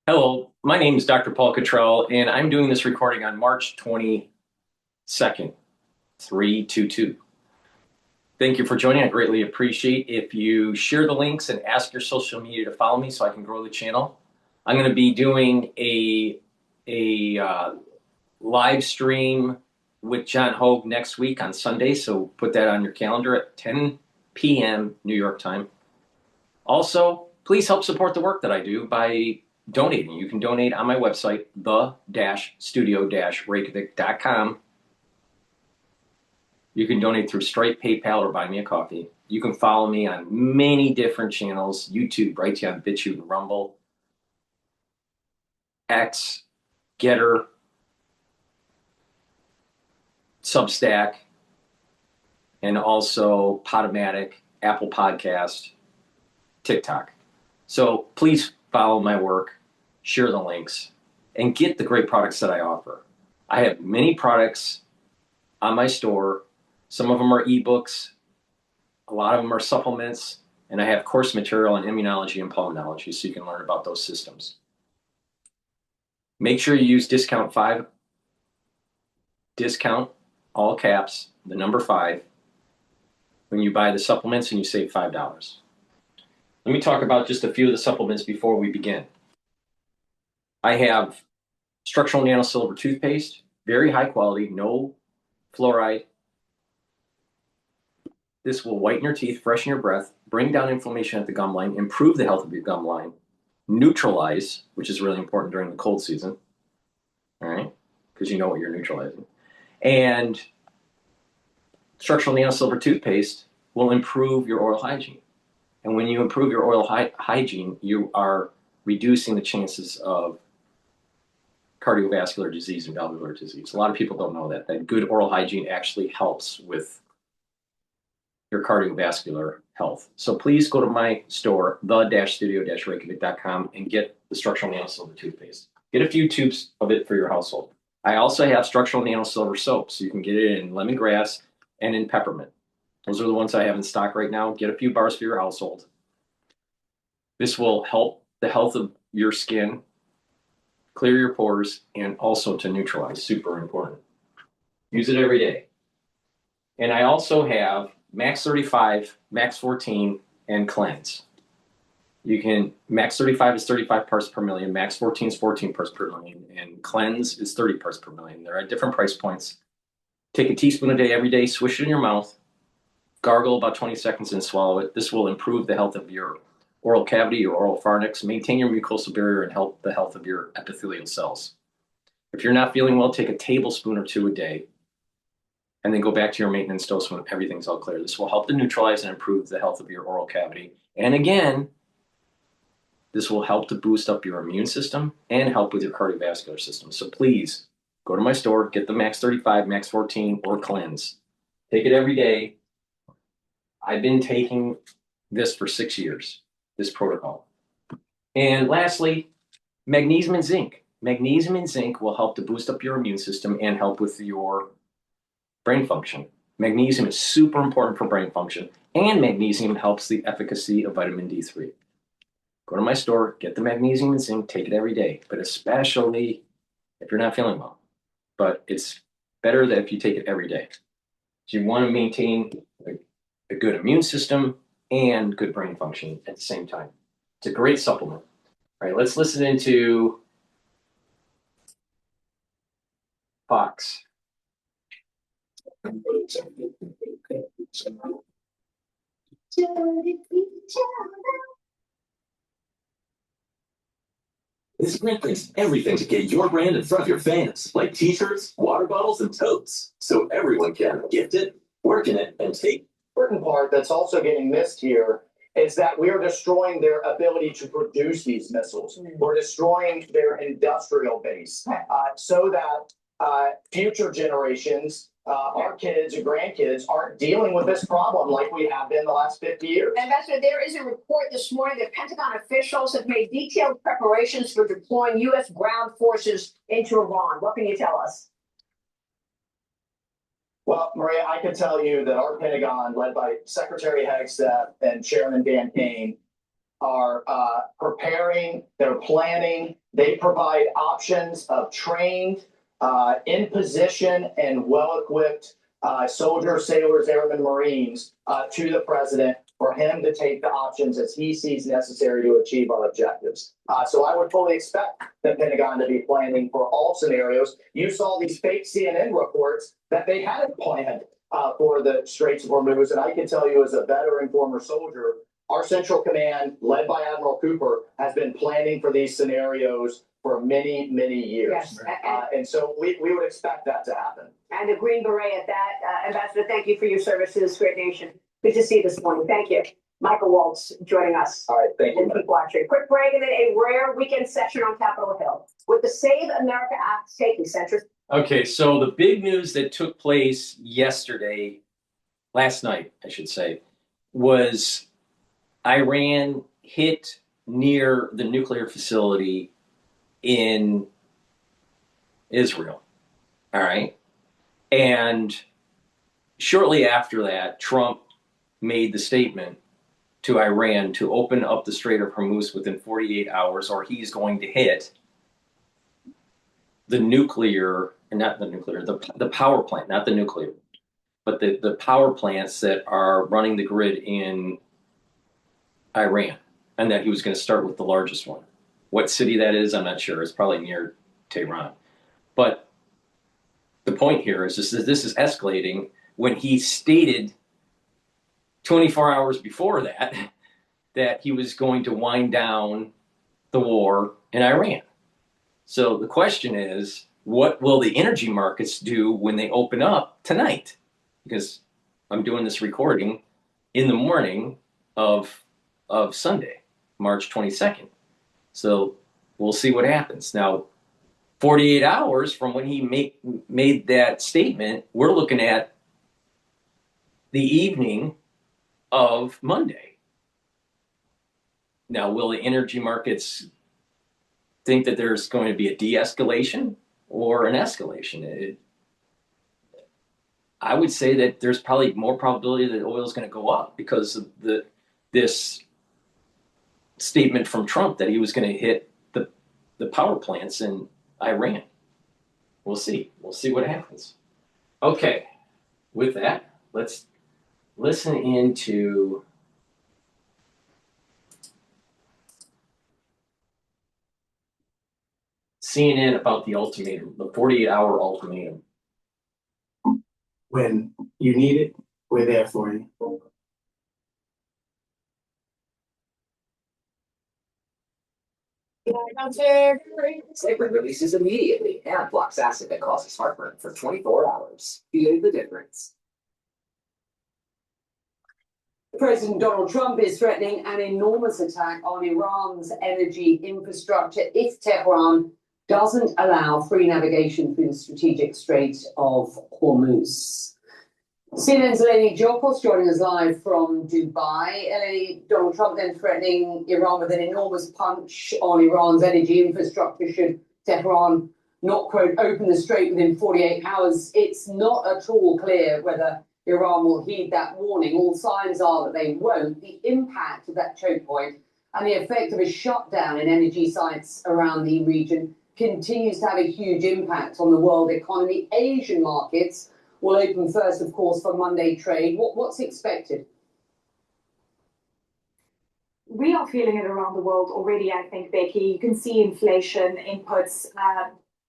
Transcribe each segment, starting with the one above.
Hello, my name is DrPaulCottrell, and I'm doing this recording on March 22nd, 322. Thank you for joining. I greatly appreciate if you share the links and ask your social media to follow me so I can grow the channel. I'm going to be doing a live stream with John Hogue next week on Sunday, so put that on your calendar at 10 p.m. New York time. Also, please help support the work that I do by donating. You can donate on my website, the-studio-reykjavik.com. You can donate through Stripe, PayPal, or buy me a coffee. You can follow me on many different channels: YouTube, Brighteon, Bitchute, and Rumble, X, GETTR, Substack, and also Podomatic, Apple Podcast, TikTok. So please follow my work, share the links, and get the great products that I offer. I have many products on my store. Some of them are ebooks, a lot of them are supplements, and I have course material on immunology and pulmonology so you can learn about those systems. Make sure you use discount all caps, the number 5, when you buy the supplements and you save $5. Let me talk about just a few of the supplements before we begin. I have structural nanosilver toothpaste, very high quality, no fluoride. This will whiten your teeth, freshen your breath, bring down inflammation at the gum line, improve the health of your gum line, neutralize, which is really important during the cold season, all right, because you know what you're neutralizing. And structural nanosilver toothpaste will improve your oral hygiene. And when you improve your oral hygiene, you are reducing the chances of cardiovascular disease and valvular disease. A lot of people don't know that good oral hygiene actually helps with your cardiovascular health. So please go to my store, the-studio-reykjavik.com, and get the structural nanosilver toothpaste. Get a few tubes of it for your household. I also have structural nanosilver soap, so you can get it in lemongrass and in peppermint. Those are the ones I have in stock right now. Get a few bars for your household. This will help the health of your skin, clear your pores, and also to neutralize. Super important. Use it every day. And I also have Max 35, Max 14, and Cleanse. Max 35 is 35 parts per million, Max 14 is 14 parts per million, and Cleanse is 30 parts per million. They're at different price points. Take a teaspoon a day every day, swish it in your mouth, gargle about 20 seconds and swallow it. This will improve the health of your oral cavity, your oral pharynx, maintain your mucosal barrier, and help the health of your epithelial cells. If you're not feeling well, take a tablespoon or 2 a day, and then go back to your maintenance dose when everything's all clear. This will help to neutralize and improve the health of your oral cavity. And again, this will help to boost up your immune system and help with your cardiovascular system. So please go to my store, get the Max 35, Max 14, or Cleanse. Take it every day. I've been taking this for 6 years, this protocol. And lastly, magnesium and zinc. Magnesium and zinc will help to boost up your immune system and help with your brain function. Magnesium is super important for brain function, and magnesium helps the efficacy of vitamin D3. Go to my store, get the magnesium and zinc, take it every day, but especially if you're not feeling well. But it's better that if you take it every day. So you want to maintain a good immune system and good brain function at the same time. It's a great supplement. All right, let's listen into Fox. This brand brings everything to get your brand in front of your fans, like t-shirts, water bottles, and totes, so everyone can gift it, work in it, and take. Important part that's also getting missed here is that we are destroying their ability to produce these missiles. We're destroying their industrial base so that future generations, our kids and grandkids, aren't dealing with this problem like we have been the last 50 years. Ambassador, there is a report this morning that Pentagon officials have made detailed preparations for deploying U.S. ground forces into Iran. What can you tell us? Well, Maria, I can tell you that our Pentagon, led by Secretary Hagstaff and Chairman Dan Kane, are preparing, they're planning, they provide options of trained, in position and well-equipped soldiers, sailors, airmen, Marines to the president for him to take the options as he sees necessary to achieve our objectives. So I would fully expect the Pentagon to be planning for all scenarios. You saw these fake CNN reports that they hadn't planned for the Straits of Hormuz. And I can tell you as a veteran former soldier, our Central Command, led by Admiral Cooper, has been planning for these scenarios for many, many years. Yes. And so we would expect that to happen. And a Green Beret at that. Ambassador, thank you for your service to this great nation. Good to see you this morning. Thank you. Michael Waltz joining us. All right, thank you. And keep watching. Quick break and then a rare weekend session on Capitol Hill with the Save America Act taking center. Okay, so the big news that took place last night, I should say, was Iran hit near the nuclear facility in Israel. All right. And shortly after that, Trump made the statement to Iran to open up the Strait of Hormuz within 48 hours, or he's going to hit the power plant, not the nuclear, but the power plants that are running the grid in Iran, and that he was going to start with the largest one. What city that is, I'm not sure. It's probably near Tehran. But the point here is that this is escalating when he stated 24 hours before that he was going to wind down the war in Iran. So the question is, what will the energy markets do when they open up tonight? Because I'm doing this recording in the morning of Sunday, March 22nd. So we'll see what happens. Now, 48 hours from when he made that statement, we're looking at the evening of Monday. Now, will the energy markets think that there's going to be a de-escalation or an escalation? I would say that there's probably more probability that oil is going to go up because of this statement from Trump that he was going to hit the power plants in Iran. We'll see. We'll see what happens. Okay. With that, let's listen into CNN about the ultimatum, the 48-hour ultimatum. When you need it, we're there for you. Sacred releases immediately and blocks acid that causes heartburn for 24 hours. Feel the difference. President Donald Trump is threatening an enormous attack on Iran's energy infrastructure if Tehran doesn't allow free navigation through the strategic Strait of Hormuz. CNN's Eleni Giokos joining us live from Dubai. Eleni, Donald Trump then threatening Iran with an enormous punch on Iran's energy infrastructure should Tehran not, quote, open the strait within 48 hours. It's not at all clear whether Iran will heed that warning. All signs are that they won't. The impact of that choke point and the effect of a shutdown in energy sites around the region continues to have a huge impact on the world economy. Asian markets will open first, of course, for Monday trade. What's expected? We are feeling it around the world already, I think, Becky. You can see inflation inputs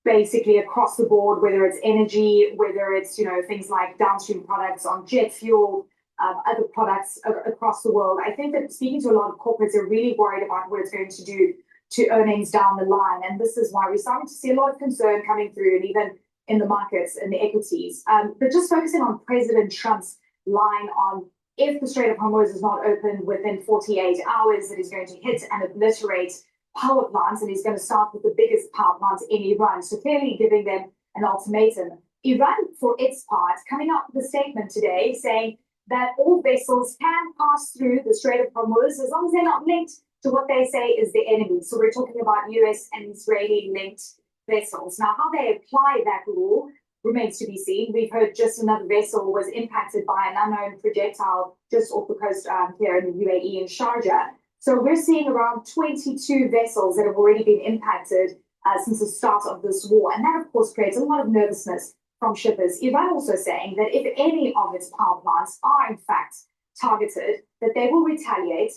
basically across the board, whether it's energy, whether it's, things like downstream products on jet fuel, other products across the world. I think that speaking to a lot of corporates, they're really worried about what it's going to do to earnings down the line. And this is why we're starting to see a lot of concern coming through, and even in the markets and the equities. But just focusing on President Trump's line on if the Strait of Hormuz is not opened within 48 hours, that he's going to hit and obliterate power plants, and he's going to start with the biggest power plants in Iran. So clearly giving them an ultimatum. Iran, for its part, coming out with a statement today saying that all vessels can pass through the Strait of Hormuz as long as they're not linked to what they say is the enemy. So we're talking about US and Israeli linked vessels. Now, how they apply that rule remains to be seen. We've heard just another vessel was impacted by an unknown projectile just off the coast here in the UAE in Sharjah. So we're seeing around 22 vessels that have already been impacted since the start of this war. And that, of course, creates a lot of nervousness from shippers. Iran also saying that if any of its power plants are, in fact, targeted, that they will retaliate.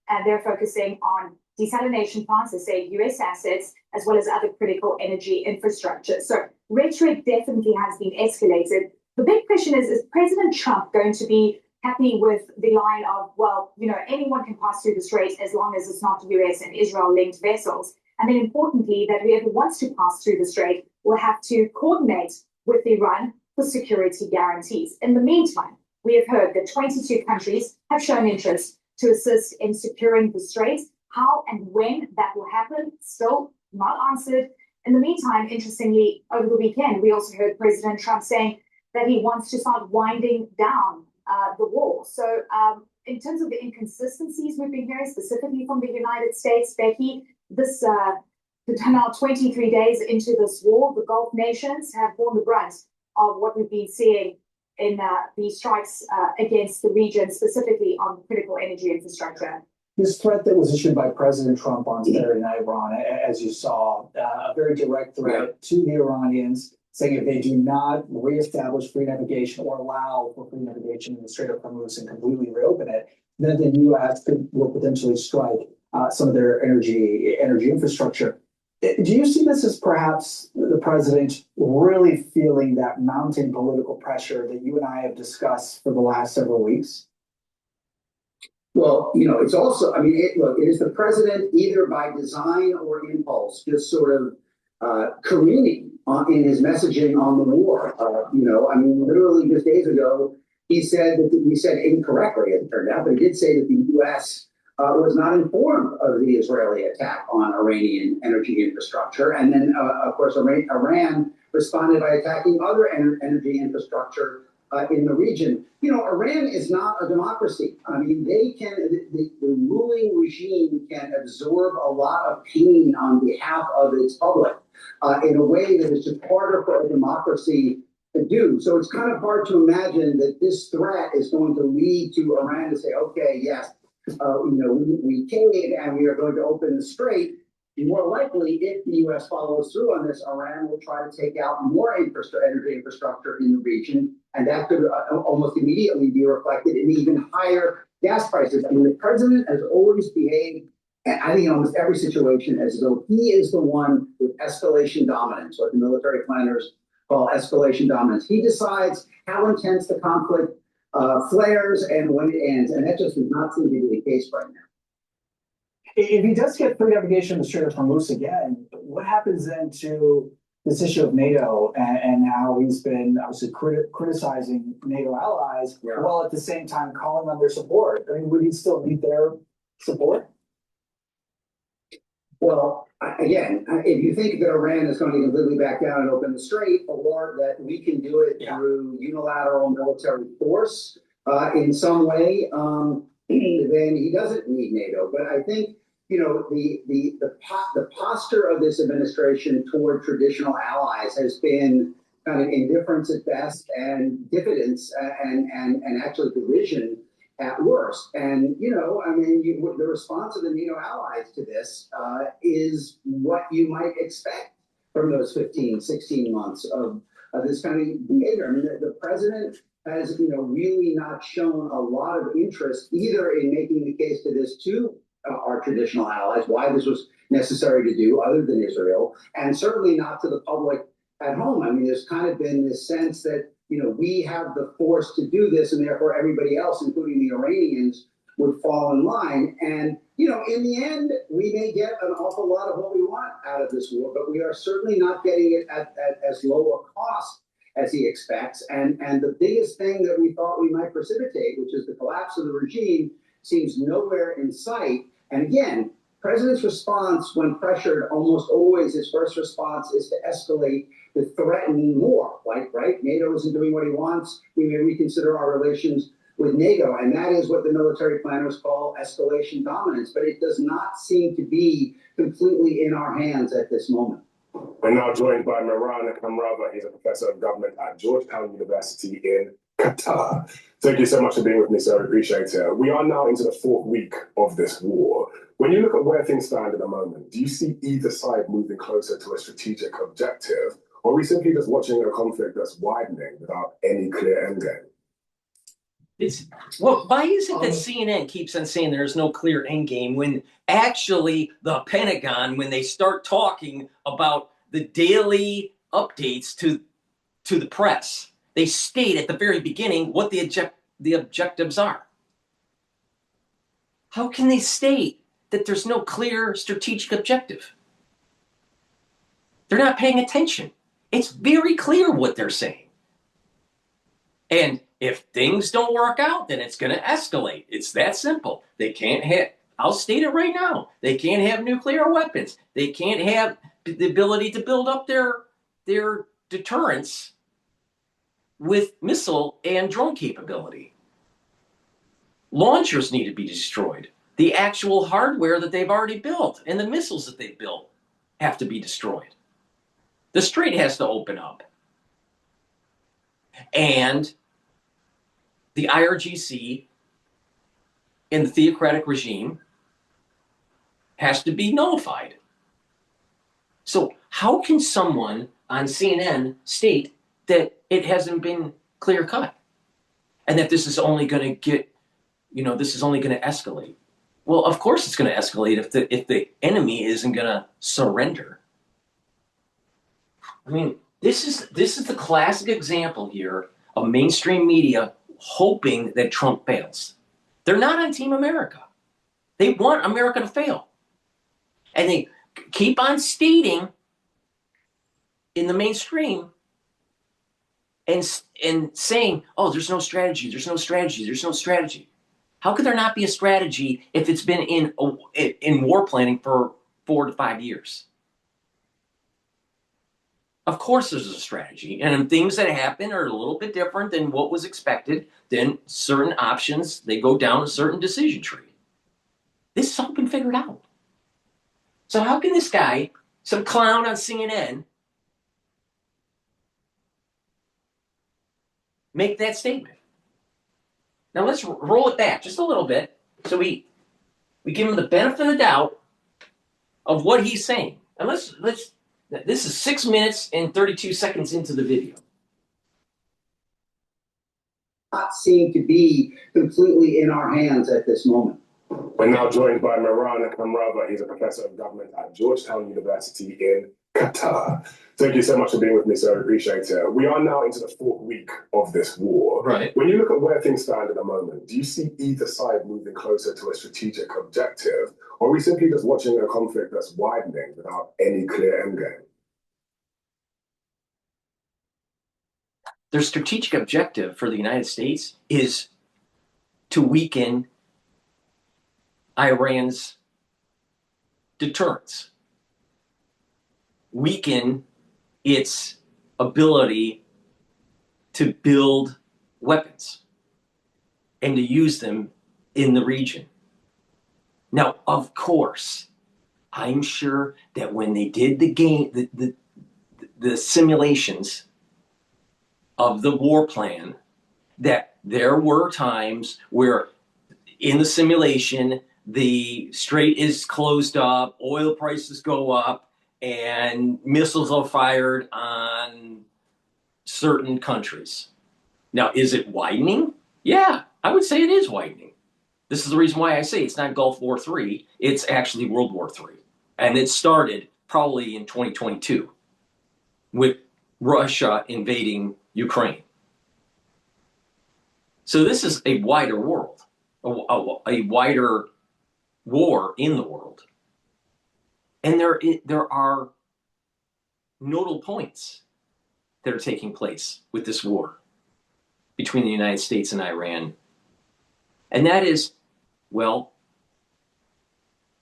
And they're focusing on desalination plants, they say US assets, as well as other critical energy infrastructure. So rhetoric definitely has been escalated. The big question is President Trump going to be happy with the line of, well, you know, anyone can pass through the strait as long as it's not US and Israel linked vessels. And then importantly, that whoever wants to pass through the strait will have to coordinate with Iran for security guarantees. In the meantime, we have heard that 22 countries have shown interest to assist in securing the strait. How and when that will happen, still not answered. In the meantime, interestingly, over the weekend, we also heard President Trump saying that he wants to start winding down the war. So in terms of the inconsistencies we've been hearing specifically from the United States, Becky, this now 23 days into this war, the Gulf nations have borne the brunt of what we've been seeing in these strikes against the region, specifically on critical energy infrastructure. This threat that was issued by President Trump on Saturday night, Iran, as you saw, a very direct threat to the Iranians, saying if they do not reestablish free navigation or allow for free navigation in the Strait of Hormuz and completely reopen it, then the U.S. will potentially strike some of their energy infrastructure. Do you see this as perhaps the president really feeling that mounting political pressure that you and I have discussed for the last several weeks? Well, you know, it's also, I mean, look, it is the president either by design or impulse, just sort of careening in his messaging on the war. You know, I mean, literally just days ago, he said incorrectly, as it turned out, but he did say that the U.S. Was not informed of the Israeli attack on Iranian energy infrastructure. And then, of course, Iran responded by attacking other energy infrastructure in the region. You know, Iran is not a democracy. I mean, the ruling regime can absorb a lot of pain on behalf of its public in a way that is just harder for a democracy to do. So it's kind of hard to imagine that this threat is going to lead to Iran to say, okay, yes, you know, we caved and we are going to open the strait. More likely, if the U.S. follows through on this, Iran will try to take out more energy infrastructure in the region, and that could almost immediately be reflected in even higher gas prices. I mean, the president has always behaved, I think in almost every situation, as though he is the one with escalation dominance, what the military planners call escalation dominance. He decides how intense the conflict flares and when it ends, and that just does not seem to be the case right now. If he does get free navigation in the Strait of Hormuz again, what happens then to this issue of NATO and how he's been obviously criticizing NATO allies while at the same time calling on their support? I mean, would he still need their support? Well, again, if you think that Iran is going to completely back down and open the strait, or that we can do it through unilateral military force in some way, then he doesn't need NATO. But I think, you know, the posture of this administration toward traditional allies has been kind of indifference at best and diffidence and actually division at worst. And, you know, I mean, the response of the NATO allies to this is what you might expect from those 15, 16 months of this kind of behavior. I mean, the president has, you know, really not shown a lot of interest either in making the case to this to our traditional allies, why this was necessary to do other than Israel, and certainly not to the public at home. I mean, there's kind of been this sense that, you know, we have the force to do this, and therefore everybody else, including the Iranians, would fall in line. And, you know, in the end, we may get an awful lot of what we want out of this war, but we are certainly not getting it at as low a cost as he expects. And the biggest thing that we thought we might precipitate, which is the collapse of the regime, seems nowhere in sight. And again, president's response when pressured, almost always his first response is to escalate, to threaten more. Like, right, NATO isn't doing what he wants, we may reconsider our relations with NATO. And that is what the military planners call escalation dominance. But it does not seem to be completely in our hands at this moment. We're now joined by Miran Kamrava. He's a professor of government at Georgetown University in GETTR. Thank you so much for being with me, sir. I appreciate it. We are now into the fourth week of this war. When you look at where things stand at the moment, do you see either side moving closer to a strategic objective, or are we simply just watching a conflict that's widening without any clear endgame? Well, why is it that CNN keeps on saying there's no clear end game when actually the Pentagon, when they start talking about the daily updates to the press, they state at the very beginning what the objectives are? How can they state that there's no clear strategic objective? They're not paying attention. It's very clear what they're saying. And if things don't work out, then it's going to escalate. It's that simple. They can't have, I'll state it right now, they can't have nuclear weapons. They can't have the ability to build up their deterrence with missile and drone capability. Launchers need to be destroyed. The actual hardware that they've already built and the missiles that they've built have to be destroyed. The strait has to open up. And the IRGC and the theocratic regime has to be nullified. So how can someone on CNN state that it hasn't been clear cut and that this is only going to this is only going to escalate? Well, of course it's going to escalate if the enemy isn't going to surrender. I mean, this is the classic example here of mainstream media hoping that Trump fails. They're not on Team America. They want America to fail. And they keep on stating in the mainstream and saying, oh, there's no strategy, there's no strategy, there's no strategy. How could there not be a strategy if it's been in war planning for 4 to 5 years? Of course there's a strategy, and things that happen are a little bit different than what was expected. Then certain options, they go down a certain decision tree. This has all been figured out. So how can this guy, some clown on CNN, make that statement? Now let's roll it back just a little bit so we give him the benefit of the doubt of what he's saying. And this is 6 minutes and 32 seconds into the video. Not seem to be completely in our hands at this moment. We're now joined by Miran Kamrava. He's a professor of government at Georgetown University in GETTR. Thank you so much for being with me, sir. I appreciate it. We are now into the fourth week of this war. Right. When you look at where things stand at the moment, do you see either side moving closer to a strategic objective, or are we simply just watching a conflict that's widening without any clear endgame? Their strategic objective for the United States is to weaken Iran's deterrence, weaken its ability to build weapons and to use them in the region. Now, of course, I'm sure that when they did the simulations of the war plan, that there were times where in the simulation, the strait is closed up, oil prices go up, and missiles are fired on certain countries. Now, is it widening? Yeah, I would say it is widening. This is the reason why I say it's not Gulf War III, it's actually World War III. And it started probably in 2022 with Russia invading Ukraine. So this is a wider world, a wider war in the world. And there are nodal points that are taking place with this war between the United States and Iran. And that is, well,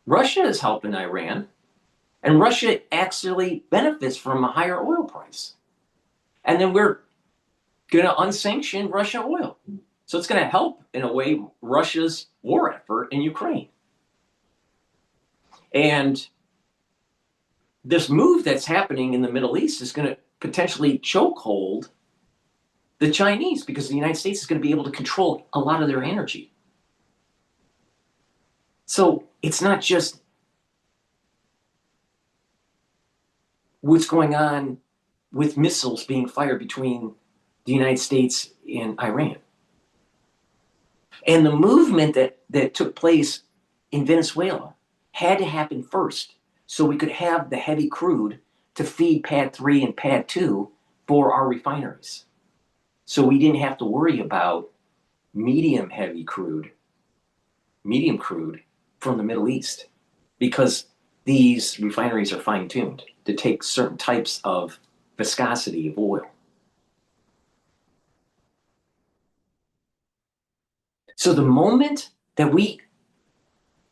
Russia is helping Iran, and Russia actually benefits from a higher oil price. And then we're going to unsanction Russian oil. So it's going to help, in a way, Russia's war effort in Ukraine. And this move that's happening in the Middle East is going to potentially chokehold the Chinese, because the United States is going to be able to control a lot of their energy. So it's not just what's going on with missiles being fired between the United States and Iran. And the movement that took place in Venezuela had to happen first so we could have the heavy crude to feed Pad 3 and Pad 2 for our refineries. So we didn't have to worry about medium crude from the Middle East, because these refineries are fine-tuned to take certain types of viscosity of oil. So the moment that we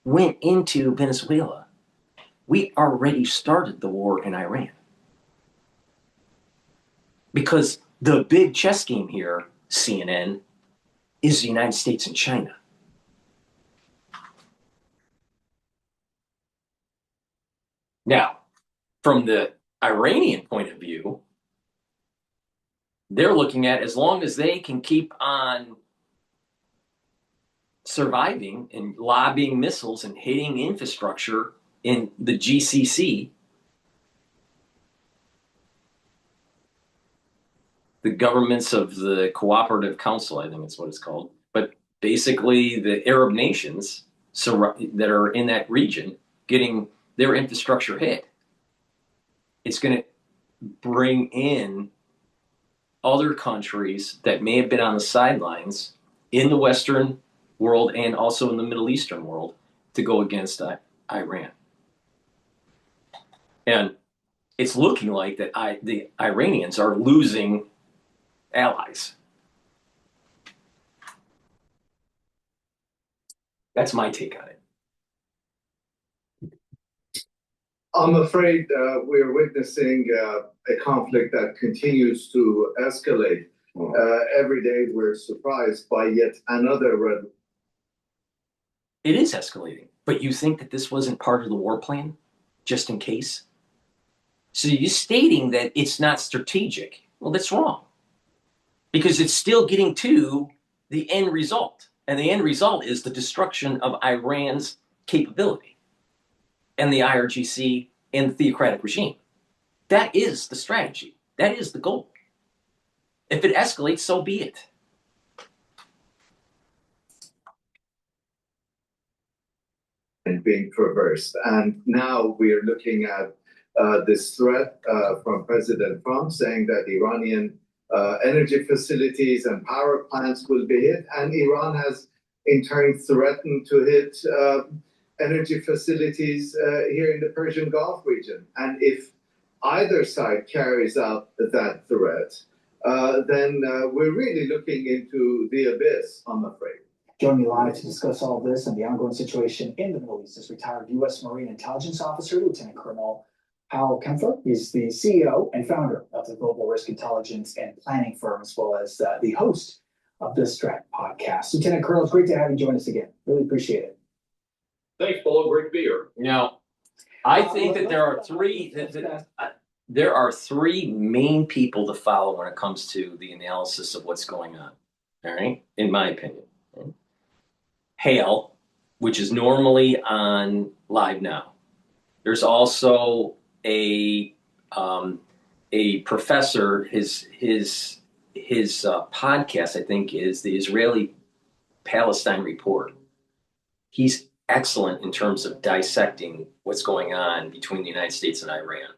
went into Venezuela, we already started the war in Iran. Because the big chess game here, CNN, is the United States and China. Now, from the Iranian point of view, they're looking at, as long as they can keep on surviving and lobbing missiles and hitting infrastructure in the GCC, the governments of the Cooperative Council, I think it's what it's called, but basically the Arab nations that are in that region getting their infrastructure hit. It's going to bring in other countries that may have been on the sidelines in the Western world and also in the Middle Eastern world to go against Iran. And it's looking like that the Iranians are losing allies. That's my take on it. I'm afraid we're witnessing a conflict that continues to escalate. Every day we're surprised by yet another red. It is escalating, but you think that this wasn't part of the war plan, just in case? So you're stating that it's not strategic. Well, that's wrong, because it's still getting to the end result. And the end result is the destruction of Iran's capability and the IRGC and the theocratic regime. That is the strategy. That is the goal. If it escalates, so be it. And being traversed. And now we're looking at this threat from President Trump saying that Iranian energy facilities and power plants will be hit. And Iran has in turn threatened to hit energy facilities here in the Persian Gulf region. And if either side carries out that threat, then we're really looking into the abyss, I'm afraid. Joining me live to discuss all this and the ongoing situation in the Middle East is retired U.S. Marine Intelligence Officer, Lieutenant Colonel Hal Kempfer. He's the CEO and founder of the global risk intelligence and planning firm, as well as the host of the Strat podcast. Lieutenant Colonel, it's great to have you join us again. Really appreciate it. Thanks, Paul. Great to be here. Now, I think that there are three main people to follow when it comes to the analysis of what's going on. All right, in my opinion. Hale, which is normally on Live Now. There's also a professor. His podcast, I think, is the Israeli Palestine Report. He's excellent in terms of dissecting what's going on between the United States and Iran.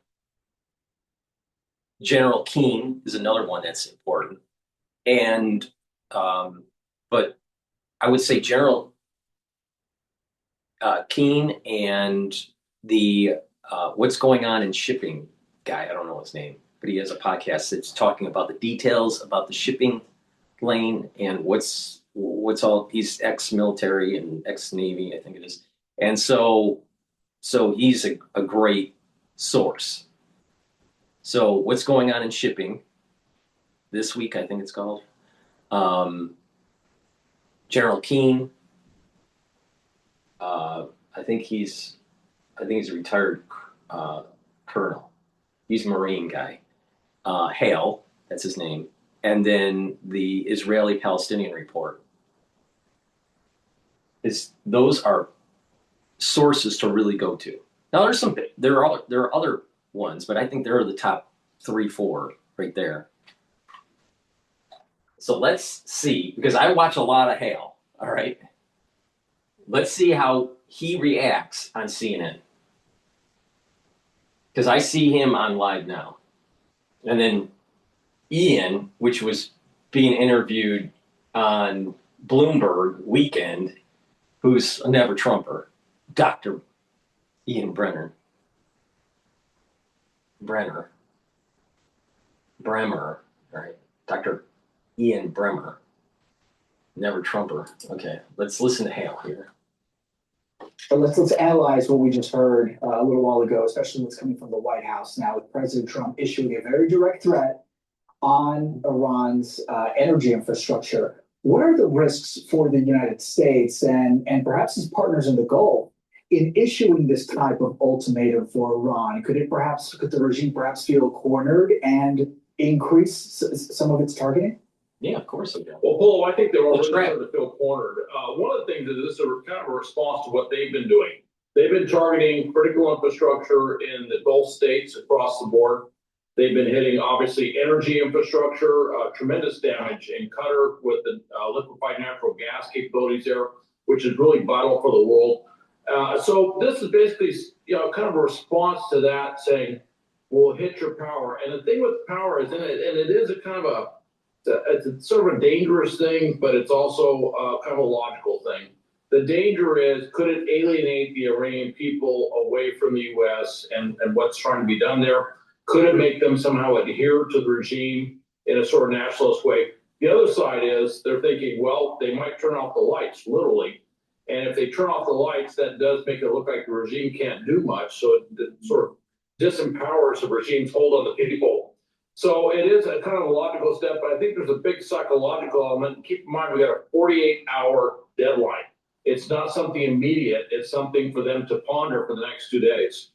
General Keane is another one that's important, and but I would say General Keane and the what's going on in shipping guy, I don't know his name, but he has a podcast that's talking about the details about the shipping lane and what's all. He's ex-military and ex-Navy, I think it is, and so he's a great source. So what's going on in shipping this week, I think it's called. General Keane. I think he's a retired colonel. He's a Marine guy. Hale, that's his name. and then the Israeli-Palestinian report. Those are sources to really go to. Now there are other ones, but I think there are the top 3, 4 right there. So let's see, because I watch a lot of Hale, all right? Let's see how he reacts on CNN. Because I see him on live now. And then Ian, which was being interviewed on Bloomberg Weekend, who's a never Trumper, Dr. Ian Bremer, right? Dr. Ian Bremer, never Trumper. Okay, let's listen to Hale here. But let's analyze what we just heard a little while ago, especially what's coming from the White House now, with President Trump issuing a very direct threat on Iran's energy infrastructure. What are the risks for the United States and perhaps its partners in the Gulf in issuing this type of ultimatum for Iran? Could the regime perhaps feel cornered and increase some of its targeting? Yeah, of course they do. Well, Polo, I think they're already starting to feel cornered. One of the things is this is kind of a response to what they've been doing. They've been targeting critical infrastructure in the Gulf states across the board. They've been hitting, obviously, energy infrastructure, tremendous damage in Qatar with the liquefied natural gas capabilities there, which is really vital for the world. So this is basically, kind of a response to that, saying, we'll hit your power. And the thing with power is in it, and it is a kind of it's sort of a dangerous thing, but it's also kind of a logical thing. The danger is, could it alienate the Iranian people away from the U.S. and what's trying to be done there? Could it make them somehow adhere to the regime in a sort of nationalist way? The other side is they're thinking, well, they might turn off the lights, literally. And if they turn off the lights, that does make it look like the regime can't do much. So it sort of disempowers the regime's hold on the people. So it is a kind of a logical step, but I think there's a big psychological element. Keep in mind, we got a 48-hour deadline. It's not something immediate. It's something for them to ponder for the next 2 days.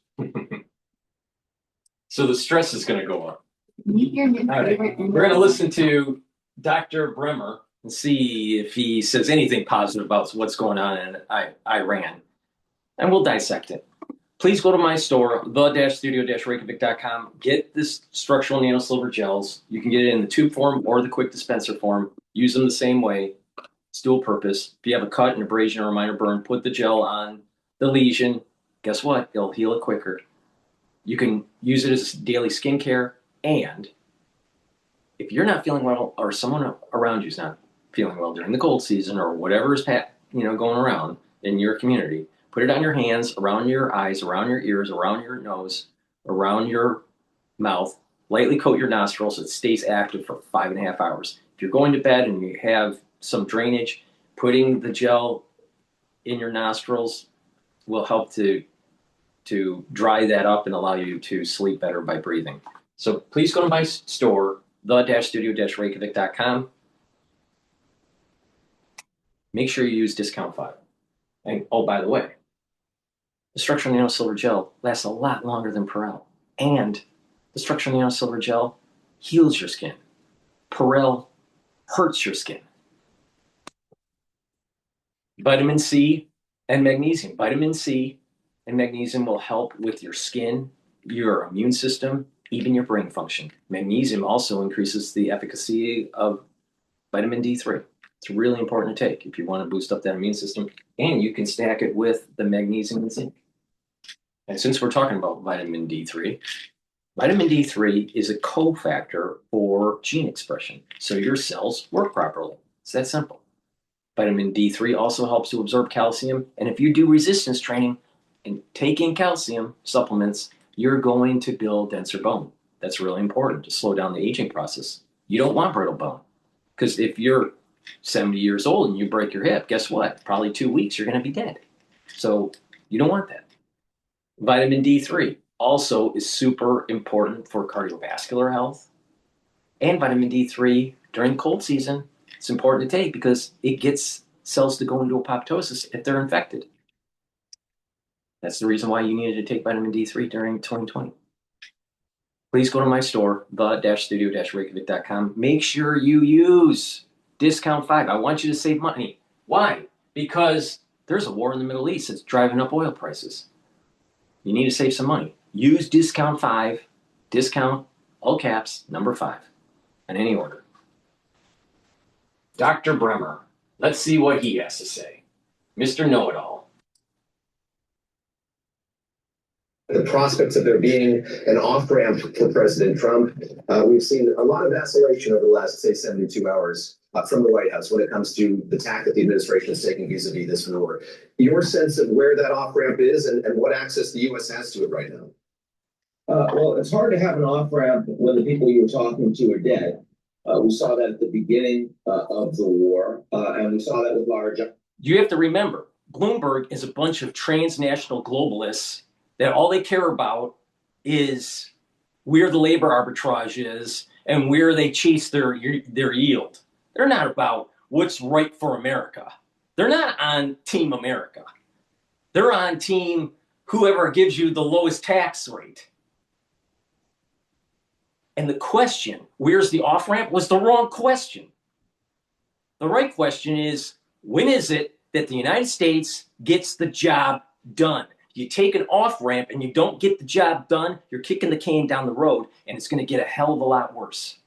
So the stress is going to go up. Right. We're going to listen to Dr. Bremer and see if he says anything positive about what's going on in Iran. And we'll dissect it. Please go to my store, the-studio-reykjavik.com. Get this structural nanosilver gels. You can get it in the tube form or the quick dispenser form. Use them the same way. It's dual purpose. If you have a cut, an abrasion, or a minor burn, put the gel on the lesion. Guess what? It'll heal it quicker. You can use it as daily skincare. And if you're not feeling well, or someone around you is not feeling well during the cold season, or whatever is going around in your community, put it on your hands, around your eyes, around your ears, around your nose, around your mouth. Lightly coat your nostrils so it stays active for 5.5 hours. If you're going to bed and you have some drainage, putting the gel in your nostrils will help to dry that up and allow you to sleep better by breathing. So please go to my store, the-studio-reykjavik.com. Make sure you use discount 5. And oh, by the way, the structural nanosilver gel lasts a lot longer than Perel. And the structural nanosilver gel heals your skin. Perel hurts your skin. Vitamin C and magnesium. Vitamin C and magnesium will help with your skin, your immune system, even your brain function. Magnesium also increases the efficacy of vitamin D3. It's really important to take if you want to boost up that immune system. And you can stack it with the magnesium and zinc. And since we're talking about vitamin D3 is a cofactor for gene expression. So your cells work properly. It's that simple. Vitamin D3 also helps to absorb calcium. And if you do resistance training and take in calcium supplements, you're going to build denser bone. That's really important to slow down the aging process. You don't want brittle bone. Because if you're 70 years old and you break your hip, guess what? Probably 2 weeks, you're going to be dead. So you don't want that. Vitamin D3 also is super important for cardiovascular health. And vitamin D3 during cold season, it's important to take because it gets cells to go into apoptosis if they're infected. That's the reason why you needed to take vitamin D3 during 2020. please go to my store, the-studio-reykjavik.com. Make sure you use discount 5. I want you to save money. Why? Because there's a war in the Middle East that's driving up oil prices. You need to save some money. Use discount 5, discount, all caps, number 5, in any order. Dr. Bremer, let's see what he has to say. Mr. Know-It-All. The prospects of there being an off-ramp for President Trump. We've seen a lot of vacillation over the last, say, 72 hours from the White House when it comes to the tack that the administration is taking vis-a-vis this war. Your sense of where that off-ramp is and what access the U.S. has to it right now? Well, it's hard to have an off-ramp when the people you're talking to are dead. We saw that at the beginning of the war, and we saw that with large... You have to remember, Bloomberg is a bunch of transnational globalists that all they care about is where the labor arbitrage is and where they chase their yield. They're not about what's right for America. They're not on Team America. They're on team whoever gives you the lowest tax rate. And the question, where's the off-ramp, was the wrong question. The right question is, when is it that the United States gets the job done? You take an off-ramp and you don't get the job done, you're kicking the can down the road, and it's going to get a hell of a lot worse.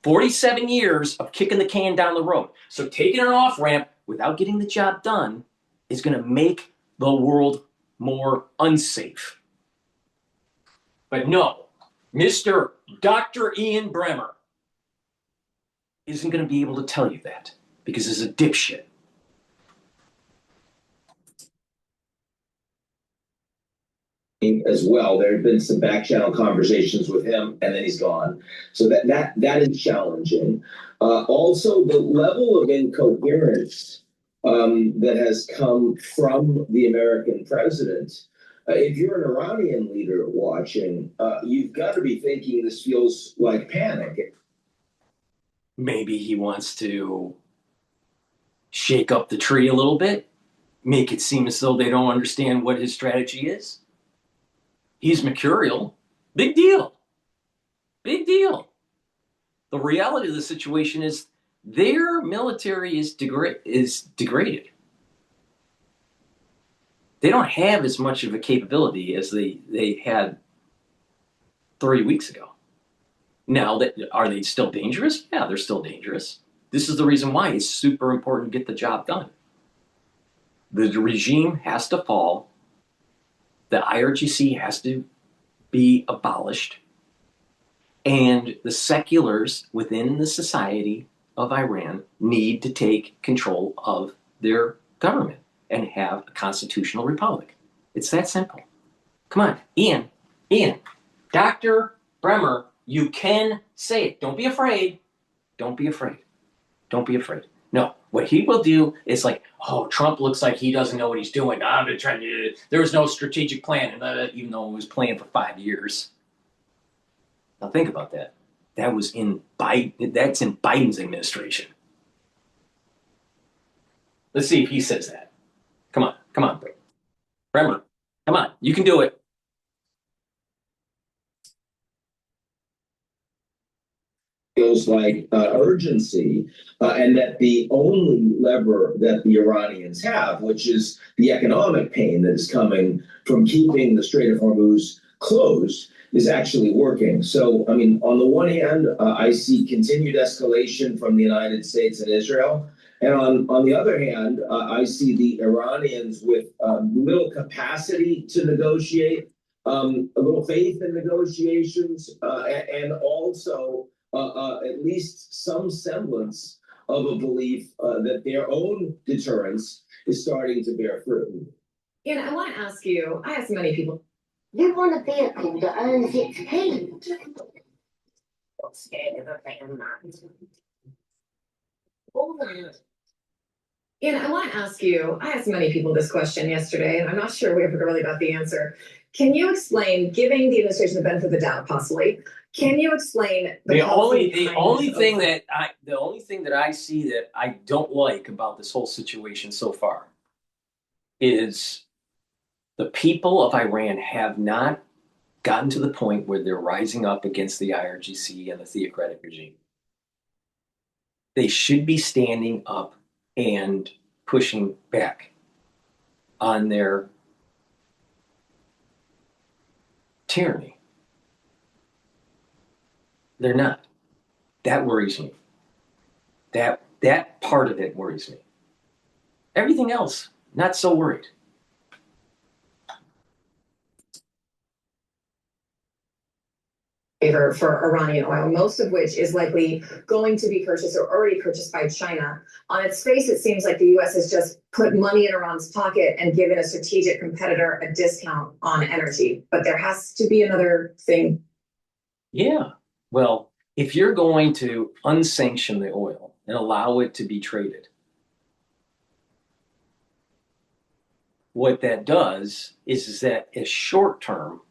47 years of kicking the can down the road. So taking an off-ramp without getting the job done is going to make the world more unsafe. But no, Mr. Dr. Ian Bremmer isn't going to be able to tell you that because he's a dipshit. As well, there have been some back channel conversations with him, and then he's gone. So that is challenging. Also, the level of incoherence that has come from the American president. If you're an Iranian leader watching, you've got to be thinking this feels like panic. Maybe he wants to shake up the tree a little bit, make it seem as though they don't understand what his strategy is. He's mercurial. Big deal. Big deal. The reality of the situation is their military is degraded. They don't have as much of a capability as they had 3 weeks ago. Now, are they still dangerous? Yeah, they're still dangerous. This is the reason why it's super important to get the job done. The regime has to fall. The IRGC has to be abolished. And the seculars within the society of Iran need to take control of their government and have a constitutional republic. It's that simple. Come on, Ian, Dr. Bremer, you can say it. Don't be afraid. Don't be afraid. Don't be afraid. No, what he will do is like, oh, Trump looks like he doesn't know what he's doing. There was no strategic plan, even though it was planned for 5 years. Now think about that. That's in Biden's administration. Let's see if he says that. Come on, Bremer. Come on, you can do it. Feels like urgency, and that the only lever that the Iranians have, which is the economic pain that is coming from keeping the Strait of Hormuz closed, is actually working. So, I mean, on the one hand, I see continued escalation from the United States and Israel. And on the other hand, I see the Iranians with little capacity to negotiate, a little faith in negotiations, and also at least some semblance of a belief that their own deterrence is starting to bear fruit. You know, I want to ask you, I ask many people, you want a vehicle that earns its keep. Not scared of a better man. You know, I want to ask you, I asked many people this question yesterday, and I'm not sure we ever really got the answer. Can you explain, giving the administration the benefit of the doubt, possibly, can you explain the only thing that I see that I don't like about this whole situation so far is the people of Iran have not gotten to the point where they're rising up against the IRGC and the theocratic regime. They should be standing up and pushing back on their tyranny. They're not. That worries me. That part of it worries me. Everything else, not so worried. For Iranian oil, most of which is likely going to be purchased or already purchased by China. On its face, it seems like the U.S. has just put money in Iran's pocket and given a strategic competitor a discount on energy. But there has to be another thing. Yeah. Well, if you're going to unsanction the oil and allow it to be traded, what that does is that is short term,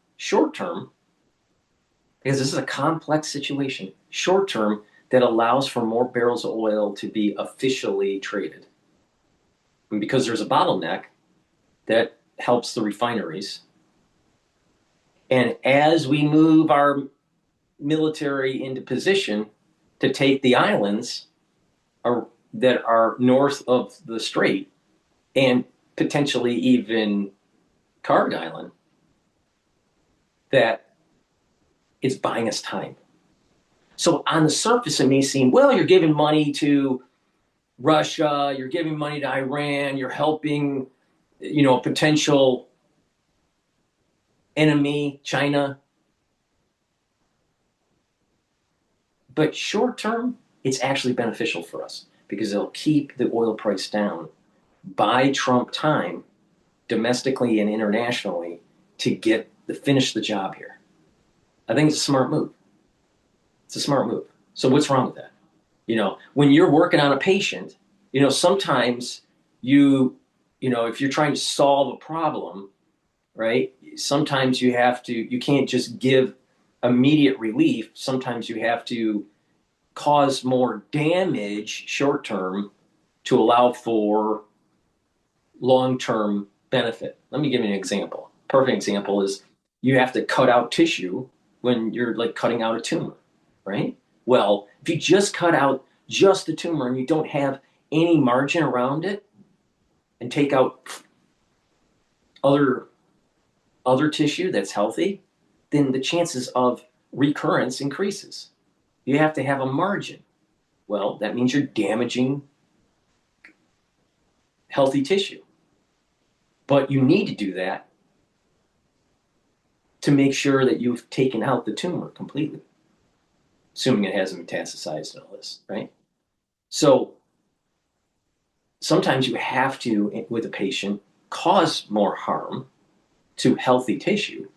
because this is a complex situation, short term, that allows for more barrels of oil to be officially traded. And because there's a bottleneck, that helps the refineries. And as we move our military into position to take the islands that are north of the strait and potentially even Karg Island, that it's buying us time. So on the surface, it may seem, well, you're giving money to Russia, you're giving money to Iran, you're helping, a potential enemy, China. But short term, it's actually beneficial for us because it'll keep the oil price down, buy Trump time domestically and internationally to finish the job here. I think it's a smart move. It's a smart move. So what's wrong with that? When you're working on a patient, sometimes if you're trying to solve a problem, right? Sometimes you can't just give immediate relief. Sometimes you have to cause more damage short term to allow for long-term benefit. Let me give you an example. Perfect example is you have to cut out tissue when you're like cutting out a tumor, right? Well, if you just cut out just the tumor and you don't have any margin around it and take out other tissue that's healthy, then the chances of recurrence increases. You have to have a margin. Well, that means you're damaging healthy tissue. But you need to do that to make sure that you've taken out the tumor completely, assuming it hasn't metastasized and all this, right? So sometimes you have to, with a patient, cause more harm to healthy tissue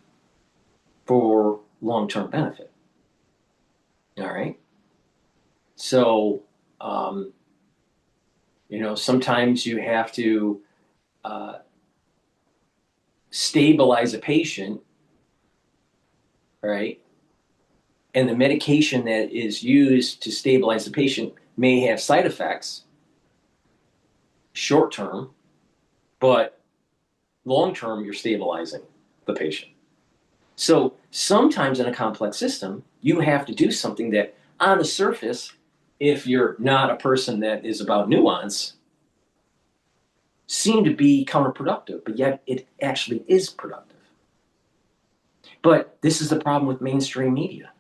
for long-term benefit. All right? So, sometimes you have to stabilize a patient, right? And the medication that is used to stabilize the patient may have side effects short term, but long term, you're stabilizing the patient. So sometimes in a complex system, you have to do something that on the surface, if you're not a person that is about nuance, seem to be counterproductive, but yet it actually is productive. But this is the problem with mainstream media.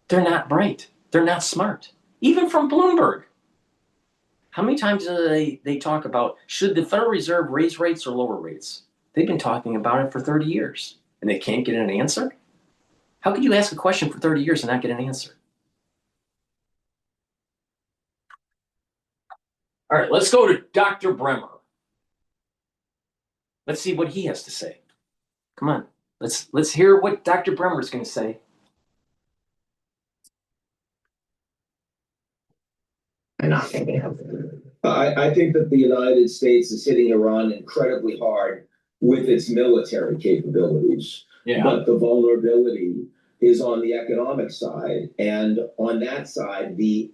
They're not bright. They're not smart. Even from Bloomberg. How many times do they talk about, should the Federal Reserve raise rates or lower rates? They've been talking about it for 30 years, and they can't get an answer? How could you ask a question for 30 years and not get an answer? All right, let's go to Dr. Bremer. Let's see what he has to say. Come on, let's hear what Dr. Bremer is going to say. I'm not thinking of it. I think that the United States is hitting Iran incredibly hard with its military capabilities. Yeah. But the vulnerability is on the economic side. And on that side, the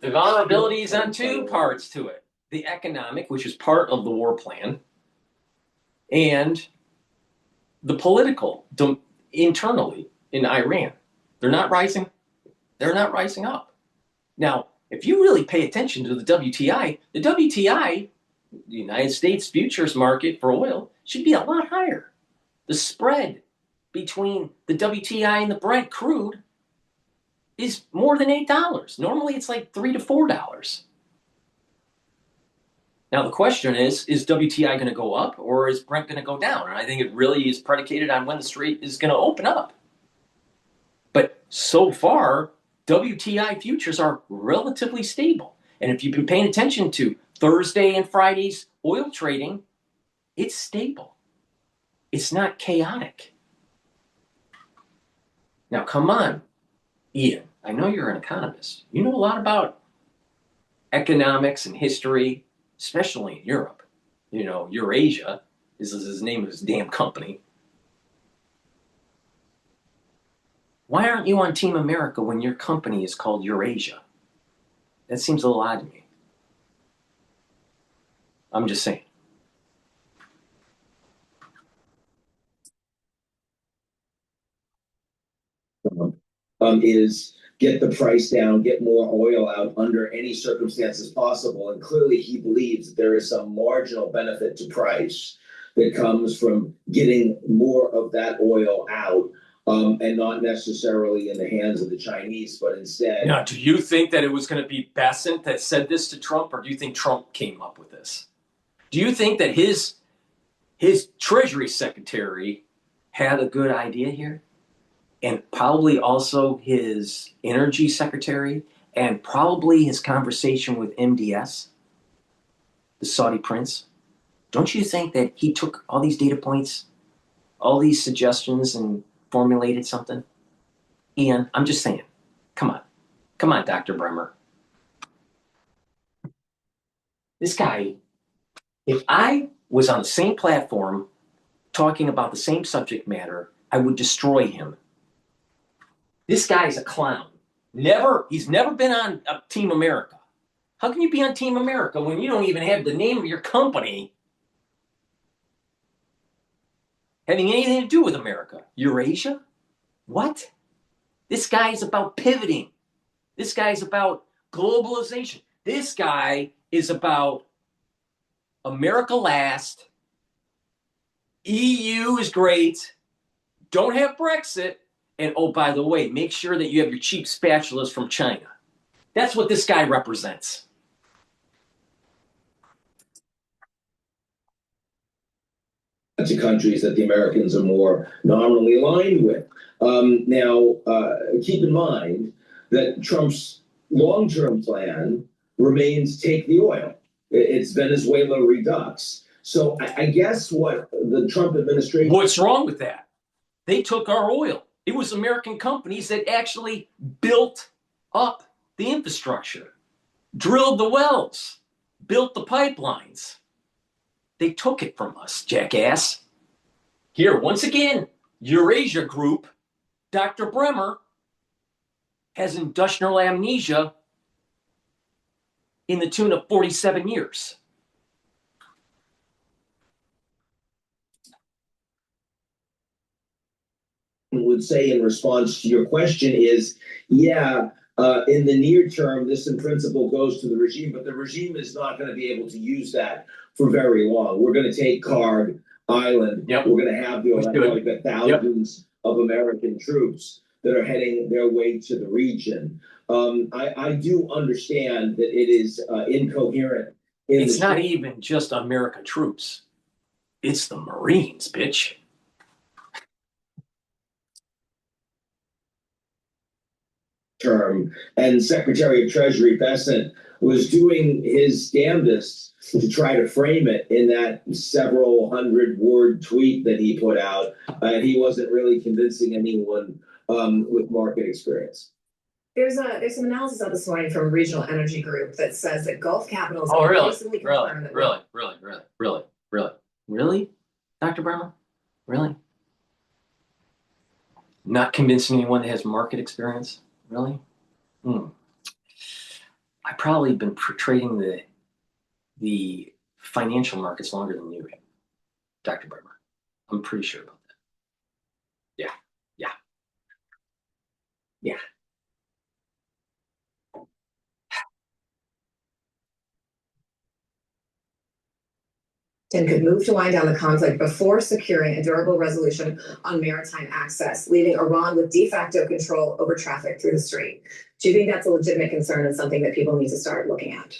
vulnerability is on two parts to it. The economic, which is part of the war plan, and the political. internally in Iran. They're not rising. They're not rising up. Now, if you really pay attention to the WTI, the United States futures market for oil, should be a lot higher. The spread between the WTI and the Brent crude is more than $8. Normally it's like $3 to $4. Now the question is WTI going to go up or is Brent going to go down? And I think it really is predicated on when the strait is going to open up. But so far, WTI futures are relatively stable. And if you've been paying attention to Thursday and Friday's oil trading, it's stable. It's not chaotic. Now, come on, Ian. I know you're an economist. You know a lot about economics and history, especially in Europe. You know, Eurasia is the name of his damn company. Why aren't you on Team America when your company is called Eurasia? That seems a little odd to me. I'm just saying. Is get the price down, get more oil out under any circumstances possible. And clearly he believes that there is some marginal benefit to price that comes from getting more of that oil out, and not necessarily in the hands of the Chinese, but instead. Now, do you think that it was going to be Bessent that said this to Trump, or do you think Trump came up with this? Do you think that his Treasury Secretary had a good idea here? And probably also his Energy Secretary, and probably his conversation with MDS, the Saudi prince? Don't you think that he took all these data points, all these suggestions, and formulated something? Ian, I'm just saying. Come on. Come on, Dr. Bremer. This guy, if I was on the same platform talking about the same subject matter, I would destroy him. This guy's a clown. He's never been on Team America. How can you be on Team America when you don't even have the name of your company having anything to do with America? Eurasia? What? This guy is about pivoting. This guy is about globalization. This guy is about America last. EU is great. Don't have Brexit. And oh, by the way, make sure that you have your cheap spatulas from China. That's what this guy represents. To countries that the Americans are more nominally aligned with. Now, keep in mind that Trump's long-term plan remains take the oil. It's Venezuela redux. So I guess what the Trump administration... What's wrong with that? They took our oil. It was American companies that actually built up the infrastructure, drilled the wells, built the pipelines. They took it from us, jackass. Here, once again, Eurasia Group, Dr. Bremer, has industrial amnesia in the tune of 47 years. Would say in response to your question is, yeah, in the near term, this in principle goes to the regime, but the regime is not going to be able to use that for very long. We're going to take Card Island. Yep. We're going to have the thousands of American troops that are heading their way to the region. I do understand that it is incoherent. It's not even just American troops. It's the Marines, bitch. Term, and Secretary of Treasury Bessent was doing his damnedest to try to frame it in that several hundred-word tweet that he put out, and he wasn't really convincing anyone with market experience. There's some analysis out this morning from Regional Energy Group that says that Gulf Capitals Really, Dr. Bremer? Really? Not convincing anyone that has market experience? Really? I've probably been trading the financial markets longer than you have, Dr. Bremer. I'm pretty sure about that. Yeah. Yeah. And could move to wind down the conflict before securing a durable resolution on maritime access, leaving Iran with de facto control over traffic through the strait. Do you think that's a legitimate concern and something that people need to start looking at?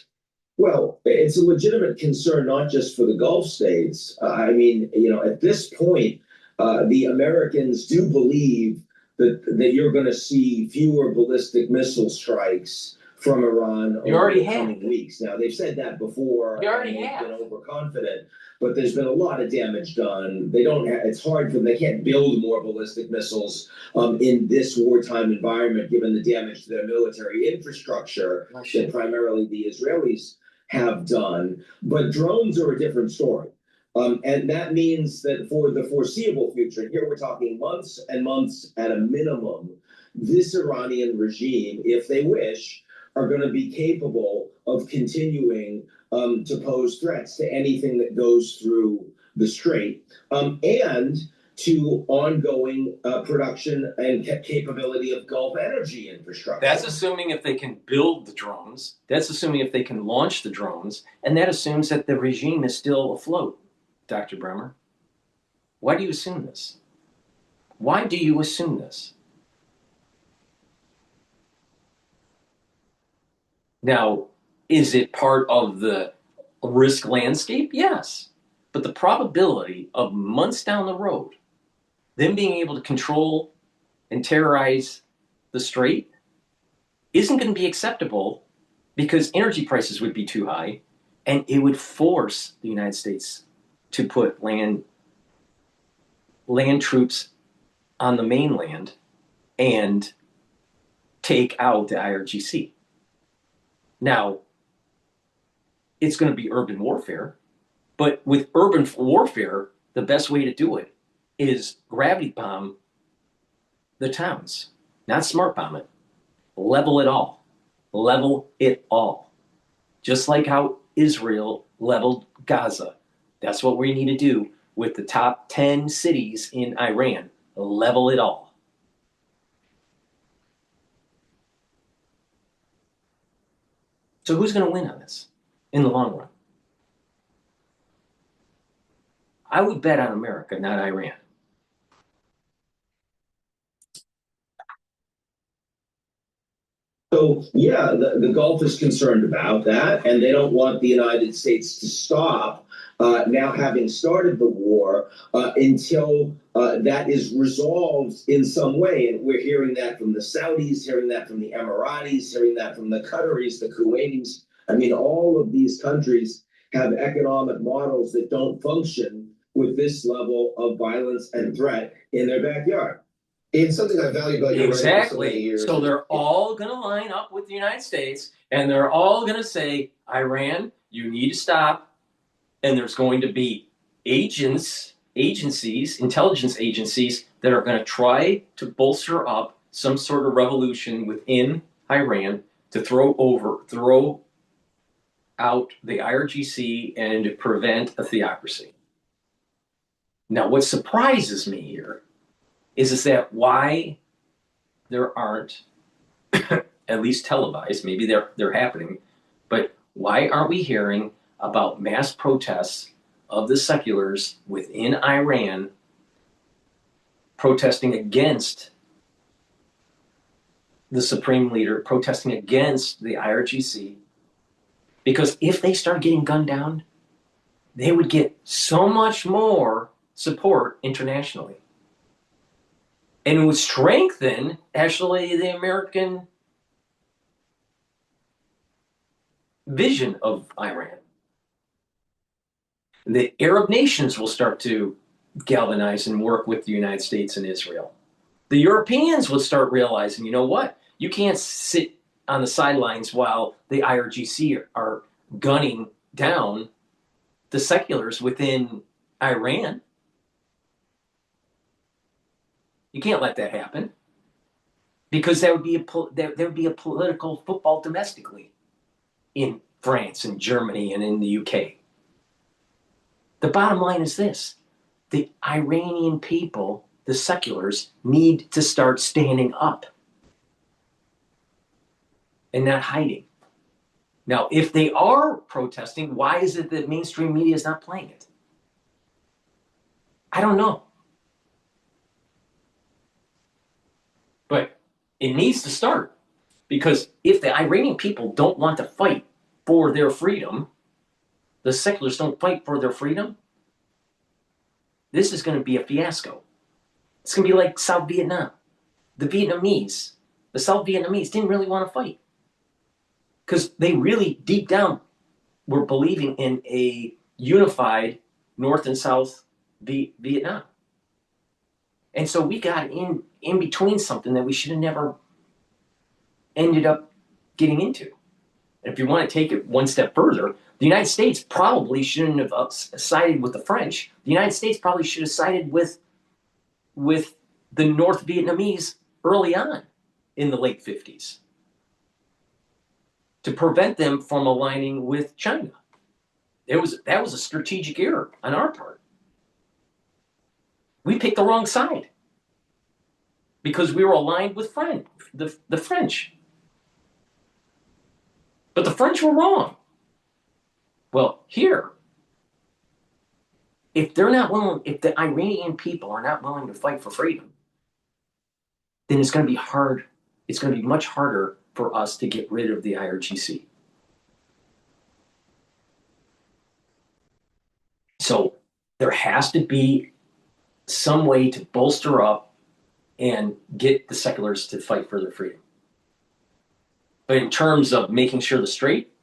Well, it's a legitimate concern, not just for the Gulf states. I mean, at this point, the Americans do believe that you're going to see fewer ballistic missile strikes from Iran over the coming weeks. Now, they've said that before. You already and they've have. been overconfident, but there's been a lot of damage done. They don't have, it's hard for them. They can't build more ballistic missiles in this wartime environment, given the damage to their military infrastructure that primarily the Israelis have done. But drones are a different story. And that means that for the foreseeable future, and here we're talking months and months at a minimum, this Iranian regime, if they wish, are going to be capable of continuing to pose threats to anything that goes through the strait, and to ongoing production and capability of Gulf energy infrastructure. That's assuming if they can build the drones. That's assuming if they can launch the drones. And that assumes that the regime is still afloat, Dr. Bremer. Why do you assume this? Why do you assume this? Now, is it part of the risk landscape? Yes. But the probability of months down the road, them being able to control and terrorize the strait isn't going to be acceptable, because energy prices would be too high, and it would force the United States to put land troops on the mainland and take out the IRGC. Now, it's going to be urban warfare, but with urban warfare, the best way to do it is gravity bomb the towns, not smart bomb it. Level it all. Level it all. Just like how Israel leveled Gaza. That's what we need to do with the top 10 cities in Iran. Level it all. So who's going to win on this in the long run? I would bet on America, not Iran. So, yeah, the Gulf is concerned about that, and they don't want the United States to stop now having started the war until that is resolved in some way. And we're hearing that from the Saudis, hearing that from the Emiratis, hearing that from the Qataris, the Kuwaitis. I mean, all of these countries have economic models that don't function with this level of violence and threat in their backyard. It's something I value about your writing for so many years. So they're all going to line up with the United States, and they're all going to say, Iran, you need to stop. And there's going to be agencies, intelligence agencies that are going to try to bolster up some sort of revolution within Iran to throw out the IRGC and to prevent a theocracy. Now, what surprises me here is that why there aren't, at least televised, maybe they're happening, but why aren't we hearing about mass protests of the seculars within Iran protesting against the supreme leader, protesting against the IRGC? Because if they start getting gunned down, they would get so much more support internationally. And it would strengthen, actually, the American vision of Iran. The Arab nations will start to galvanize and work with the United States and Israel. The Europeans will start realizing, you know what? You can't sit on the sidelines while the IRGC are gunning down the seculars within Iran. You can't let that happen, because there would be a political football domestically in France and Germany and in the UK. The bottom line is this: the Iranian people, the seculars, need to start standing up. and not hiding. Now, if they are protesting, why is it that mainstream media is not playing it? I don't know. But it needs to start, because if the Iranian people don't want to fight for their freedom, the secularists don't fight for their freedom, this is going to be a fiasco. It's going to be like South Vietnam. The South Vietnamese didn't really want to fight, because they really, deep down, were believing in a unified North and South Vietnam. And so we got in between something that we should have never ended up getting into. And if you want to take it one step further, the United States probably shouldn't have sided with the French. The United States probably should have sided with the North Vietnamese early on in the late 50s to prevent them from aligning with China. That was a strategic error on our part. We picked the wrong side because we were aligned with the French. But the French were wrong. Well, here, if the Iranian people are not willing to fight for freedom, then it's going to be hard. It's going to be much harder for us to get rid of the IRGC. So there has to be some way to bolster up and get the secularists to fight for their freedom. But in terms of making sure the strait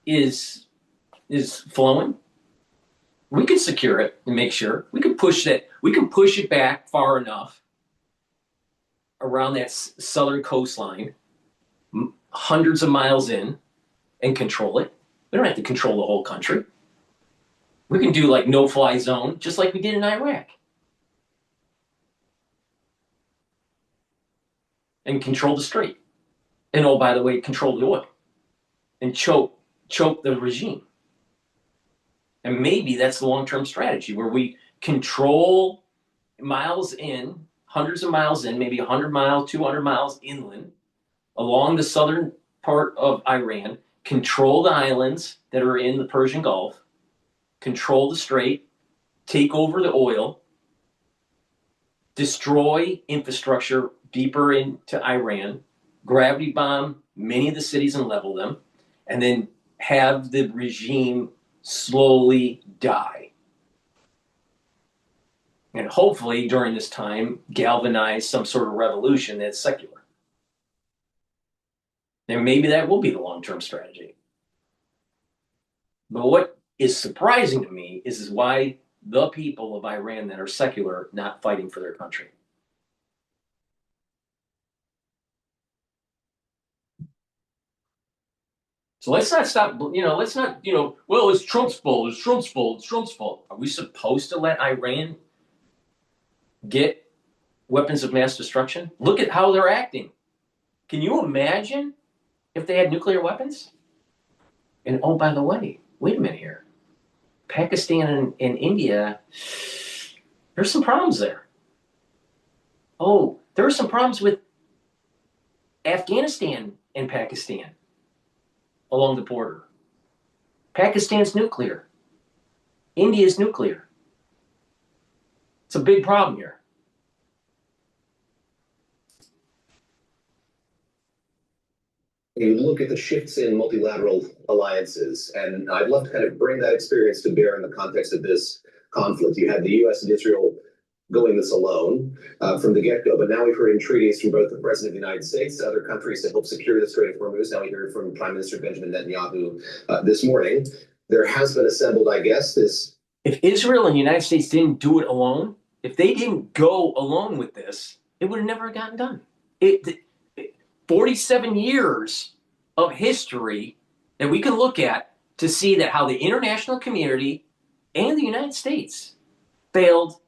is flowing, we could secure it and make sure. We could push it back far enough around that southern coastline, hundreds of miles in, and control it. We don't have to control the whole country. We can do like no-fly zone, just like we did in Iraq. And control the strait. And oh, by the way, control the oil. And choke the regime. And maybe that's the long-term strategy, where we control miles in, hundreds of miles in, maybe 100 miles, 200 miles inland, along the southern part of Iran, control the islands that are in the Persian Gulf, control the strait, take over the oil, destroy infrastructure deeper into Iran, gravity bomb many of the cities and level them, and then have the regime slowly die. And hopefully during this time galvanize some sort of revolution that's secular. And maybe that will be the long-term strategy. But what is surprising to me is why the people of Iran that are secular are not fighting for their country. So let's not stop, well, it's Trump's fault, it's Trump's fault, it's Trump's fault. Are we supposed to let Iran get weapons of mass destruction? Look at how they're acting. Can you imagine if they had nuclear weapons? And oh, by the way, wait a minute here. Pakistan and India, there's some problems there. Oh, there are some problems with Afghanistan and Pakistan along the border. Pakistan's nuclear. India's nuclear. It's a big problem here. You look at the shifts in multilateral alliances, and I'd love to kind of bring that experience to bear in the context of this conflict. You had the U.S. and Israel going this alone from the get-go, but now we've heard entreaties from both the President of the United States to other countries to help secure the Strait of Hormuz. Now we heard from Prime Minister Benjamin Netanyahu this morning. There has been assembled, I guess, this... If Israel and the United States didn't do it alone, if they didn't go alone with this, it would have never gotten done. 47 years of history that we can look at to see that how the international community and the United States failed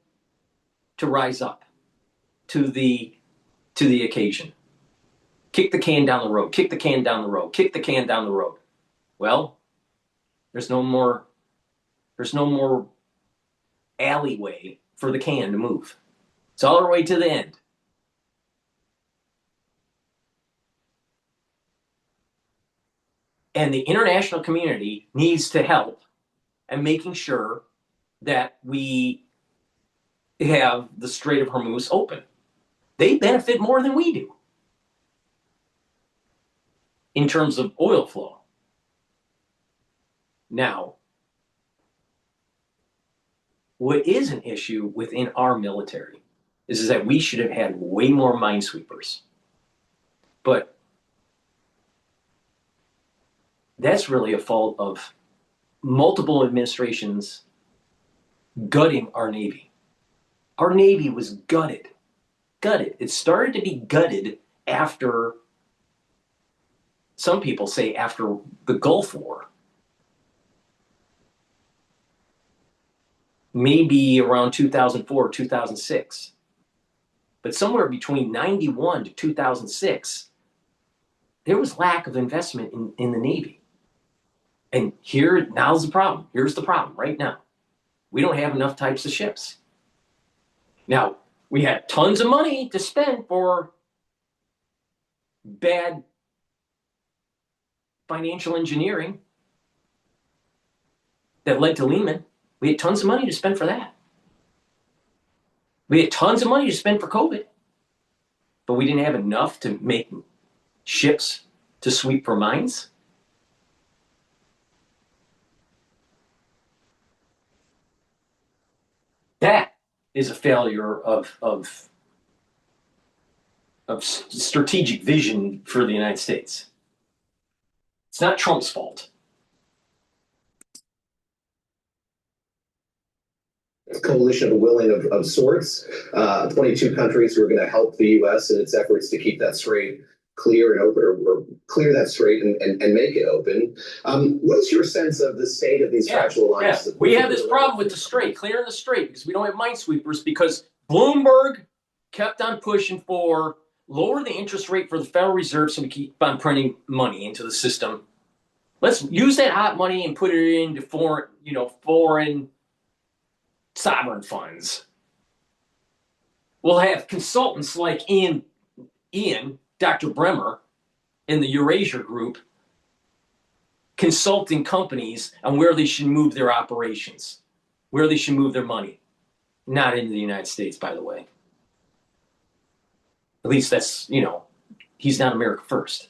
to rise up to the occasion. Kick the can down the road, kick the can down the road, kick the can down the road. Well, there's no more alleyway for the can to move. It's all the way to the end. And the international community needs to help in making sure that we have the Strait of Hormuz open. They benefit more than we do in terms of oil flow. Now, what is an issue within our military is that we should have had way more minesweepers. But that's really a fault of multiple administrations gutting our Navy. Our Navy was gutted. Gutted. It started to be gutted after, some people say, after the Gulf War. Maybe around 2004, 2006. But somewhere between 91 to 2006, there was lack of investment in the Navy. And now's the problem. Here's the problem right now. We don't have enough types of ships. Now, we had tons of money to spend for bad financial engineering that led to Lehman. We had tons of money to spend for that. We had tons of money to spend for COVID. But we didn't have enough to make ships to sweep for mines. That is a failure of strategic vision for the United States. It's not Trump's fault. A coalition of willing of sorts, 22 countries who are going to help the U.S. in its efforts to keep that strait clear and open, or clear that strait and make it open. What is your sense of the state of these fragile alliances? We have this problem with the strait, clearing the strait, because we don't have minesweepers, because Bloomberg kept on pushing for lower the interest rate for the Federal Reserve so we keep on printing money into the system. Let's use that hot money and put it into foreign sovereign funds. We'll have consultants like Ian, Dr. Bremer in the Eurasia group consulting companies on where they should move their operations, where they should move their money. Not into the United States, by the way. At least that's, he's not America first.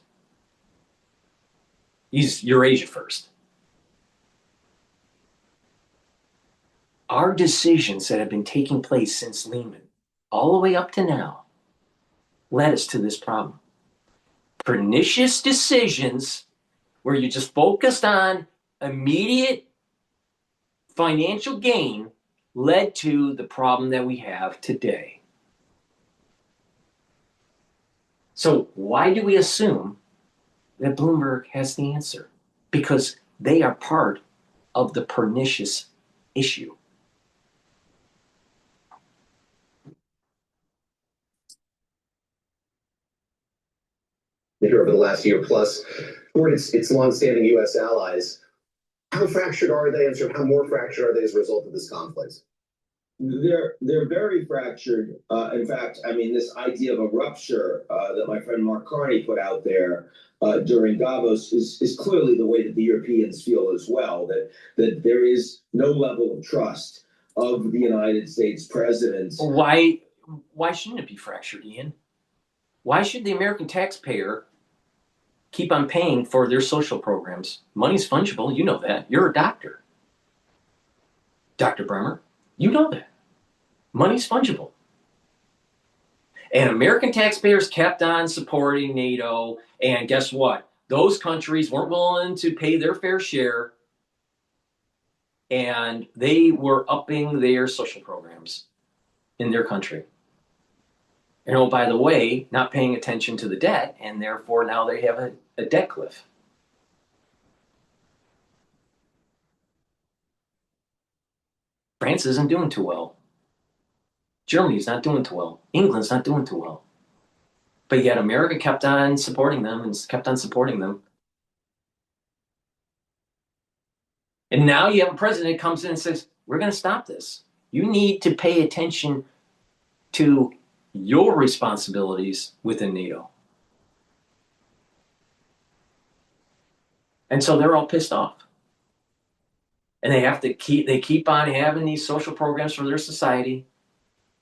He's Eurasia first. Our decisions that have been taking place since Lehman, all the way up to now, led us to this problem. Pernicious decisions where you just focused on immediate financial gain led to the problem that we have today. So why do we assume that Bloomberg has the answer? Because they are part of the pernicious issue. Here over the last year plus, toward its longstanding U.S. allies, how fractured are they, and sort of how more fractured are they as a result of this conflict? They're very fractured. In fact, this idea of a rupture that my friend Mark Carney put out there during Davos is clearly the way that the Europeans feel as well, that there is no level of trust of the United States president. Why shouldn't it be fractured, Ian? Why should the American taxpayer keep on paying for their social programs? Money's fungible, you know that. You're a doctor. Dr. Bremer, you know that. Money's fungible. And American taxpayers kept on supporting NATO, and guess what? Those countries weren't willing to pay their fair share, and they were upping their social programs in their country. And oh, by the way, not paying attention to the debt, and therefore now they have a debt cliff. France isn't doing too well. Germany's not doing too well. England's not doing too well. But yet America kept on supporting them and kept on supporting them. And now you have a president that comes in and says, we're going to stop this. You need to pay attention to your responsibilities within NATO. And so they're all pissed off. And they keep on having these social programs for their society.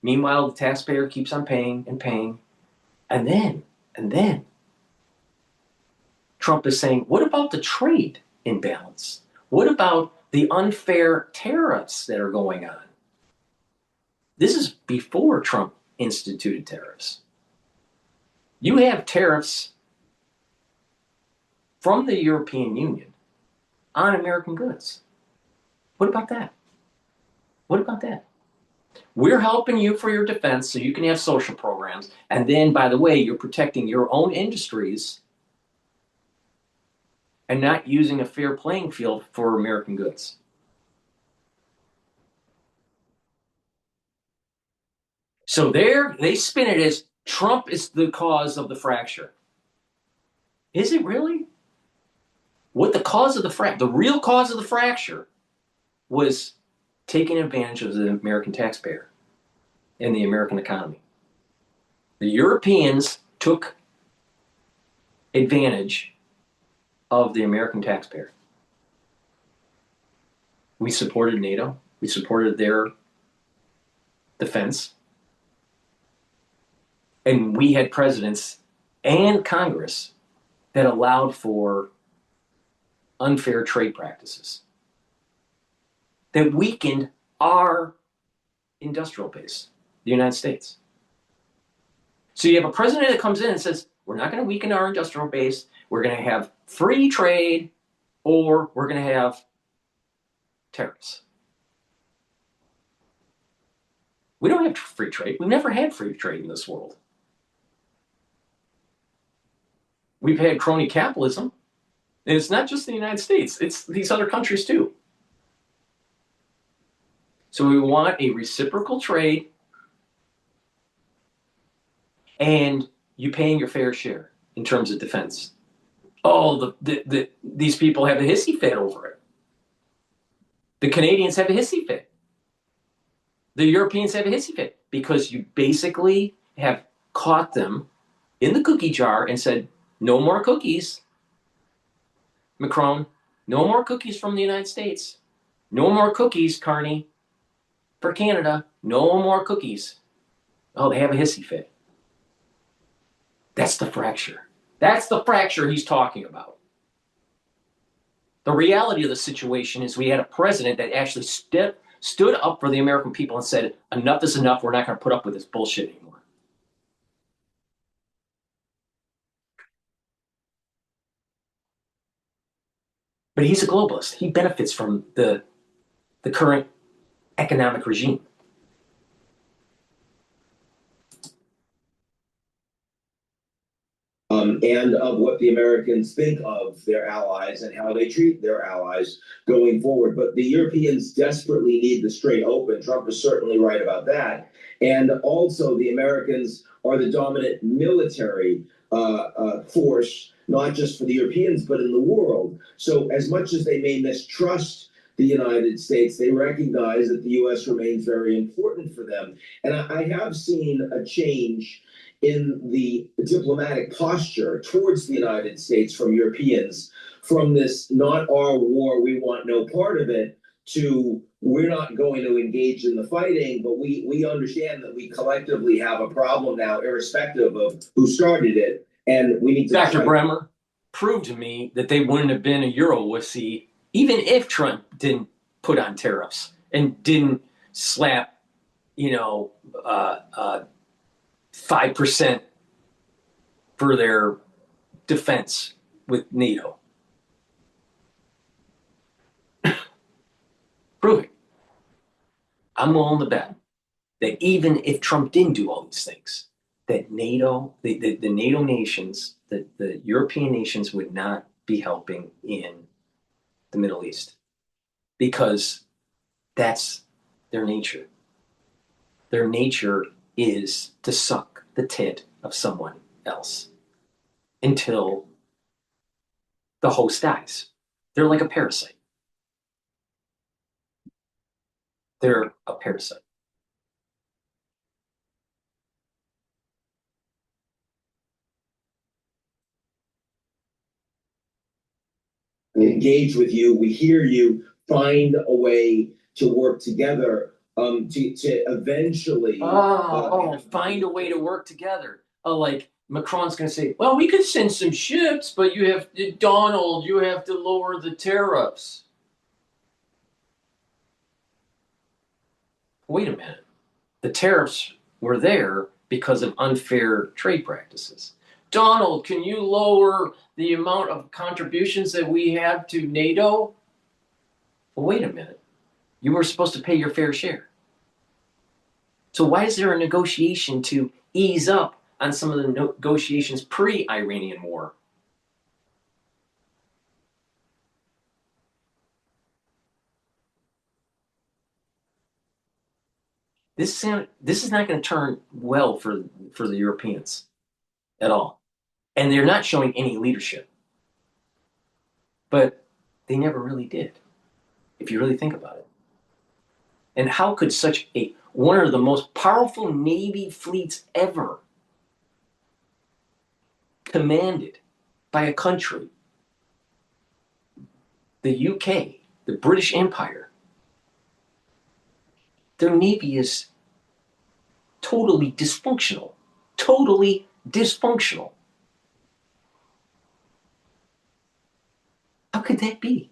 Meanwhile, the taxpayer keeps on paying and paying. And then Trump is saying, what about the trade imbalance? What about the unfair tariffs that are going on? This is before Trump instituted tariffs. You have tariffs from the European Union on American goods. What about that? What about that? We're helping you for your defense so you can have social programs. And then, by the way, you're protecting your own industries and not using a fair playing field for American goods. So they spin it as Trump is the cause of the fracture. Is it really? What the cause of the real cause of the fracture was taking advantage of the American taxpayer and the American economy. The Europeans took advantage of the American taxpayer. We supported NATO. We supported their defense. And we had presidents and Congress that allowed for unfair trade practices that weakened our industrial base, the United States. So you have a president that comes in and says, we're not going to weaken our industrial base. We're going to have free trade, or we're going to have tariffs. We don't have free trade. We've never had free trade in this world. We've had crony capitalism. And it's not just the United States. It's these other countries too. So we want a reciprocal trade and you paying your fair share in terms of defense. Oh, these people have a hissy fit over it. The Canadians have a hissy fit. The Europeans have a hissy fit because you basically have caught them in the cookie jar and said, no more cookies, Macron. No more cookies from the United States. No more cookies, Carney, for Canada. No more cookies. Oh, they have a hissy fit. That's the fracture. That's the fracture he's talking about. The reality of the situation is we had a president that actually stood up for the American people and said, enough is enough. We're not going to put up with this bullshit anymore. But he's a globalist. He benefits from the current economic regime. And of what the Americans think of their allies and how they treat their allies going forward. But the Europeans desperately need the strait open. Trump is certainly right about that. And also the Americans are the dominant military force, not just for the Europeans, but in the world. So as much as they may mistrust the United States, they recognize that the U.S. remains very important for them. And I have seen a change in the diplomatic posture towards the United States from Europeans, from this not our war, we want no part of it, to we're not going to engage in the fighting, but we understand that we collectively have a problem now, irrespective of who started it, and we need to— Dr. Bremer, prove to me that they wouldn't have been a Euro wussy even if Trump didn't put on tariffs and didn't slap, 5% for their defense with NATO. Prove it. I'm willing to bet that even if Trump didn't do all these things, that NATO, the NATO nations, the European nations would not be helping in the Middle East because that's their nature. Their nature is to suck the tit of someone else until the host dies. They're like a parasite. They're a parasite. engage with you. We hear you. Find a way to work together to eventually. Find a way to work together. Like Macron's going to say, well, we could send some ships, but you have to, Donald, you have to lower the tariffs. Wait a minute. The tariffs were there because of unfair trade practices. Donald, can you lower the amount of contributions that we have to NATO? Well, wait a minute. You were supposed to pay your fair share. So why is there a negotiation to ease up on some of the negotiations pre-Iranian war? This is not going to turn well for the Europeans at all. And they're not showing any leadership. But they never really did, if you really think about it. And how could such one of the most powerful Navy fleets ever, commanded by a country, the UK, the British Empire, their Navy is totally dysfunctional. Totally dysfunctional. How could that be?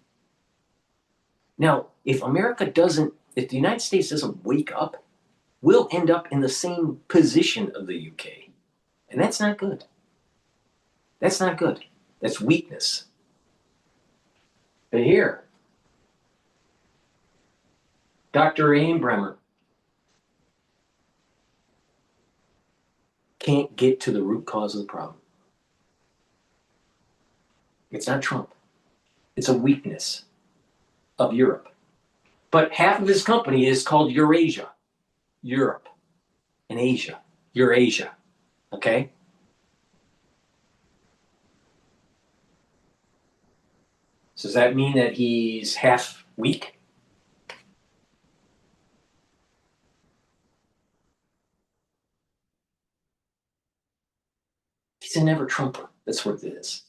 Now, if the United States doesn't wake up, we'll end up in the same position of the UK. And that's not good. That's not good. That's weakness. But here, Dr. Ainbremer can't get to the root cause of the problem. It's not Trump. It's a weakness of Europe. But half of his company is called Eurasia. Europe and Asia. Eurasia. Okay? So does that mean that he's half weak? He's a never Trumper. That's what it is.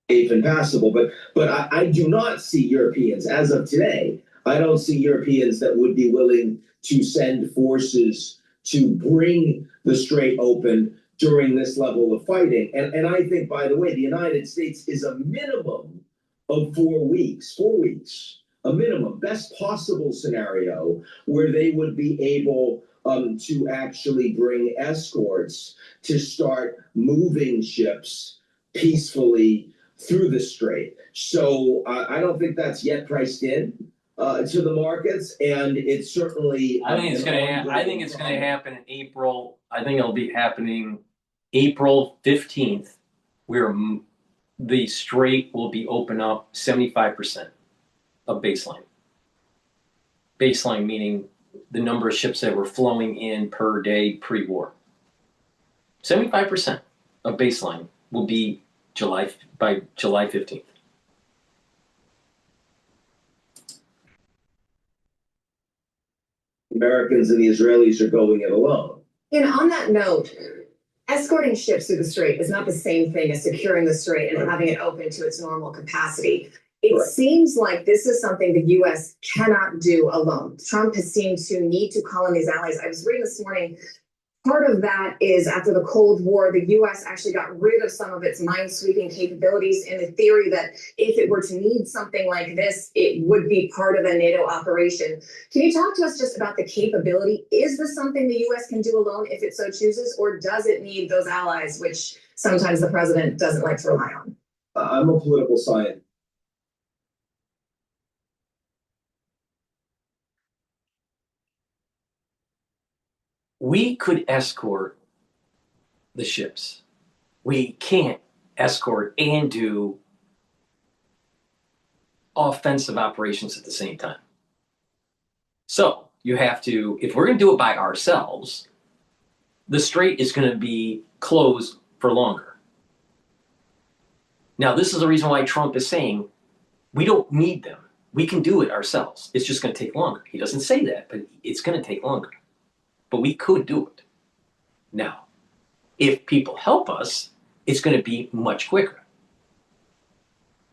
And passable, but I do not see Europeans as of today. I don't see Europeans that would be willing to send forces to bring the strait open during this level of fighting. And I think, by the way, the United States is a minimum of 4 weeks, a minimum, best possible scenario where they would be able to actually bring escorts to start moving ships peacefully through the strait. So I don't think that's yet priced in to the markets, and it's certainly. I think it's going to happen in April. I think it'll be happening April 15th, where the strait will be open up 75% of baseline. Baseline meaning the number of ships that were flowing in per day pre-war. 75% of baseline will be by July 15th. Americans and the Israelis are going it alone. And on that note, escorting ships through the strait is not the same thing as securing the strait and having it open to its normal capacity. It seems like this is something the U.S. cannot do alone. Trump has seemed to need to call in these allies. I was reading this morning, part of that is after the Cold War, the U.S. actually got rid of some of its minesweeping capabilities in the theory that if it were to need something like this, it would be part of a NATO operation. Can you talk to us just about the capability? Is this something the U.S. can do alone if it so chooses, or does it need those allies, which sometimes the president doesn't like to rely on? I'm a political scientist. We could escort the ships. We can't escort and do offensive operations at the same time. So you have to, if we're going to do it by ourselves, the strait is going to be closed for longer. Now, this is the reason why Trump is saying we don't need them. We can do it ourselves. It's just going to take longer. He doesn't say that, but it's going to take longer. But we could do it. Now, if people help us, it's going to be much quicker.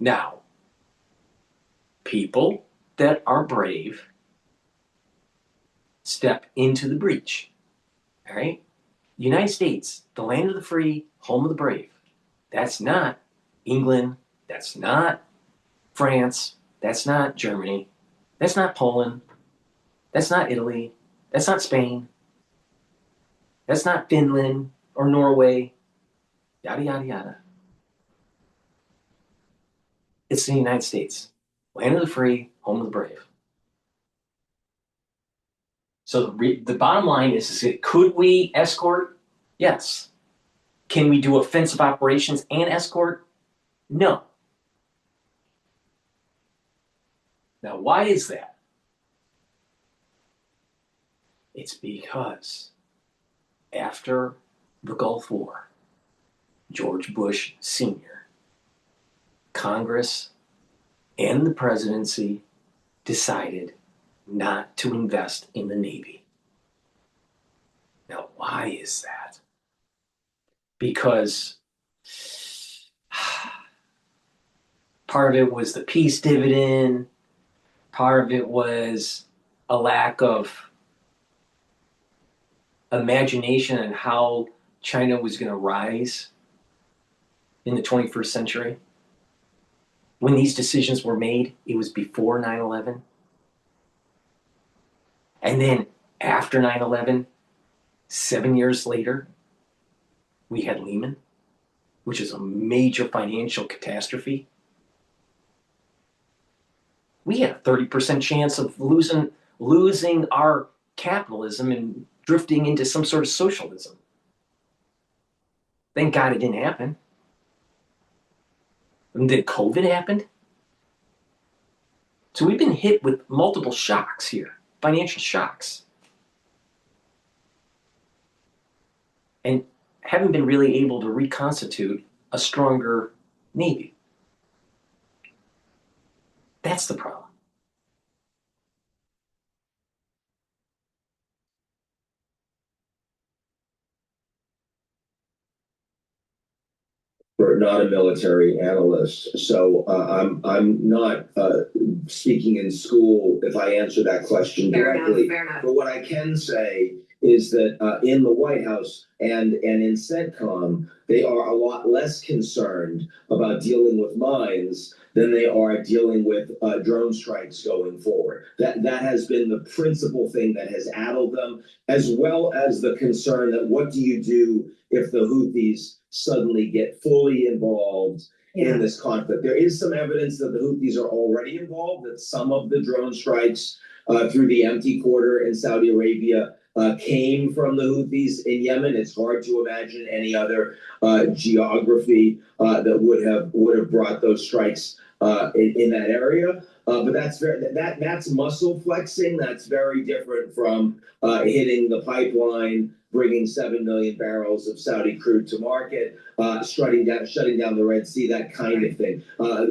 Now, people that are brave step into the breach. All right? United States, the land of the free, home of the brave. That's not England. That's not France. That's not Germany. That's not Poland. That's not Italy. That's not Spain. That's not Finland or Norway. Yada, yada, yada. It's the United States. Land of the free, home of the brave. So the bottom line is could we escort? Yes. Can we do offensive operations and escort? No. Now, why is that? It's because after the Gulf War, George Bush Sr., Congress, and the presidency decided not to invest in the Navy. Now, why is that? Because part of it was the peace dividend, part of it was a lack of imagination on how China was going to rise in the 21st century. When these decisions were made, it was before 9/11. And then after 9/11, 7 years later, we had Lehman, which is a major financial catastrophe. We had a 30% chance of losing our capitalism and drifting into some sort of socialism. Thank God it didn't happen. And then COVID happened. So we've been hit with multiple shocks here, financial shocks. And haven't been really able to reconstitute a stronger Navy. That's the problem. We're not a military analyst, so I'm not speaking in school if I answer that question directly. Fair enough. But what I can say is that in the White House and in CENTCOM, they are a lot less concerned about dealing with mines than they are dealing with drone strikes going forward. That has been the principal thing that has addled them, as well as the concern that what do you do if the Houthis suddenly get fully involved in this conflict. There is some evidence that the Houthis are already involved, that some of the drone strikes through the empty quarter in Saudi Arabia came from the Houthis in Yemen. It's hard to imagine any other geography that would have brought those strikes in that area. But that's muscle flexing. That's very different from hitting the pipeline, bringing 7 million barrels of Saudi crude to market, shutting down the Red Sea, that kind of thing.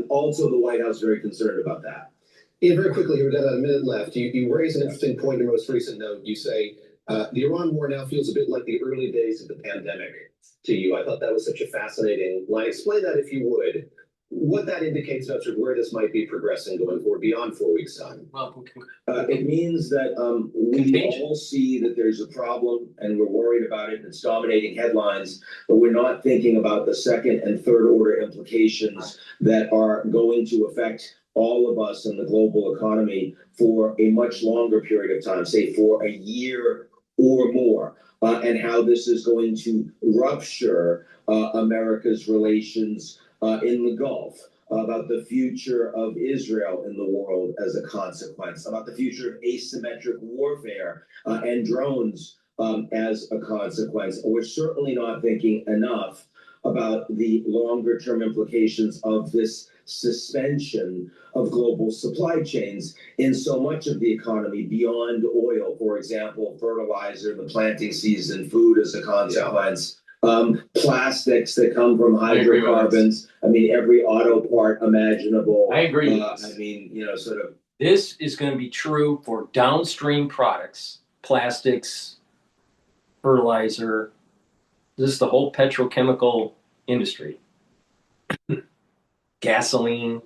Also, the White House is very concerned about that. Yeah, very quickly, we've got a minute left. You raise an interesting point in your most recent note. You say the Iran war now feels a bit like the early days of the pandemic to you. I thought that was such a fascinating line. Explain that if you would. What that indicates about sort of where this might be progressing going forward beyond 4 weeks' time. Well, it means that we all see that there's a problem and we're worried about it and it's dominating headlines, but we're not thinking about the second and third order implications that are going to affect all of us in the global economy for a much longer period of time, say for a year or more, and how this is going to rupture America's relations in the Gulf, about the future of Israel in the world as a consequence, about the future of asymmetric warfare and drones as a consequence. We're certainly not thinking enough about the longer term implications of this suspension of global supply chains in so much of the economy beyond oil, for example, fertilizer, the planting season, food as a consequence. Plastics that come from hydrocarbons. I mean, every auto part imaginable. I agree. I mean, sort of. This is going to be true for downstream products, plastics, fertilizer. This is the whole petrochemical industry. Gasoline,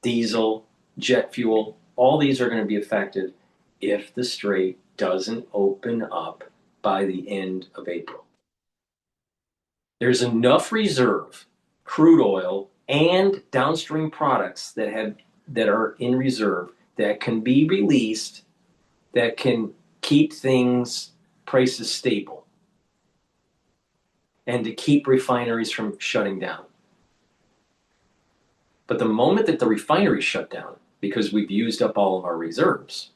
diesel, jet fuel, all these are going to be affected if the strait doesn't open up by the end of April. There's enough reserve crude oil and downstream products that are in reserve that can be released that can keep prices stable and to keep refineries from shutting down. But the moment that the refineries shut down, because we've used up all of our reserves,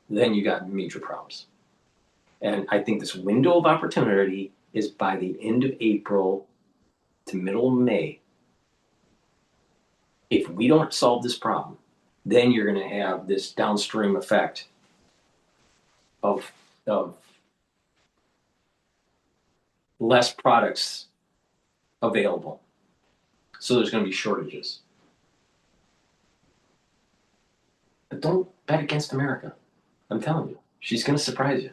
then you got major problems. And I think this window of opportunity is by the end of April to middle of May. If we don't solve this problem, then you're going to have this downstream effect of less products available. So there's going to be shortages. But don't bet against America. I'm telling you, she's going to surprise you.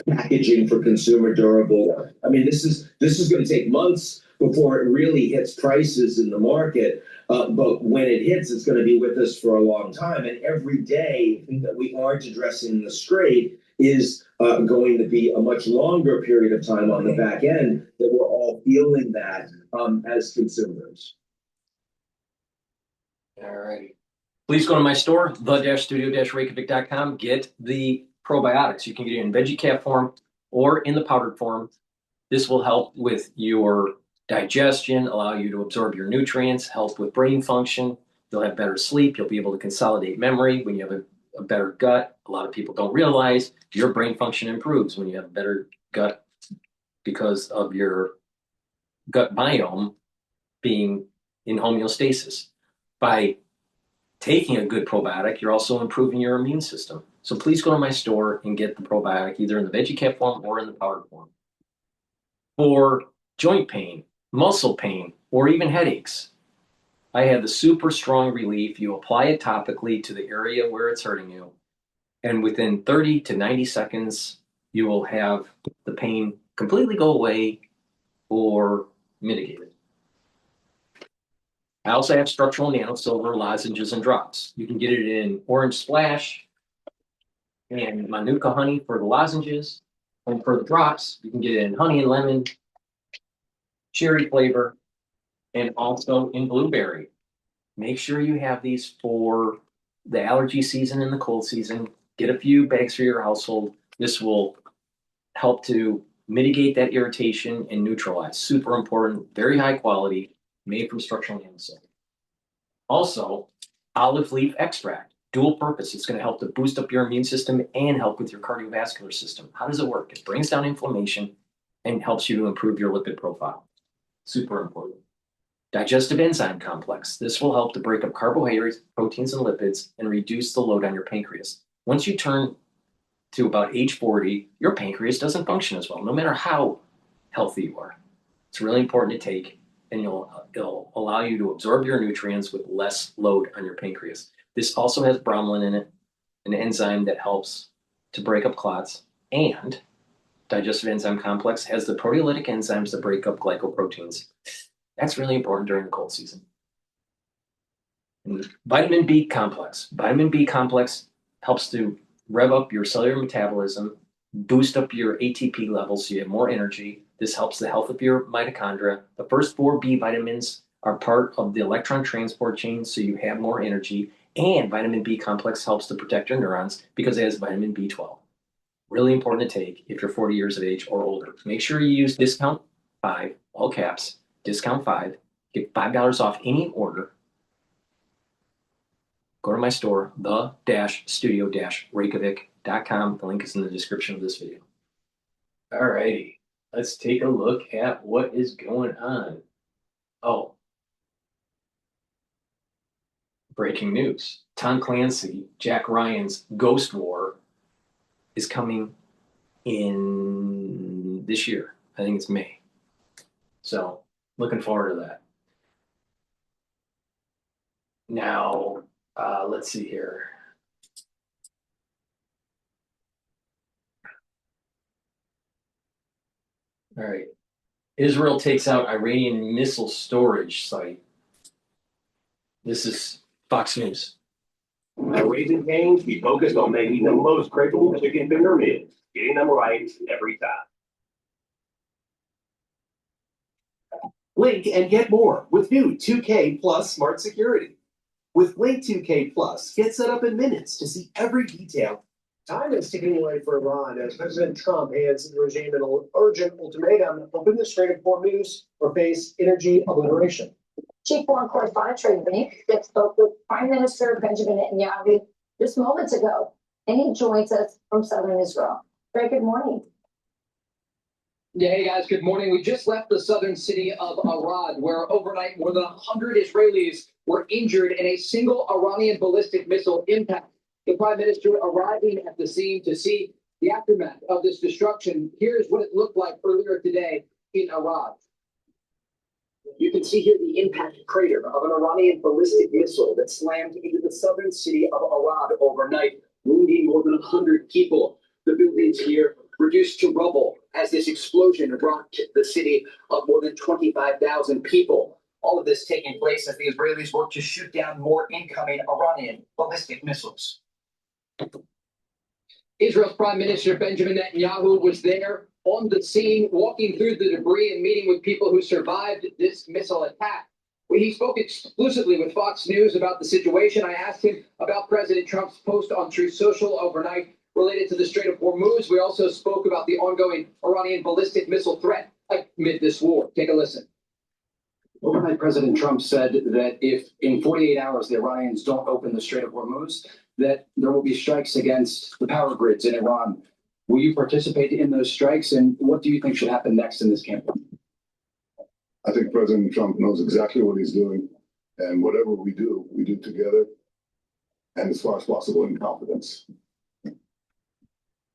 Packaging for consumer durable. I mean, this is going to take months before it really hits prices in the market. But when it hits, it's going to be with us for a long time. And every day that we aren't addressing the strait is going to be a much longer period of time on the back end that we're all feeling that as consumers. All righty. Please go to my store, the-studio-reykjavik.com. Get the probiotics. You can get it in veggie cap form or in the powdered form. This will help with your digestion, allow you to absorb your nutrients, help with brain function. You'll have better sleep. You'll be able to consolidate memory when you have a better gut. A lot of people don't realize your brain function improves when you have a better gut because of your gut biome being in homeostasis. By taking a good probiotic, you're also improving your immune system. So please go to my store and get the probiotic either in the veggie cap form or in the powdered form. For joint pain, muscle pain, or even headaches, I have the super strong relief. You apply it topically to the area where it's hurting you, and within 30 to 90 seconds, you will have the pain completely go away or mitigated. I also have structural nano silver lozenges and drops. You can get it in orange splash and manuka honey for the lozenges. And for the drops, you can get it in honey and lemon, cherry flavor, and also in blueberry. Make sure you have these for the allergy season and the cold season. Get a few bags for your household. This will help to mitigate that irritation and neutralize. Super important, very high quality, made from structural nano silver. Also, olive leaf extract, dual purpose. It's going to help to boost up your immune system and help with your cardiovascular system. How does it work? It brings down inflammation and helps you to improve your lipid profile. Super important. Digestive enzyme complex. This will help to break up carbohydrates, proteins, and lipids and reduce the load on your pancreas. Once you turn to about age 40, your pancreas doesn't function as well, no matter how healthy you are. It's really important to take, and it'll allow you to absorb your nutrients with less load on your pancreas. This also has bromelain in it, an enzyme that helps to break up clots, and digestive enzyme complex has the proteolytic enzymes that break up glycoproteins. That's really important during the cold season. And vitamin B complex. Vitamin B complex helps to rev up your cellular metabolism, boost up your ATP levels so you have more energy. This helps the health of your mitochondria. The first 4 B vitamins are part of the electron transport chain, so you have more energy. And vitamin B complex helps to protect your neurons because it has vitamin B12. Really important to take if you're 40 years of age or older. Make sure you use discount 5, all caps, discount 5, get $5 off any order. Go to my store, the-studio-reykjavik.com. The link is in the description of this video. All righty, let's take a look at what is going on. Oh, breaking news. Tom Clancy, Jack Ryan's Ghost War is coming in this year. I think it's May. So, looking forward to that. Now, let's see here. All right. Israel takes out Iranian missile storage site. This is Fox News. At Raising Cane's, we focused on making the most craveable chicken finger meals, getting them right every time. Blink and get more with new 2K Plus Smart Security. With Blink 2K Plus, get set up in minutes to see every detail. Time is ticking away for Iran as President Trump hands the regime an urgent ultimatum: open the Strait of Hormuz or face energy obliteration. Chief Foreign Correspondent Trey Brink that spoke with Prime Minister Benjamin Netanyahu just moments ago, and he joins us from southern Israel. Very good morning. Yeah, hey guys, good morning. We just left the southern city of Arad, where overnight more than 100 Israelis were injured in a single Iranian ballistic missile impact. The Prime Minister arriving at the scene to see the aftermath of this destruction. Here's what it looked like earlier today in Arad. You can see here the impact crater of an Iranian ballistic missile that slammed into the southern city of Arad overnight, wounding more than 100 people. The buildings here reduced to rubble as this explosion rocked the city of more than 25,000 people. All of this taking place as the Israelis work to shoot down more incoming Iranian ballistic missiles. Israel's Prime Minister Benjamin Netanyahu was there on the scene, walking through the debris and meeting with people who survived this missile attack. He spoke exclusively with Fox News about the situation. I asked him about President Trump's post on Truth Social overnight related to the Strait of Hormuz. We also spoke about the ongoing Iranian ballistic missile threat amid this war. Take a listen. Overnight, President Trump said that if in 48 hours the Iranians don't open the Strait of Hormuz, that there will be strikes against the power grids in Iran. Will you participate in those strikes, and what do you think should happen next in this campaign? I think President Trump knows exactly what he's doing, and whatever we do together and as far as possible in confidence.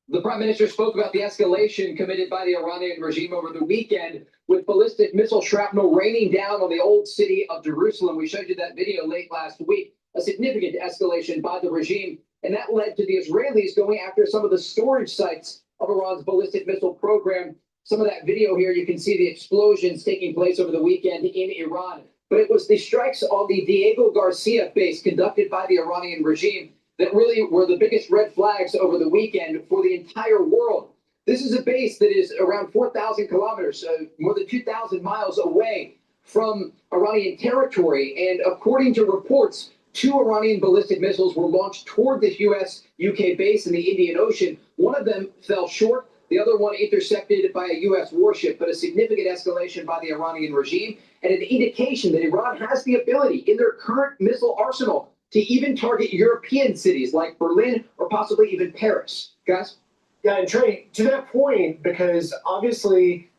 The Prime Minister spoke about the escalation committed by the Iranian regime over the weekend, with ballistic missile shrapnel raining down on the old city of Jerusalem. We showed you that video late last week, a significant escalation by the regime, and that led to the Israelis going after some of the storage sites of Iran's ballistic missile program. Some of that video here, you can see the explosions taking place over the weekend in Iran. But it was the strikes on the Diego Garcia base conducted by the Iranian regime that really were the biggest red flags over the weekend for the entire world. This is a base that is around 4,000 kilometers, more than 2,000 miles away from Iranian territory. And according to reports, 2 Iranian ballistic missiles were launched toward this U.S.-UK base in the Indian Ocean. One of them fell short, the other one intercepted by a U.S. warship, but a significant escalation by the Iranian regime and an indication that Iran has the ability in their current missile arsenal to even target European cities like Berlin or possibly even Paris. Guys? Yeah, and Trey, to that point, because obviously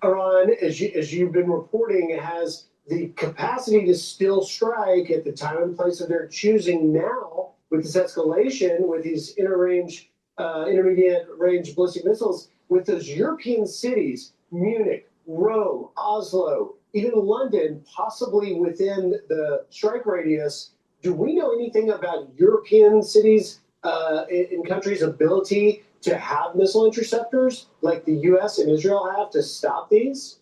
Iran, as you've been reporting, has the capacity to still strike at the time and place of their choosing now with this escalation, with these intermediate range ballistic missiles, with those European cities, Munich, Rome, Oslo, even London, possibly within the strike radius. Do we know anything about European cities in countries' ability to have missile interceptors like the U.S. and Israel have to stop these?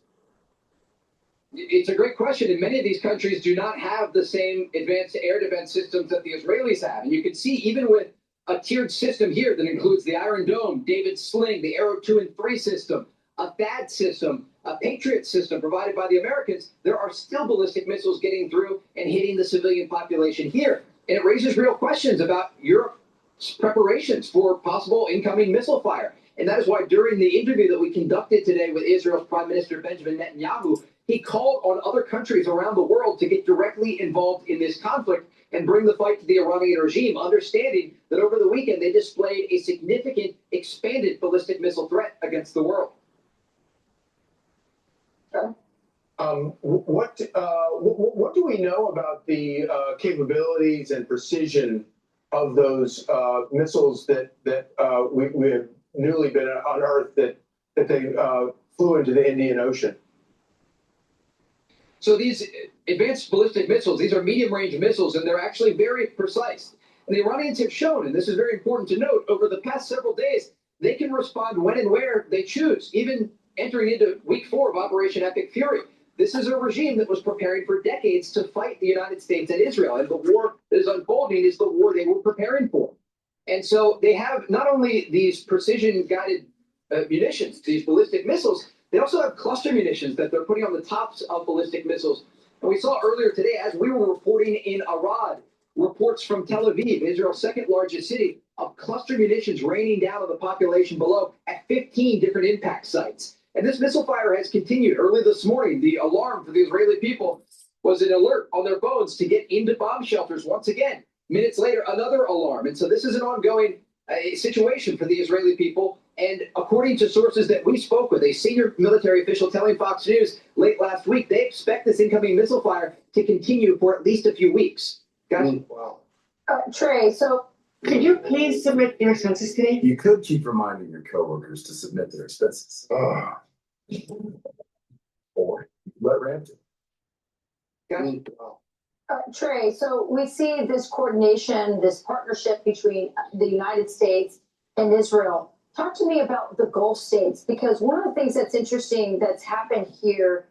It's a great question, and many of these countries do not have the same advanced air defense systems that the Israelis have. And you can see even with a tiered system here that includes the Iron Dome, David Sling, the Arrow 2 and 3 system, a THAAD system, a Patriot system provided by the Americans, there are still ballistic missiles getting through and hitting the civilian population here. And it raises real questions about Europe's preparations for possible incoming missile fire. And that is why during the interview that we conducted today with Israel's Prime Minister Benjamin Netanyahu, he called on other countries around the world to get directly involved in this conflict and bring the fight to the Iranian regime, understanding that over the weekend they displayed a significant expanded ballistic missile threat against the world. What do we know about the capabilities and precision of those missiles that we have newly been unearthed that they flew into the Indian Ocean? So these advanced ballistic missiles, these are medium-range missiles, and they're actually very precise. And the Iranians have shown, and this is very important to note, over the past several days, they can respond when and where they choose, even entering into week 4 of Operation Epic Fury. This is a regime that was preparing for decades to fight the United States and Israel, and the war that is unfolding is the war they were preparing for. And so they have not only these precision-guided munitions, these ballistic missiles, they also have cluster munitions that they're putting on the tops of ballistic missiles. And we saw earlier today, as we were reporting in Arad, reports from Tel Aviv, Israel's second largest city, of cluster munitions raining down on the population below at 15 different impact sites. And this missile fire has continued. Early this morning, the alarm for the Israeli people was an alert on their phones to get into bomb shelters once again. Minutes later, another alarm. And so this is an ongoing situation for the Israeli people. And according to sources that we spoke with, a senior military official telling Fox News late last week, they expect this incoming missile fire to continue for at least a few weeks. Guys? Wow. Trey, so could you please submit your expenses today? You could keep reminding your coworkers to submit their expenses. Or let Rand do. Trey, so we see this coordination, this partnership between the United States and Israel. Talk to me about the Gulf states, because one of the things that's interesting that's happened here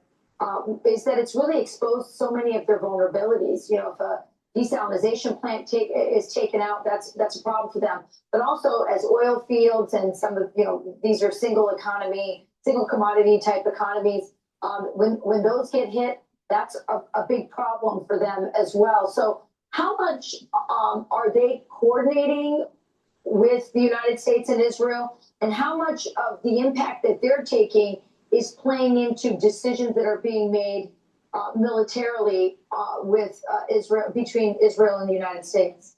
is that it's really exposed so many of their vulnerabilities. You know, if a desalinization plant is taken out, that's a problem for them. But also as oil fields and some of, these are single commodity type economies, when those get hit, that's a big problem for them as well. So how much are they coordinating with the United States and Israel, and how much of the impact that they're taking is playing into decisions that are being made militarily with Israel, between Israel and the United States?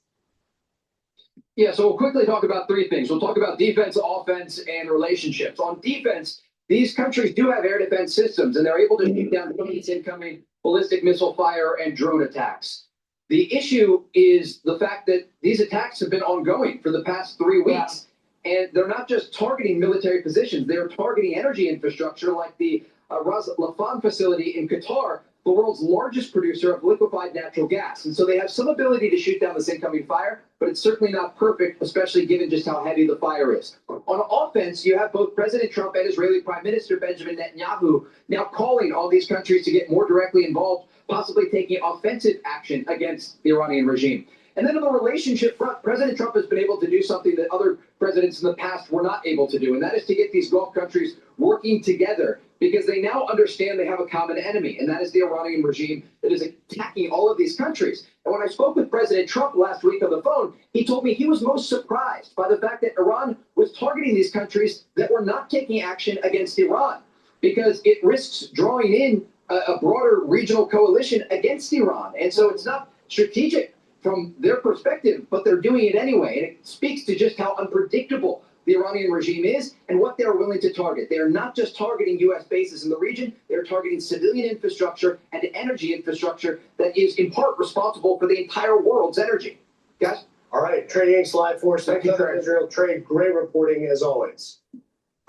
Yeah, so we'll quickly talk about 3 things. We'll talk about defense, offense, and relationships. On defense, these countries do have air defense systems, and they're able to shoot down these incoming ballistic missile fire and drone attacks. The issue is the fact that these attacks have been ongoing for the past 3 weeks, and they're not just targeting military positions, they're targeting energy infrastructure like the Ras Laffan facility in Qatar, the world's largest producer of liquefied natural gas. And so they have some ability to shoot down this incoming fire, but it's certainly not perfect, especially given just how heavy the fire is. On offense, you have both President Trump and Israeli Prime Minister Benjamin Netanyahu now calling all these countries to get more directly involved, possibly taking offensive action against the Iranian regime. And then on the relationship front, President Trump has been able to do something that other presidents in the past were not able to do, and that is to get these Gulf countries working together, because they now understand they have a common enemy, and that is the Iranian regime that is attacking all of these countries. And when I spoke with President Trump last week on the phone, he told me he was most surprised by the fact that Iran was targeting these countries that were not taking action against Iran, because it risks drawing in a broader regional coalition against Iran. And so it's not strategic from their perspective, but they're doing it anyway. And it speaks to just how unpredictable the Iranian regime is and what they're willing to target. They are not just targeting U.S. bases in the region, they're targeting civilian infrastructure and energy infrastructure that is in part responsible for the entire world's energy. Guys? All right, Trey Yanks live for us. Thank you, Israel. Trey, great reporting as always.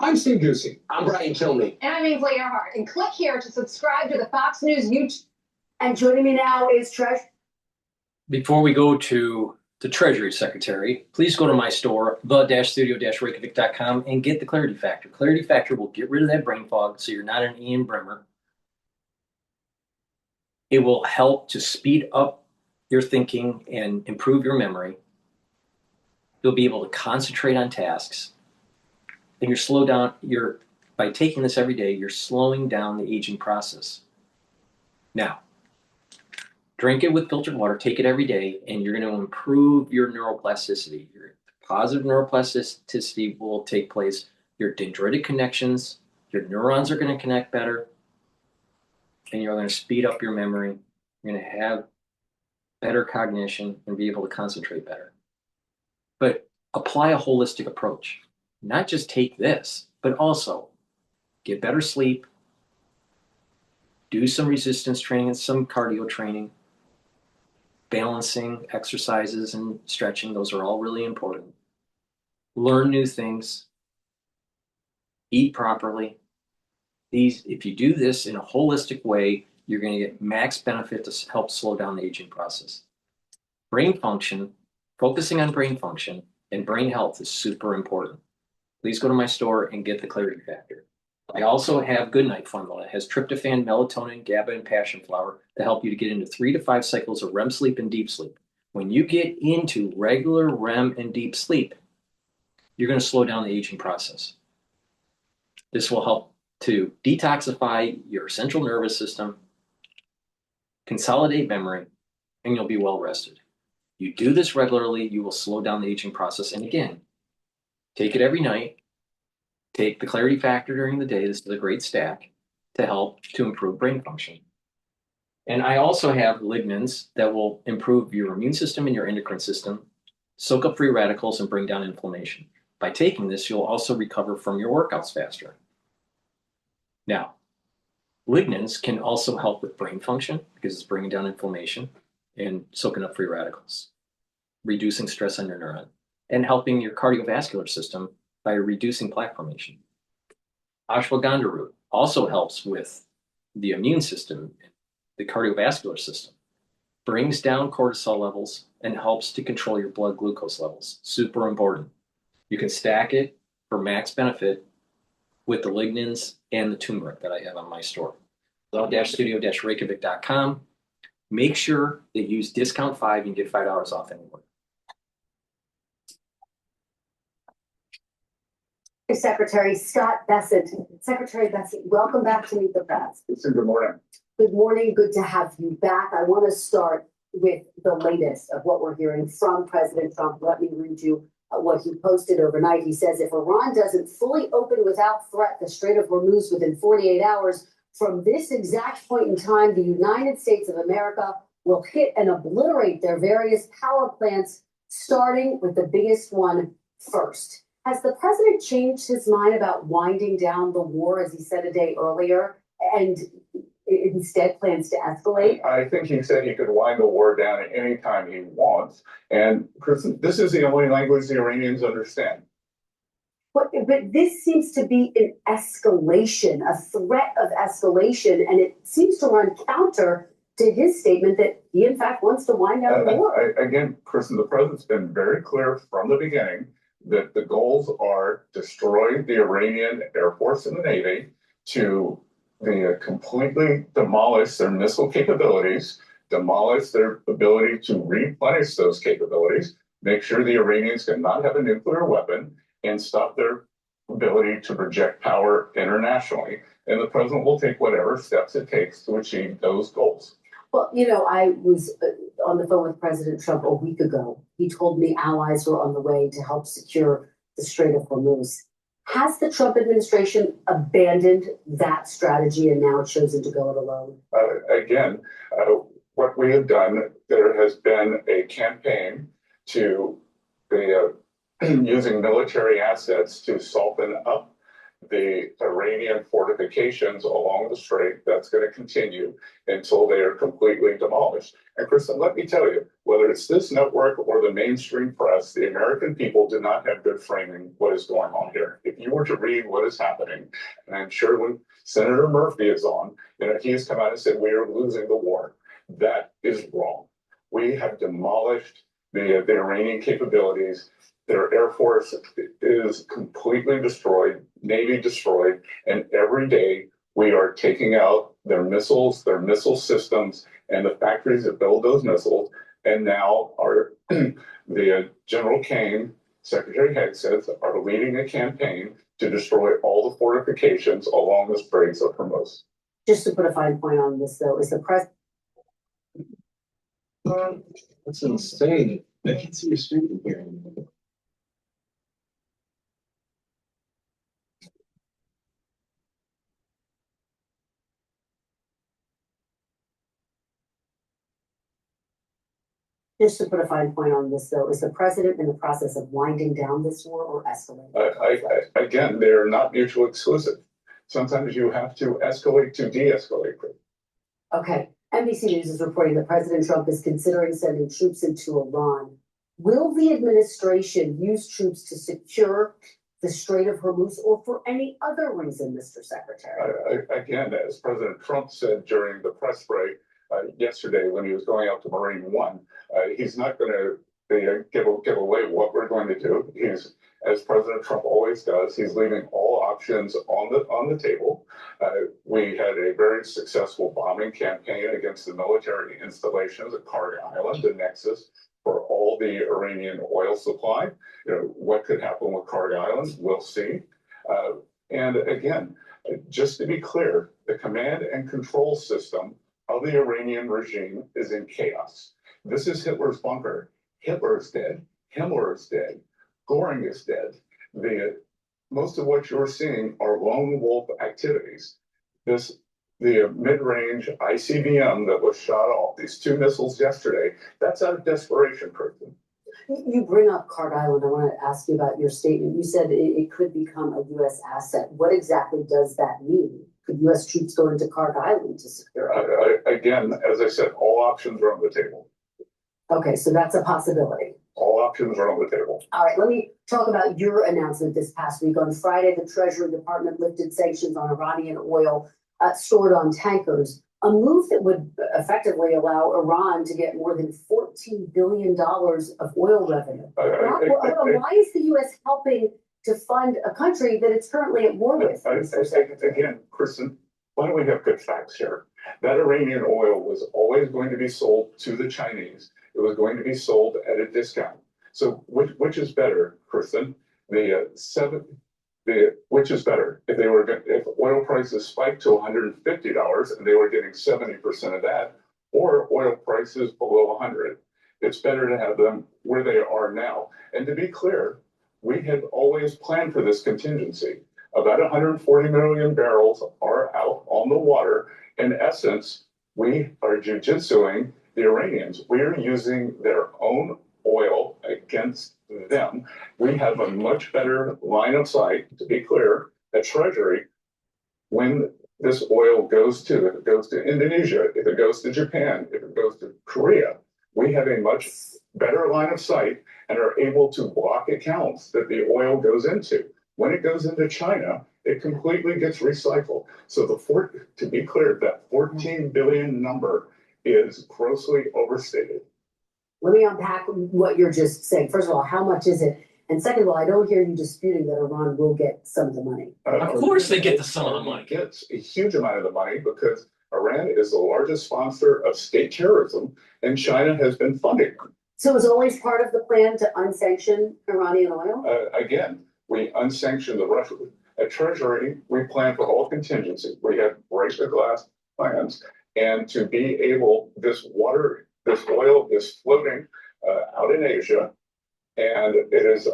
I'm Steve Ducey. I'm Brian Kilney. And I'm Ainsley Earhart. And click here to subscribe to the Fox News YouTube. And joining me now is Tresh. Before we go to the Treasury Secretary, please go to my store, the-studio-reykjavik.com, and get the Clarity Factor. Clarity Factor will get rid of that brain fog so you're not an Ian Brimmer. It will help to speed up your thinking and improve your memory. You'll be able to concentrate on tasks. And by taking this every day, you're slowing down the aging process. Now, drink it with filtered water, take it every day, and you're going to improve your neuroplasticity. Your positive neuroplasticity will take place. Your dendritic connections, your neurons are going to connect better, and you're going to speed up your memory. You're going to have better cognition and be able to concentrate better. But apply a holistic approach. Not just take this, but also get better sleep, do some resistance training and some cardio training, balancing exercises and stretching. Those are all really important. Learn new things, eat properly. If you do this in a holistic way, you're going to get max benefit to help slow down the aging process. Brain function, focusing on brain function and brain health is super important. Please go to my store and get the Clarity Factor. I also have Goodnight Formula. It has tryptophan, melatonin, GABA, and passion flower to help you to get into 3 to 5 cycles of REM sleep and deep sleep. When you get into regular REM and deep sleep, you're going to slow down the aging process. This will help to detoxify your central nervous system, consolidate memory, and you'll be well rested. You do this regularly, you will slow down the aging process. And again, take it every night. Take the clarity factor during the day. This is a great stack to help to improve brain function. And I also have lignans that will improve your immune system and your endocrine system, soak up free radicals, and bring down inflammation. By taking this, you'll also recover from your workouts faster. Now, lignans can also help with brain function because it's bringing down inflammation and soaking up free radicals, reducing stress on your neuron, and helping your cardiovascular system by reducing plaque formation. Ashwagandha root also helps with the immune system, the cardiovascular system, brings down cortisol levels, and helps to control your blood glucose levels. Super important. You can stack it for max benefit with the lignans and the turmeric that I have on my store. the-studio-reykjavik.com. Make sure that you use discount 5 and get $5 off anywhere. Secretary Scott Bessent. Secretary Bessent, welcome back to Meet the Press. Good morning. Good morning. Good to have you back. I want to start with the latest of what we're hearing from President Trump. Let me read you what he posted overnight. He says, if Iran doesn't fully open without threat the Strait of Hormuz within 48 hours, from this exact point in time, the United States of America will hit and obliterate their various power plants, starting with the biggest one first. Has the president changed his mind about winding down the war, as he said a day earlier, and instead plans to escalate? I think he said he could wind the war down at any time he wants. And this is the only language the Iranians understand. But this seems to be an escalation, a threat of escalation, and it seems to run counter to his statement that he, in fact, wants to wind down the war. Again, Kristen, the president's been very clear from the beginning that the goals are destroy the Iranian Air Force and the Navy, to completely demolish their missile capabilities, demolish their ability to replenish those capabilities, make sure the Iranians cannot have a nuclear weapon, and stop their ability to project power internationally. And the president will take whatever steps it takes to achieve those goals. Well, you know, I was on the phone with President Trump a week ago. He told me allies were on the way to help secure the Strait of Hormuz. Has the Trump administration abandoned that strategy and now chosen to go it alone? Again, what we have done, there has been a campaign to using military assets to soften up the Iranian fortifications along the strait. That's going to continue until they are completely demolished. And Kristen, let me tell you, whether it's this network or the mainstream press, the American people did not have good framing what is going on here. If you were to read what is happening, and I'm sure when Senator Murphy is on, he has come out and said, we are losing the war. That is wrong. We have demolished the Iranian capabilities. Their Air Force is completely destroyed, Navy destroyed, and every day we are taking out their missiles, their missile systems, and the factories that build those missiles. And now the General Kane, Secretary Hegseth, are leading a campaign to destroy all the fortifications along the Straits of Hormuz. Just to put a fine point on this, though, is the president. That's insane. I can see your street from here. Just to put a fine point on this, though, is the president in the process of winding down this war or escalating? Again, they're not mutually exclusive. Sometimes you have to escalate to de-escalate. Okay. NBC News is reporting that President Trump is considering sending troops into Iran. Will the administration use troops to secure the Strait of Hormuz or for any other reason, Mr. Secretary? Again, as President Trump said during the press break yesterday when he was going out to Marine One, he's not going to give away what we're going to do. He's, as President Trump always does, he's leaving all options on the table. We had a very successful bombing campaign against the military installations at Karg Island, the nexus for all the Iranian oil supply. What could happen with Karg Island, we'll see. And again, just to be clear, the command and control system of the Iranian regime is in chaos. This is Hitler's bunker. Hitler is dead. Himmler is dead. Goring is dead. Most of what you're seeing are lone wolf activities. The mid-range ICBM that was shot off, these 2 missiles yesterday, that's out of desperation, Kristen. You bring up Karg Island. I want to ask you about your statement. You said it could become a U.S. asset. What exactly does that mean? Could U.S. troops go into Karg Island to secure it? Again, as I said, all options are on the table. Okay, so that's a possibility. All options are on the table. All right, let me talk about your announcement this past week. On Friday, the Treasury Department lifted sanctions on Iranian oil stored on tankers, a move that would effectively allow Iran to get more than $14 billion of oil revenue. Why is the U.S. helping to fund a country that it's currently at war with? Again, Kristen, why don't we have good facts here? That Iranian oil was always going to be sold to the Chinese. It was going to be sold at a discount. So which is better, Kristen? Which is better? If oil prices spiked to $150 and they were getting 70% of that, or oil prices below 100, it's better to have them where they are now. And to be clear, we had always planned for this contingency. About 140 million barrels are out on the water. In essence, we are jujitsuing the Iranians. We are using their own oil against them. We have a much better line of sight, to be clear, at Treasury, when this oil goes to, if it goes to Indonesia, if it goes to Japan, if it goes to Korea, we have a much better line of sight and are able to block accounts that the oil goes into. When it goes into China, it completely gets recycled. So to be clear, that 14 billion number is grossly overstated. Let me unpack what you're just saying. First of all, how much is it? And second of all, I don't hear you disputing that Iran will get some of the money. Of course they get some of the money. Gets a huge amount of the money because Iran is the largest sponsor of state terrorism and China has been funding them. So it was always part of the plan to unsanction Iranian oil? Again, we unsanctioned the Russia. At Treasury, we plan for all contingencies. We have break the glass plans. And to be able, this oil is floating out in Asia, and it is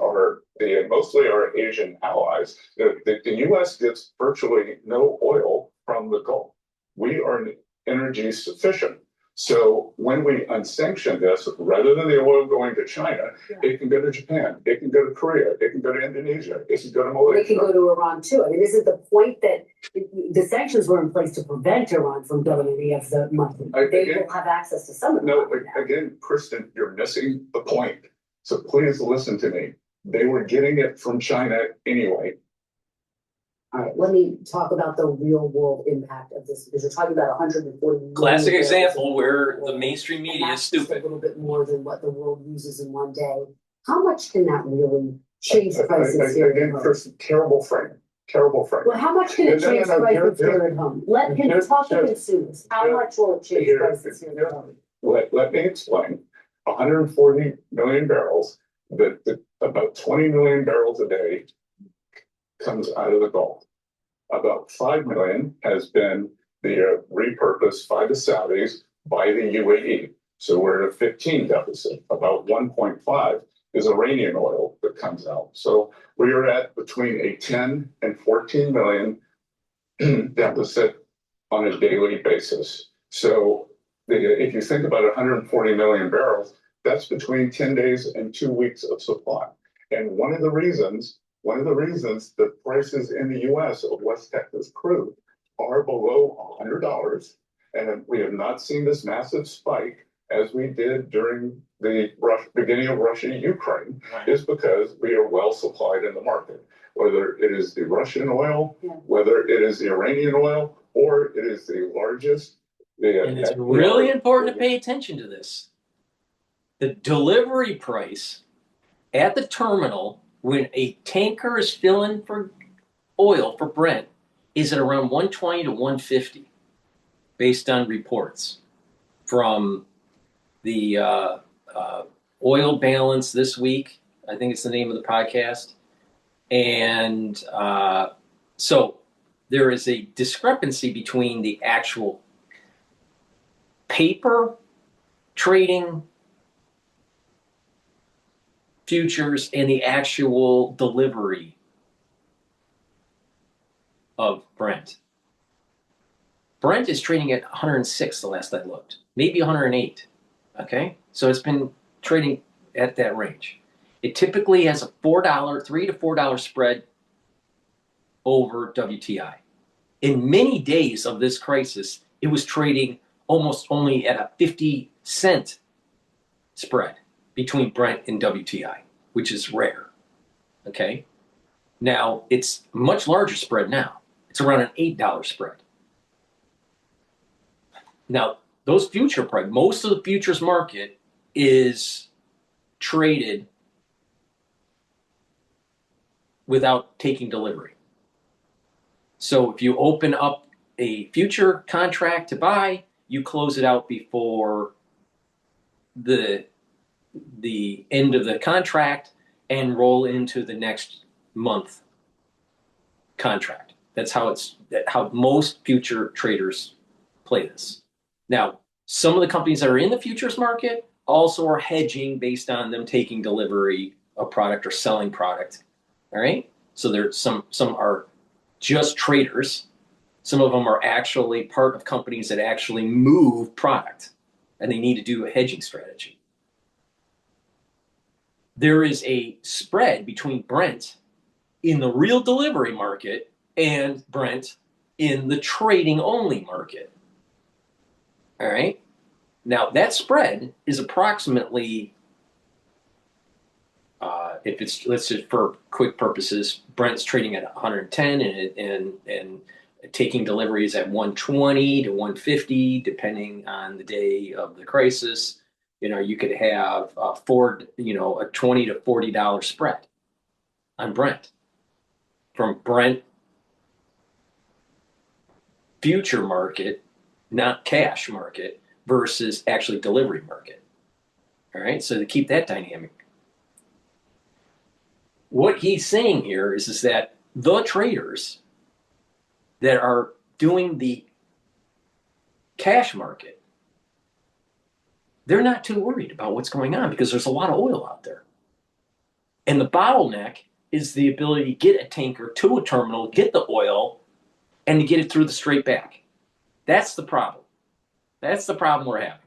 mostly our Asian allies. The U.S. gets virtually no oil from the Gulf. We are energy sufficient. So when we unsanction this, rather than the oil going to China, it can go to Japan, it can go to Korea, it can go to Indonesia, it can go to Malaysia. It can go to Iran too. I mean, is it the point that the sanctions were in place to prevent Iran from getting any of the money? They will have access to some of it. No, again, Kristen, you're missing the point. So please listen to me. They were getting it from China anyway. All right, let me talk about the real world impact of this, because you're talking about 140 million. Classic example where the mainstream media is stupid. A little bit more than what the world uses in one day. How much can that really change prices here? Again, Kristen, terrible frame. Terrible frame. Well, how much can it change prices here at home? Let him talk to consumers. How much will it change prices here at home? Let me explain. 140 million barrels, about 20 million barrels a day comes out of the Gulf. About 5 million has been repurposed by the Saudis, by the UAE. So we're at a 15 deficit. About 1.5 is Iranian oil that comes out. So we are at between a 10 and 14 million deficit on a daily basis. So if you think about 140 million barrels, that's between 10 days and 2 weeks of supply. And one of the reasons the prices in the U.S. of West Texas crude are below $100, and we have not seen this massive spike as we did during the beginning of Russia-Ukraine, is because we are well supplied in the market. Whether it is the Russian oil, whether it is the Iranian oil, or it is the largest. And it's really important to pay attention to this. The delivery price at the terminal when a tanker is filling for oil for Brent is at around 120 to 150, based on reports from the oil balance this week. I think it's the name of the podcast. And so there is a discrepancy between the actual paper trading futures and the actual delivery of Brent. Brent is trading at 106 the last I looked, maybe 108. Okay, so it's been trading at that range. It typically has a $3 to $4 spread over WTI. In many days of this crisis, it was trading almost only at a 50-cent spread between Brent and WTI, which is rare. Okay, now it's a much larger spread now. It's around an $8 spread. Now, those future price, most of the futures market is traded without taking delivery. So if you open up a future contract to buy, you close it out before the end of the contract and roll into the next month contract. That's how most future traders play this. Now, some of the companies that are in the futures market also are hedging based on them taking delivery of product or selling product. All right. So there's some are just traders. Some of them are actually part of companies that actually move product, and they need to do a hedging strategy. There is a spread between Brent in the real delivery market and Brent in the trading only market. All right. Now that spread is approximately, if it's, let's just for quick purposes, Brent's trading at 110 and taking deliveries at 120 to 150, depending on the day of the crisis. You know, you could have a $20 to $40 spread on Brent from Brent future market, not cash market, versus actually delivery market. All right, so to keep that dynamic. What he's saying here is that the traders that are doing the cash market, they're not too worried about what's going on because there's a lot of oil out there. And the bottleneck is the ability to get a tanker to a terminal, get the oil, and to get it through the straight back. That's the problem. That's the problem we're having.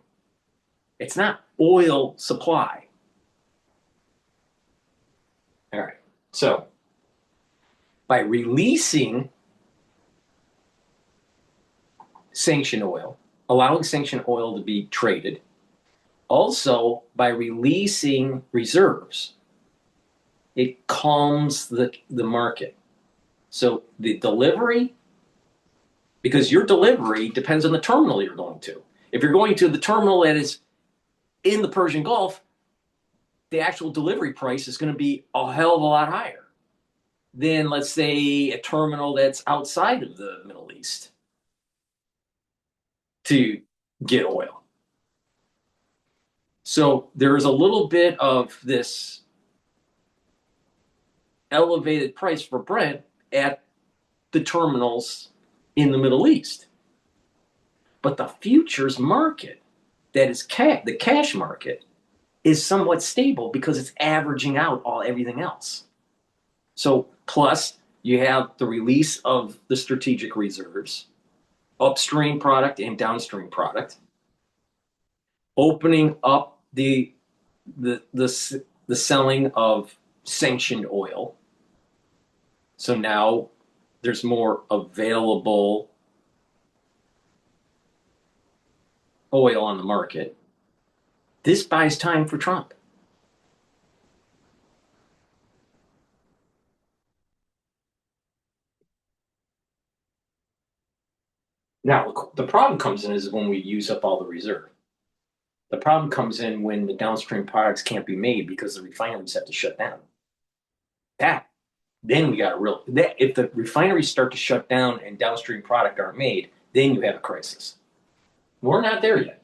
It's not oil supply. All right. So by releasing sanctioned oil, allowing sanctioned oil to be traded, also by releasing reserves, it calms the market. So the delivery, because your delivery depends on the terminal you're going to. If you're going to the terminal that is in the Persian Gulf, the actual delivery price is going to be a hell of a lot higher than, let's say, a terminal that's outside of the Middle East to get oil. So there's a little bit of this elevated price for Brent at the terminals in the Middle East. But the futures market, that is the cash market, is somewhat stable because it's averaging out everything else. So plus you have the release of the strategic reserves, upstream product and downstream product, opening up the selling of sanctioned oil. So now there's more available oil on the market. This buys time for Trump. Now, the problem comes in is when we use up all the reserve. The problem comes in when the downstream products can't be made because the refineries have to shut down. then we got a real, that, if the refineries start to shut down and downstream product aren't made, then you have a crisis. We're not there yet.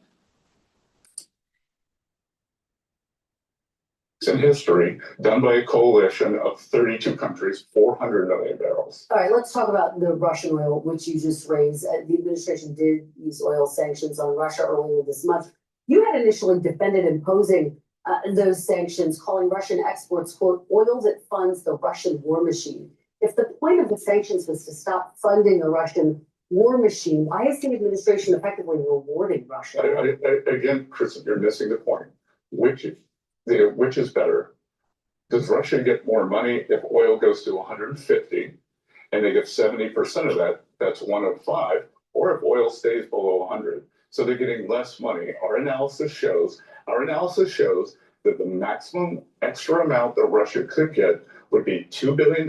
In history done by a coalition of 32 countries, 400 million barrels. All right, let's talk about the Russian oil, which you just raised. The administration did use oil sanctions on Russia earlier this month. You had initially defended imposing those sanctions, calling Russian exports, quote, oil that funds the Russian war machine. If the point of the sanctions was to stop funding the Russian war machine, why is the administration effectively rewarding Russia? Again, Chris, you're missing the point. Which is better? Does Russia get more money if oil goes to 150 and they get 70% of that? That's 1 of 5. Or if oil stays below 100, so they're getting less money. Our analysis shows that the maximum extra amount that Russia could get would be $2 billion,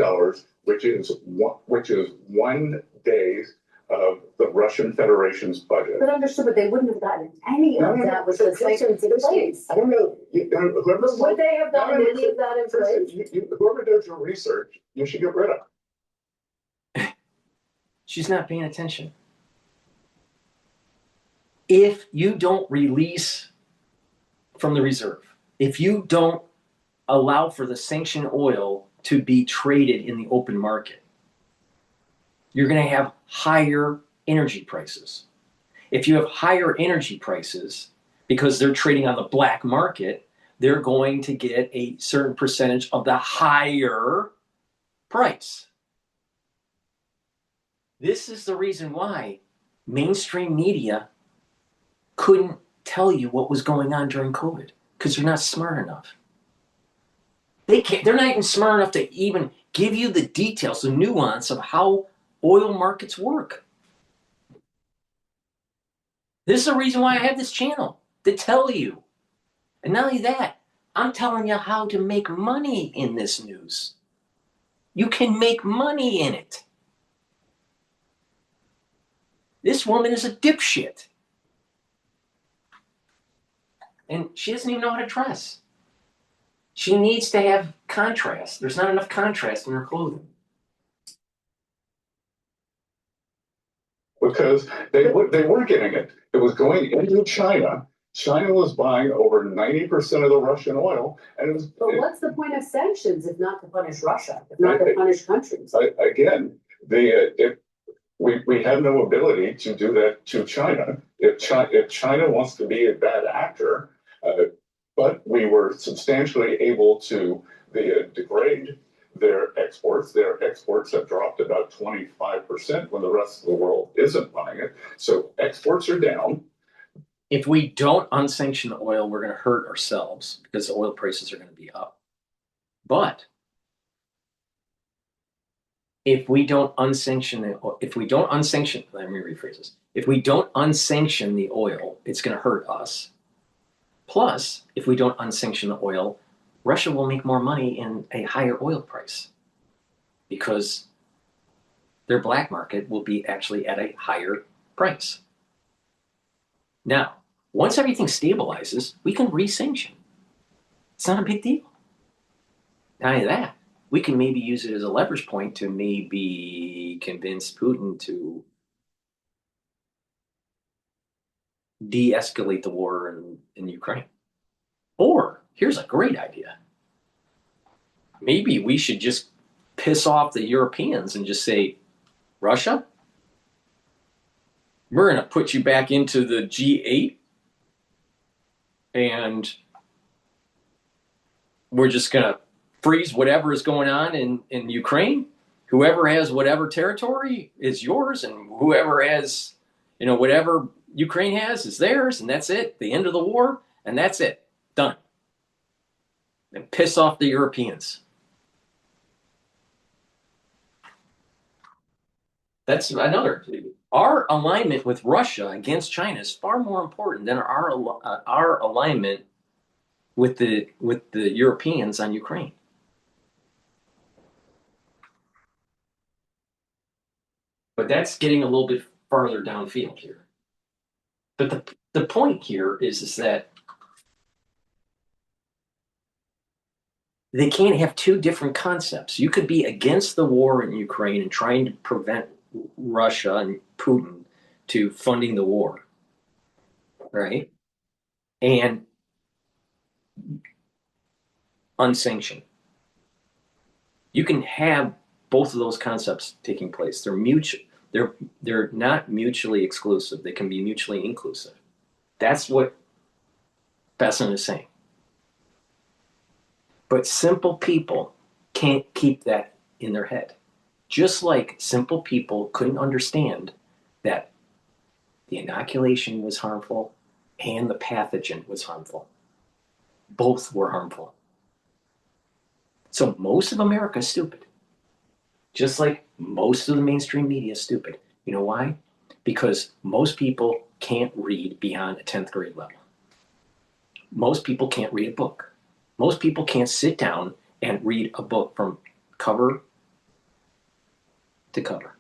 which is 1 day of the Russian Federation's budget. But understood, but they wouldn't have gotten any of that with the sanctions in place. I don't know. But would they have gotten any of that in place? Whoever does your research, you should get rid of. She's not paying attention. If you don't release from the reserve, if you don't allow for the sanctioned oil to be traded in the open market, you're going to have higher energy prices. If you have higher energy prices, because they're trading on the black market, they're going to get a certain percentage of the higher price. This is the reason why mainstream media couldn't tell you what was going on during COVID, because they're not smart enough. They're not even smart enough to even give you the details, the nuance of how oil markets work. This is the reason why I have this channel, to tell you. And not only that, I'm telling you how to make money in this news. You can make money in it. This woman is a dipshit. And she doesn't even know how to dress. She needs to have contrast. There's not enough contrast in her clothing. Because they were getting it. It was going into China. China was buying over 90% of the Russian oil, and it was. But what's the point of sanctions if not to punish Russia, if not to punish countries? Again, we have no ability to do that to China. If China wants to be a bad actor, but we were substantially able to degrade their exports. Their exports have dropped about 25% when the rest of the world isn't buying it. So exports are down. If we don't unsanction the oil, we're going to hurt ourselves because the oil prices are going to be up. But if we don't unsanction let me rephrase this. If we don't unsanction the oil, it's going to hurt us. Plus, if we don't unsanction the oil, Russia will make more money in a higher oil price because their black market will be actually at a higher price. Now, once everything stabilizes, we can re-sanction. It's not a big deal. Not only that, we can maybe use it as a leverage point to maybe convince Putin to de-escalate the war in Ukraine. Or, here's a great idea. Maybe we should just piss off the Europeans and just say, Russia, we're going to put you back into the G8 and we're just going to freeze whatever is going on in Ukraine. Whoever has whatever territory is yours, and whoever has, whatever Ukraine has is theirs, and that's it. The end of the war, and that's it. Done. And piss off the Europeans. That's another. Our alignment with Russia against China is far more important than our alignment with the Europeans on Ukraine. But that's getting a little bit farther downfield here. But the point here is that They can't have two different concepts. You could be against the war in Ukraine and trying to prevent Russia and Putin to funding the war, right? And unsanctioned. You can have both of those concepts taking place. They're not mutually exclusive. They can be mutually inclusive. That's what Besson is saying. But simple people can't keep that in their head. Just like simple people couldn't understand that the inoculation was harmful and the pathogen was harmful. Both were harmful. So most of America is stupid. Just like most of the mainstream media is stupid. You know why? Because most people can't read beyond a 10th grade level. Most people can't read a book. Most people can't sit down and read a book from cover to cover.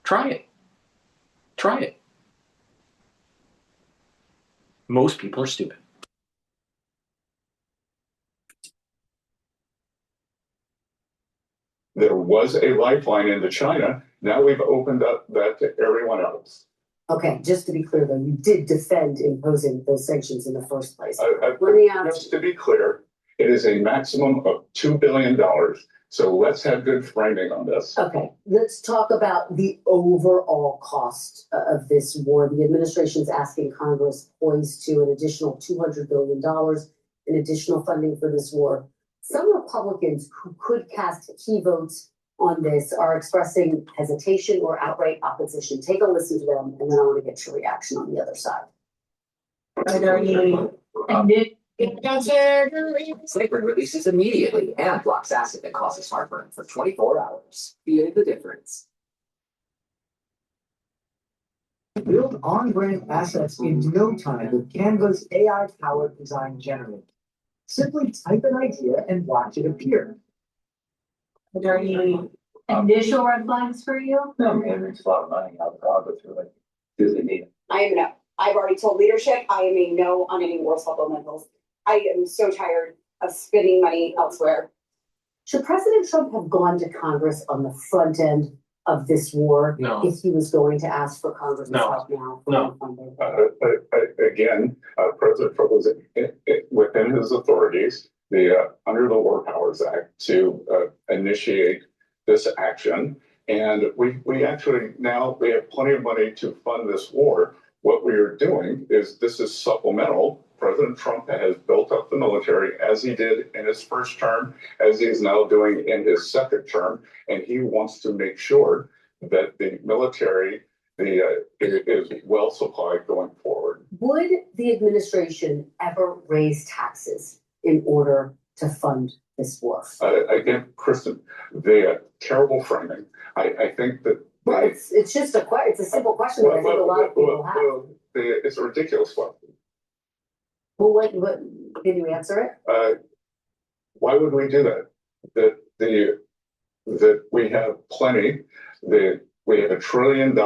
Try it. Try it. Most people are stupid. There was a lifeline into China. Now we've opened up that to everyone else. Okay, just to be clear though, you did defend imposing those sanctions in the first place. Let me ask. Just to be clear, it is a maximum of $2 billion. So let's have good framing on this. Okay, let's talk about the overall cost of this war. The administration's asking Congress poised to an additional $200 billion in additional funding for this war. Some Republicans who could cast key votes on this are expressing hesitation or outright opposition. Take a listen to them, and then I want to get your reaction on the other side. Flavored releases immediately and blocks acid that causes heartburn for 24 hours. Feel the difference. Build on-brand assets in no time with Canva's AI-powered design generator. Simply type an idea and watch it appear. Are there any initial red flags for you? No, man, it's a lot of money. I'll go through it. Do they need it? I am a no. I've already told leadership I am a no on any war supplementals. I am so tired of spending money elsewhere. Should President Trump have gone to Congress on the front end of this war? No. If he was going to ask for Congress's help now? No. Again, President Trump was within his authorities, under the War Powers Act, to initiate this action. And we actually now we have plenty of money to fund this war. What we are doing is this is supplemental. President Trump has built up the military as he did in his first term, as he is now doing in his second term, and he wants to make sure that the military is well supplied going forward. Would the administration ever raise taxes in order to fund this war? Again, Kristen, the terrible framing. I think that. Well, it's just it's a simple question that I think a lot of people have. It's a ridiculous question. Well, what can you answer it? Why would we do that? That we have plenty. We have $1 trillion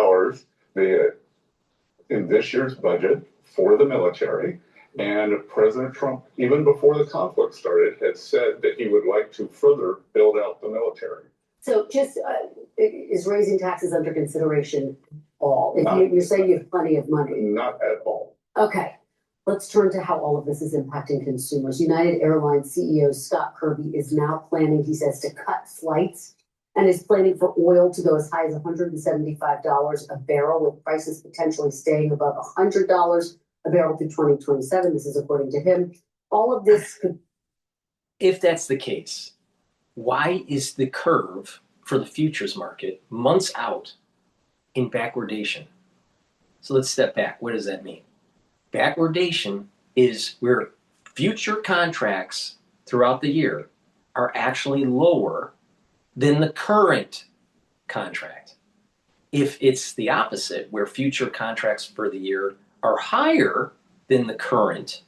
in this year's budget for the military. And President Trump, even before the conflict started, had said that he would like to further build out the military. So just is raising taxes under consideration all? If you're saying you have plenty of money. Not at all. Okay. Let's turn to how all of this is impacting consumers. United Airlines CEO Scott Kirby is now planning, he says, to cut flights and is planning for oil to go as high as $175 a barrel, with prices potentially staying above $100 a barrel through 2027. This is according to him. All of this could. If that's the case, why is the curve for the futures market months out in backwardation? So let's step back. What does that mean? Backwardation is where future contracts throughout the year are actually lower than the current contract. If it's the opposite, where future contracts for the year are higher than the current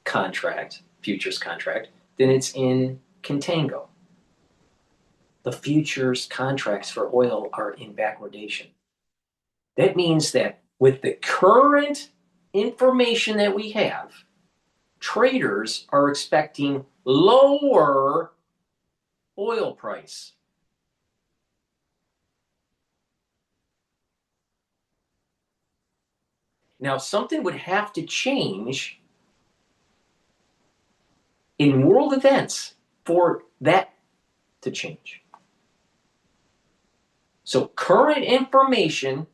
contract, futures contract, then it's in contango. The futures contracts for oil are in backwardation. That means that with the current information that we have, traders are expecting lower oil price. Now, something would have to change in world events for that to change. So current information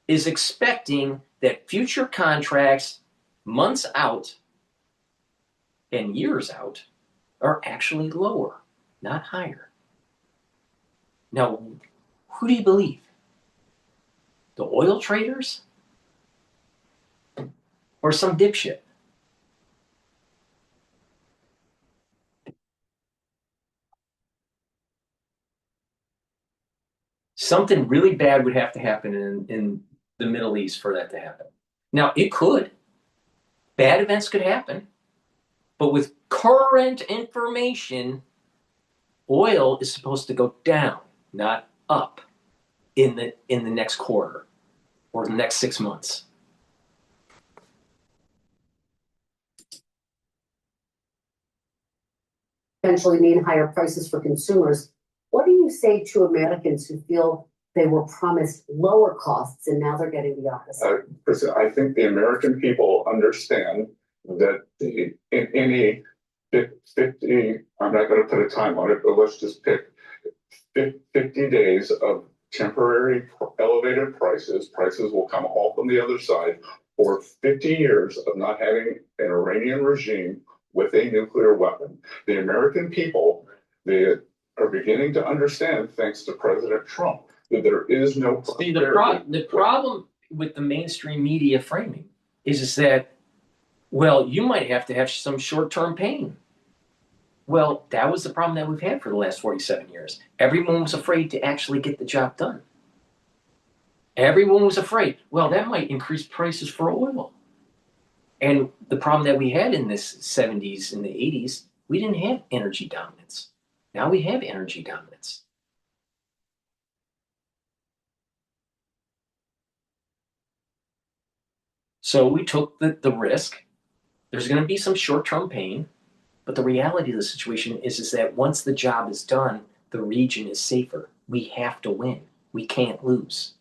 is expecting that future contracts months out and years out are actually lower, not higher. Now, who do you believe? The oil traders? Or some dipshit? Something really bad would have to happen in the Middle East for that to happen. Now, it could. Bad events could happen. But with current information, oil is supposed to go down, not up, in the next quarter or the next 6 months. Eventually mean higher prices for consumers. What do you say to Americans who feel they were promised lower costs and now they're getting the opposite? I think the American people understand that in any 50, I'm not going to put a time on it, but let's just pick 50 days of temporary elevated prices. Prices will come off on the other side, or 50 years of not having an Iranian regime with a nuclear weapon. The American people, they are beginning to understand, thanks to President Trump, that there is no. See, the problem with the mainstream media framing is that, well, you might have to have some short-term pain. Well, that was the problem that we've had for the last 47 years. Everyone was afraid to actually get the job done. Everyone was afraid, well, that might increase prices for oil. And the problem that we had in the 70s and the 80s, we didn't have energy dominance. Now we have energy dominance. So we took the risk. There's going to be some short-term pain, but the reality of the situation is that once the job is done, the region is safer. We have to win. We can't lose.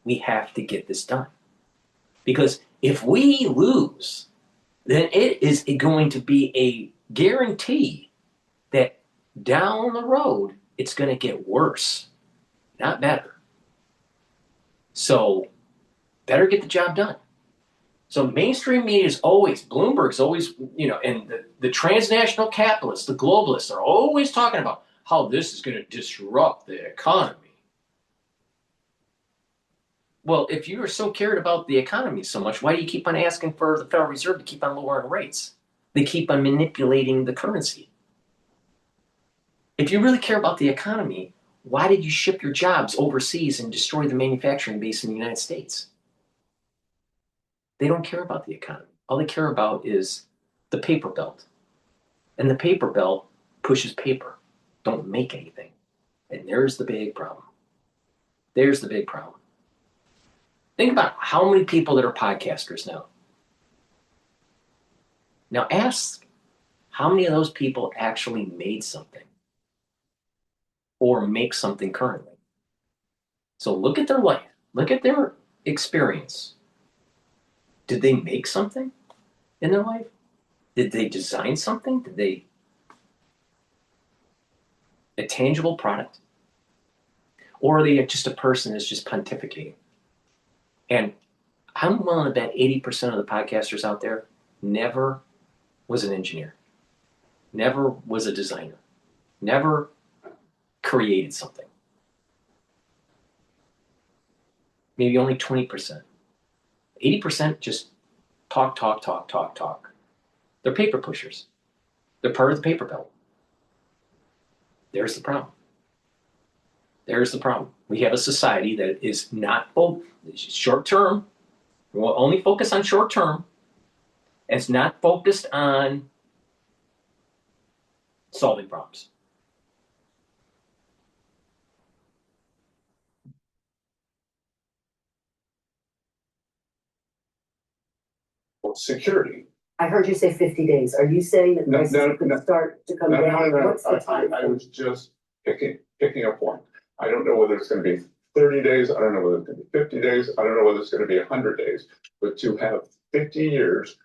We have to get this done. Because if we lose, then it is going to be a guarantee that down the road, it's going to get worse, not better. So better get the job done. So mainstream media is always, Bloomberg's always, and the transnational capitalists, the globalists are always talking about how this is going to disrupt the economy. Well, if you are so cared about the economy so much, why do you keep on asking for the Federal Reserve to keep on lowering rates? They keep on manipulating the currency. If you really care about the economy, why did you ship your jobs overseas and destroy the manufacturing base in the United States? They don't care about the economy. All they care about is the paper belt. And the paper belt pushes paper. Don't make anything. And there's the big problem. There's the big problem. Think about how many people that are podcasters now. Now ask how many of those people actually made something or make something currently. So look at their life. Look at their experience. Did they make something in their life? Did they design something? Did they a tangible product? Or are they just a person that's just pontificating? And I'm willing to bet 80% of the podcasters out there never was an engineer, never was a designer, never created something. Maybe only 20%. 80% just talk. They're paper pushers. They're part of the paper belt. There's the problem. There's the problem. We have a society that is not short term. We'll only focus on short term. And it's not focused on solving problems. security. I heard you say 50 days. Are you saying that prices could start to come down? What's the time? I was just picking a point. I don't know whether it's going to be 30 days. I don't know whether it's going to be 50 days. I don't know whether it's going to be 100 days. But to have 50 years,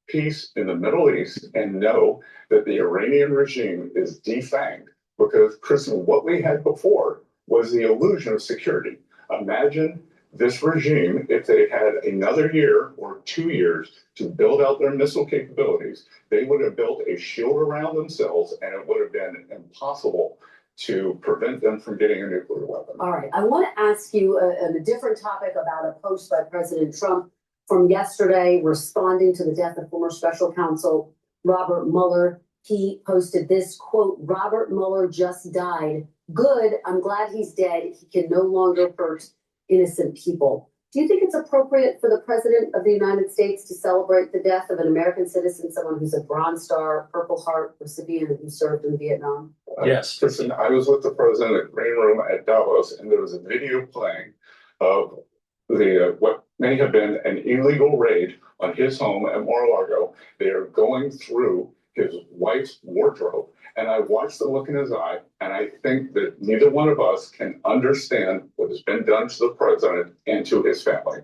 peace in the Middle East, and know that the Iranian regime is defanged, because, Chris, what we had before was the illusion of security. Imagine this regime, if they had another year or 2 years to build out their missile capabilities, they would have built a shield around themselves, and it would have been impossible to prevent them from getting a nuclear weapon. All right. I want to ask you a different topic about a post by President Trump from yesterday responding to the death of former special counsel Robert Mueller. He posted this quote, "Robert Mueller just died. Good. I'm glad he's dead. He can no longer hurt innocent people." Do you think it's appropriate for the President of the United States to celebrate the death of an American citizen, someone who's a Bronze Star, Purple Heart recipient who served in Vietnam? Yes. Listen, I was with the president at Green Room at Davos, and there was a video playing of what may have been an illegal raid on his home at Mar-a-Lago. They are going through his wife's wardrobe, and I watched the look in his eye, and I think that neither one of us can understand what has been done to the president and to his family.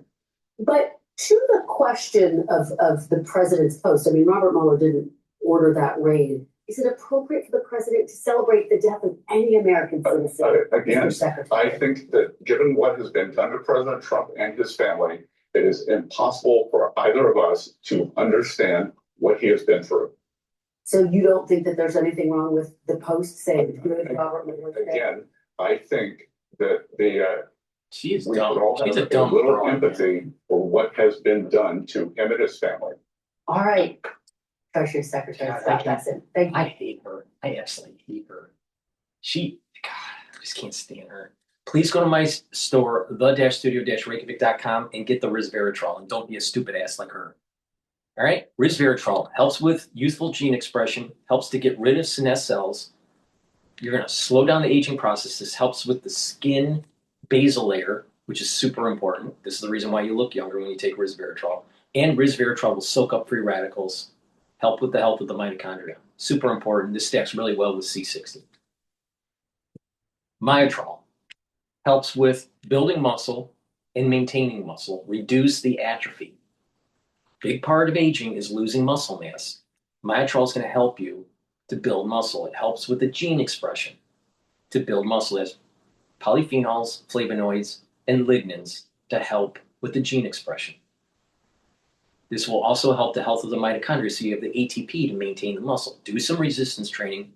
But to the question of the president's post, I mean, Robert Mueller didn't order that raid. Is it appropriate for the president to celebrate the death of any American citizen? Again, I think that given what has been done to President Trump and his family, it is impossible for either of us to understand what he has been through. So you don't think that there's anything wrong with the post saying Robert Mueller? Again, I think that she's we dumb. should all She's have a dumb little girl, empathy for what has been done to him and his family. All right. Treasury Secretary Scott Bessent. Thank you. I hate her. I absolutely hate her. I just can't stand her. Please go to my store, the-studio-reykjavik.com, and get the resveratrol, and don't be a stupid ass like her. All right? Resveratrol helps with youthful gene expression, helps to get rid of senescent cells. You're going to slow down the aging process. This helps with the skin basal layer, which is super important. This is the reason why you look younger when you take resveratrol. And resveratrol will soak up free radicals, help with the health of the mitochondria. Super important. This stacks really well with C60. Myotrol helps with building muscle and maintaining muscle, reduce the atrophy. Big part of aging is losing muscle mass. Myotrol is going to help you to build muscle. It helps with the gene expression to build muscle. It has polyphenols, flavonoids, and lignans to help with the gene expression. This will also help the health of the mitochondria, so you have the ATP to maintain the muscle. Do some resistance training.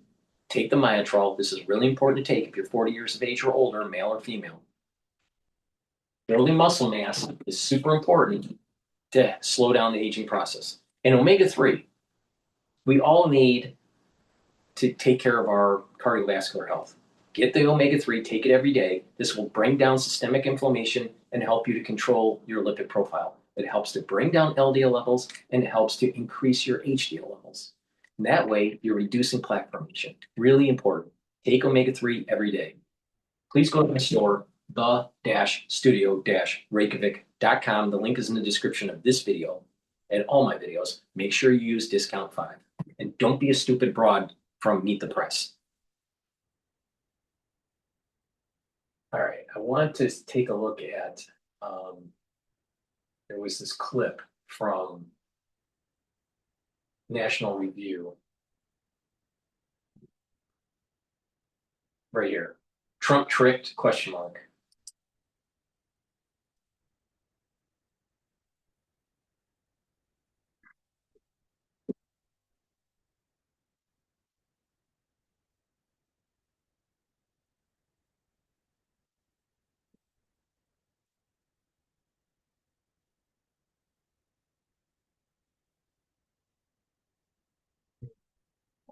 Take the Myotrol. This is really important to take if you're 40 years of age or older, male or female. Building muscle mass is super important to slow down the aging process. And omega-3, we all need to take care of our cardiovascular health. Get the omega-3, take it every day. This will bring down systemic inflammation and help you to control your lipid profile. It helps to bring down LDL levels and it helps to increase your HDL levels. And that way, you're reducing plaque formation. Really important. Take omega-3 every day. Please go to my store, the-studio-reykjavik.com. The link is in the description of this video and all my videos. Make sure you use discount 5. And don't be a stupid broad from Meet the Press. All right, I want to take a look at, there was this clip from National Review right here. Trump tricked, question mark.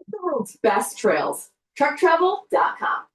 The world's best trails. TruckTravel.com.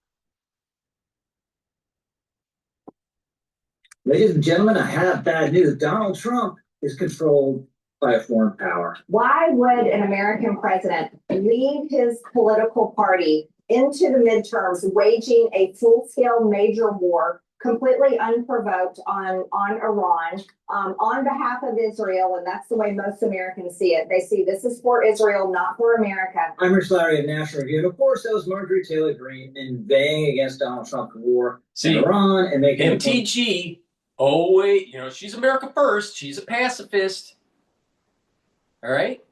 Ladies and gentlemen, I have bad news. Donald Trump is controlled by a foreign power. Why would an American president lead his political party into the midterms, waging a full-scale major war completely unprovoked on Iran, on behalf of Israel, and that's the way most Americans see it. They see this is for Israel, not for America. I'm Rich Lowry of National Review, and of course that was Marjorie Taylor Greene inveighing against Donald Trump's war in Iran and making MTG. Oh wait, she's America first. She's a pacifist. All right.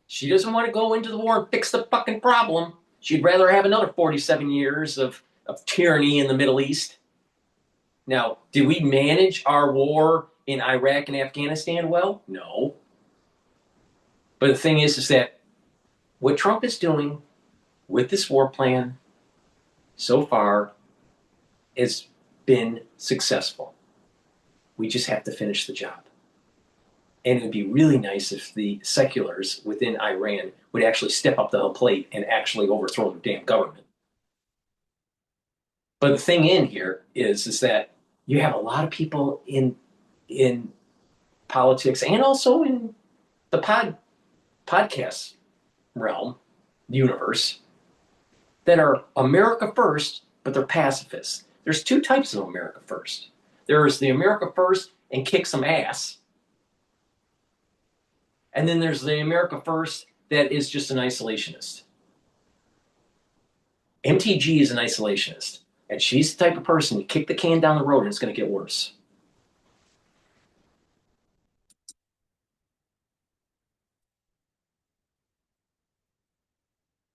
She doesn't want to go into the war and fix the fucking problem. She'd rather have another 47 years of tyranny in the Middle East. Now, did we manage our war in Iraq and Afghanistan well? No. But the thing is that what Trump is doing with this war plan so far has been successful. We just have to finish the job. And it would be really nice if the seculars within Iran would actually step up to the plate and actually overthrow their damn government. But the thing in here is that you have a lot of people in politics and also in the podcast realm, universe, that are America first, but they're pacifists. There's two types of America first. There's the America first and kick some ass. And then there's the America first that is just an isolationist. MTG is an isolationist. And she's the type of person, you kick the can down the road and it's going to get worse.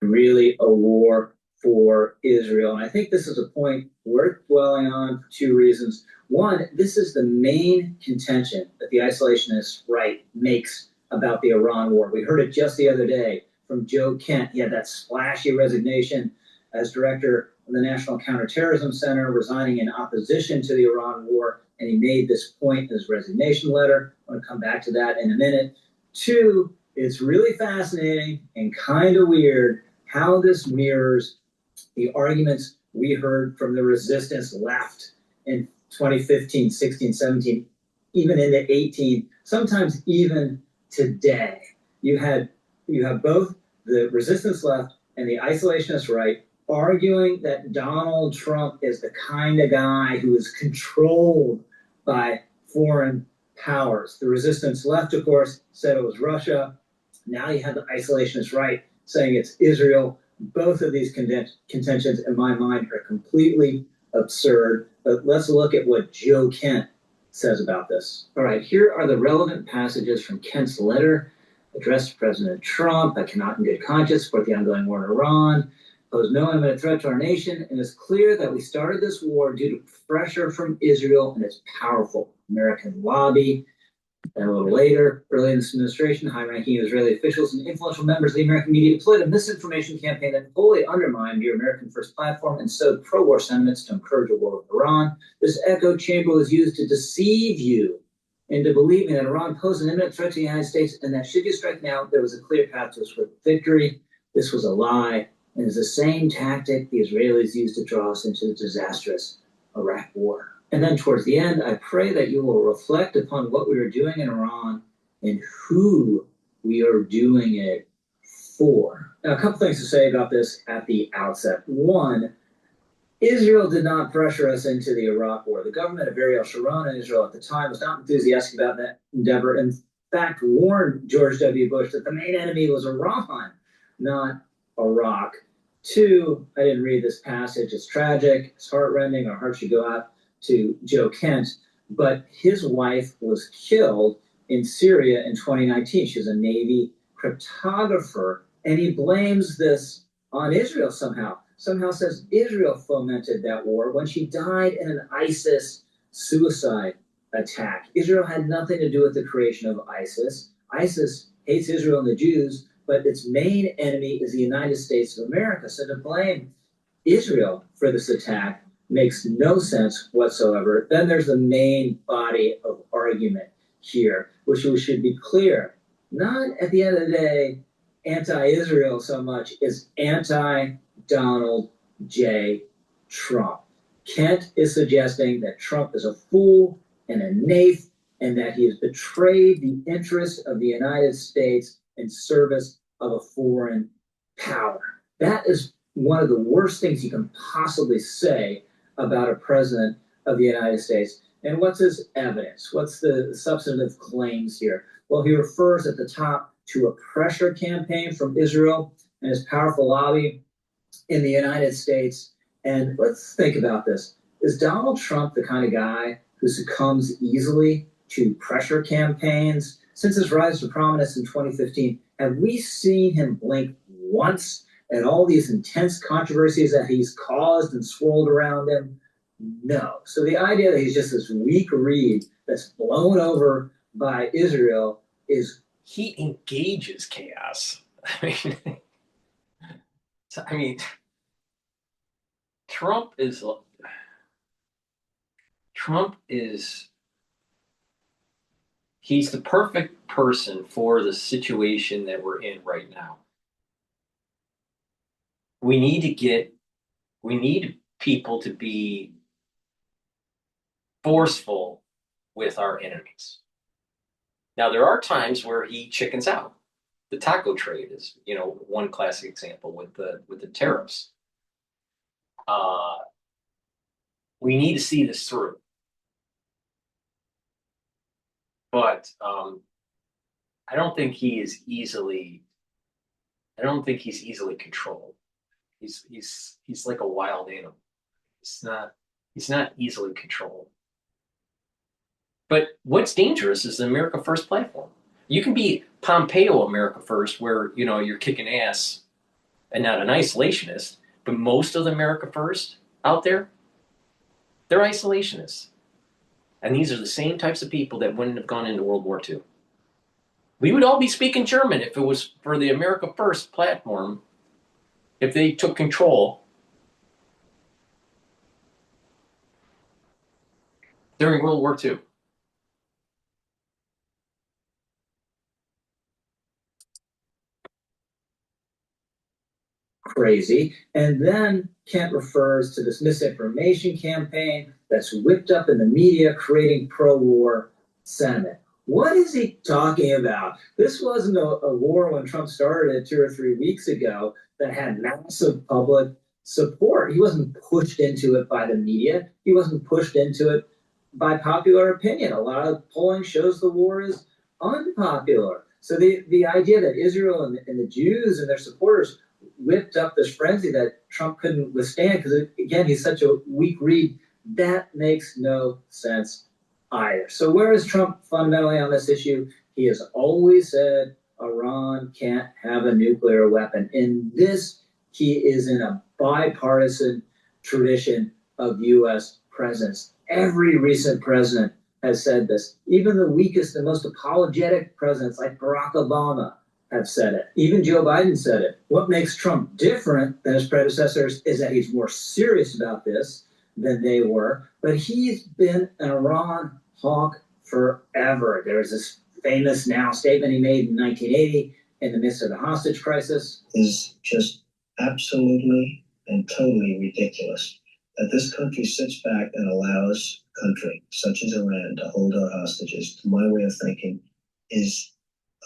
Really a war for Israel. And I think this is a point worth dwelling on for two reasons. One, this is the main contention that the isolationist right makes about the Iran war. We heard it just the other day from Joe Kent. He had that splashy resignation as director of the National Counterterrorism Center, resigning in opposition to the Iran war. And he made this point in his resignation letter. I want to come back to that in a minute. Two, it's really fascinating and kind of weird how this mirrors the arguments we heard from the resistance left in 2015, 16, 17, even into 18, sometimes even today. You have both the resistance left and the isolationist right arguing that Donald Trump is the kind of guy who is controlled by foreign powers. The resistance left, of course, said it was Russia. Now you have the isolationist right saying it's Israel. Both of these contentions, in my mind, are completely absurd. But let's look at what Joe Kent says about this. All right, here are the relevant passages from Kent's letter addressed to President Trump. I cannot in good conscience support the ongoing war in Iran, pose no imminent threat to our nation, and it's clear that we started this war due to pressure from Israel and its powerful American lobby. And a little later, early in this administration, high-ranking Israeli officials and influential members of the American media deployed a misinformation campaign that fully undermined your American First platform and sowed pro-war sentiments to encourage a war with Iran. This echo chamber was used to deceive you into believing that Iran posed an imminent threat to the United States and that should you strike now, there was a clear path to a swift victory. This was a lie, and is the same tactic the Israelis used to draw us into the disastrous Iraq war. And then towards the end, I pray that you will reflect upon what we are doing in Iran and who we are doing it for. Now, a couple things to say about this at the outset. One, Israel did not pressure us into the Iraq war. The government of Ariel Sharon in Israel at the time was not enthusiastic about that endeavor. In fact, warned George W. Bush that the main enemy was Iran, not Iraq. Two, I didn't read this passage. It's tragic. It's heartrending. Our hearts should go out to Joe Kent, but his wife was killed in Syria in 2019. She was a Navy cryptographer, and he blames this on Israel somehow. Somehow says Israel fomented that war when she died in an ISIS suicide attack. Israel had nothing to do with the creation of ISIS. ISIS hates Israel and the Jews, but its main enemy is the United States of America. So to blame Israel for this attack makes no sense whatsoever. Then there's the main body of argument here, which we should be clear. Not at the end of the day, anti-Israel so much is anti-Donald J. Trump. Kent is suggesting that Trump is a fool and a naif and that he has betrayed the interests of the United States in service of a foreign power. That is one of the worst things you can possibly say about a president of the United States. And what's his evidence? What's the substantive claims here? Well, he refers at the top to a pressure campaign from Israel and his powerful lobby in the United States. And let's think about this. Is Donald Trump the kind of guy who succumbs easily to pressure campaigns? Since his rise to prominence in 2015, have we seen him blink once at all these intense controversies that he's caused and swirled around him? No. So the idea that he's just this weak reed that's blown over by Israel is... He engages chaos. I mean, Trump is he's the perfect person for the situation that we're in right now. We need people to be forceful with our enemies. Now, there are times where he chickens out. The taco trade is, one classic example with the tariffs. We need to see this through. But I don't think he's easily controlled. He's like a wild animal. He's not easily controlled. But what's dangerous is the America First platform. You can be Pompeo America First, where you're kicking ass and not an isolationist, but most of the America First out there, they're isolationists. And these are the same types of people that wouldn't have gone into World War II. We would all be speaking German if it was for the America First platform, if they took control during World War II. Crazy. And then Kent refers to this misinformation campaign that's whipped up in the media, creating pro-war sentiment. What is he talking about? This wasn't a war when Trump started it 2 or 3 weeks ago that had massive public support. He wasn't pushed into it by the media. He wasn't pushed into it by popular opinion. A lot of polling shows the war is unpopular. So the idea that Israel and the Jews and their supporters whipped up this frenzy that Trump couldn't withstand because, again, he's such a weak reed, that makes no sense either. So where is Trump fundamentally on this issue? He has always said Iran can't have a nuclear weapon. In this, he is in a bipartisan tradition of U.S. presence. Every recent president has said this. Even the weakest and most apologetic presidents like Barack Obama have said it. Even Joe Biden said it. What makes Trump different than his predecessors is that he's more serious about this than they were, but he's been an Iran hawk forever. There's this famous now statement he made in 1980 in the midst of the hostage crisis. Is just absolutely and totally ridiculous that this country sits back and allows a country such as Iran to hold our hostages. To my way of thinking, is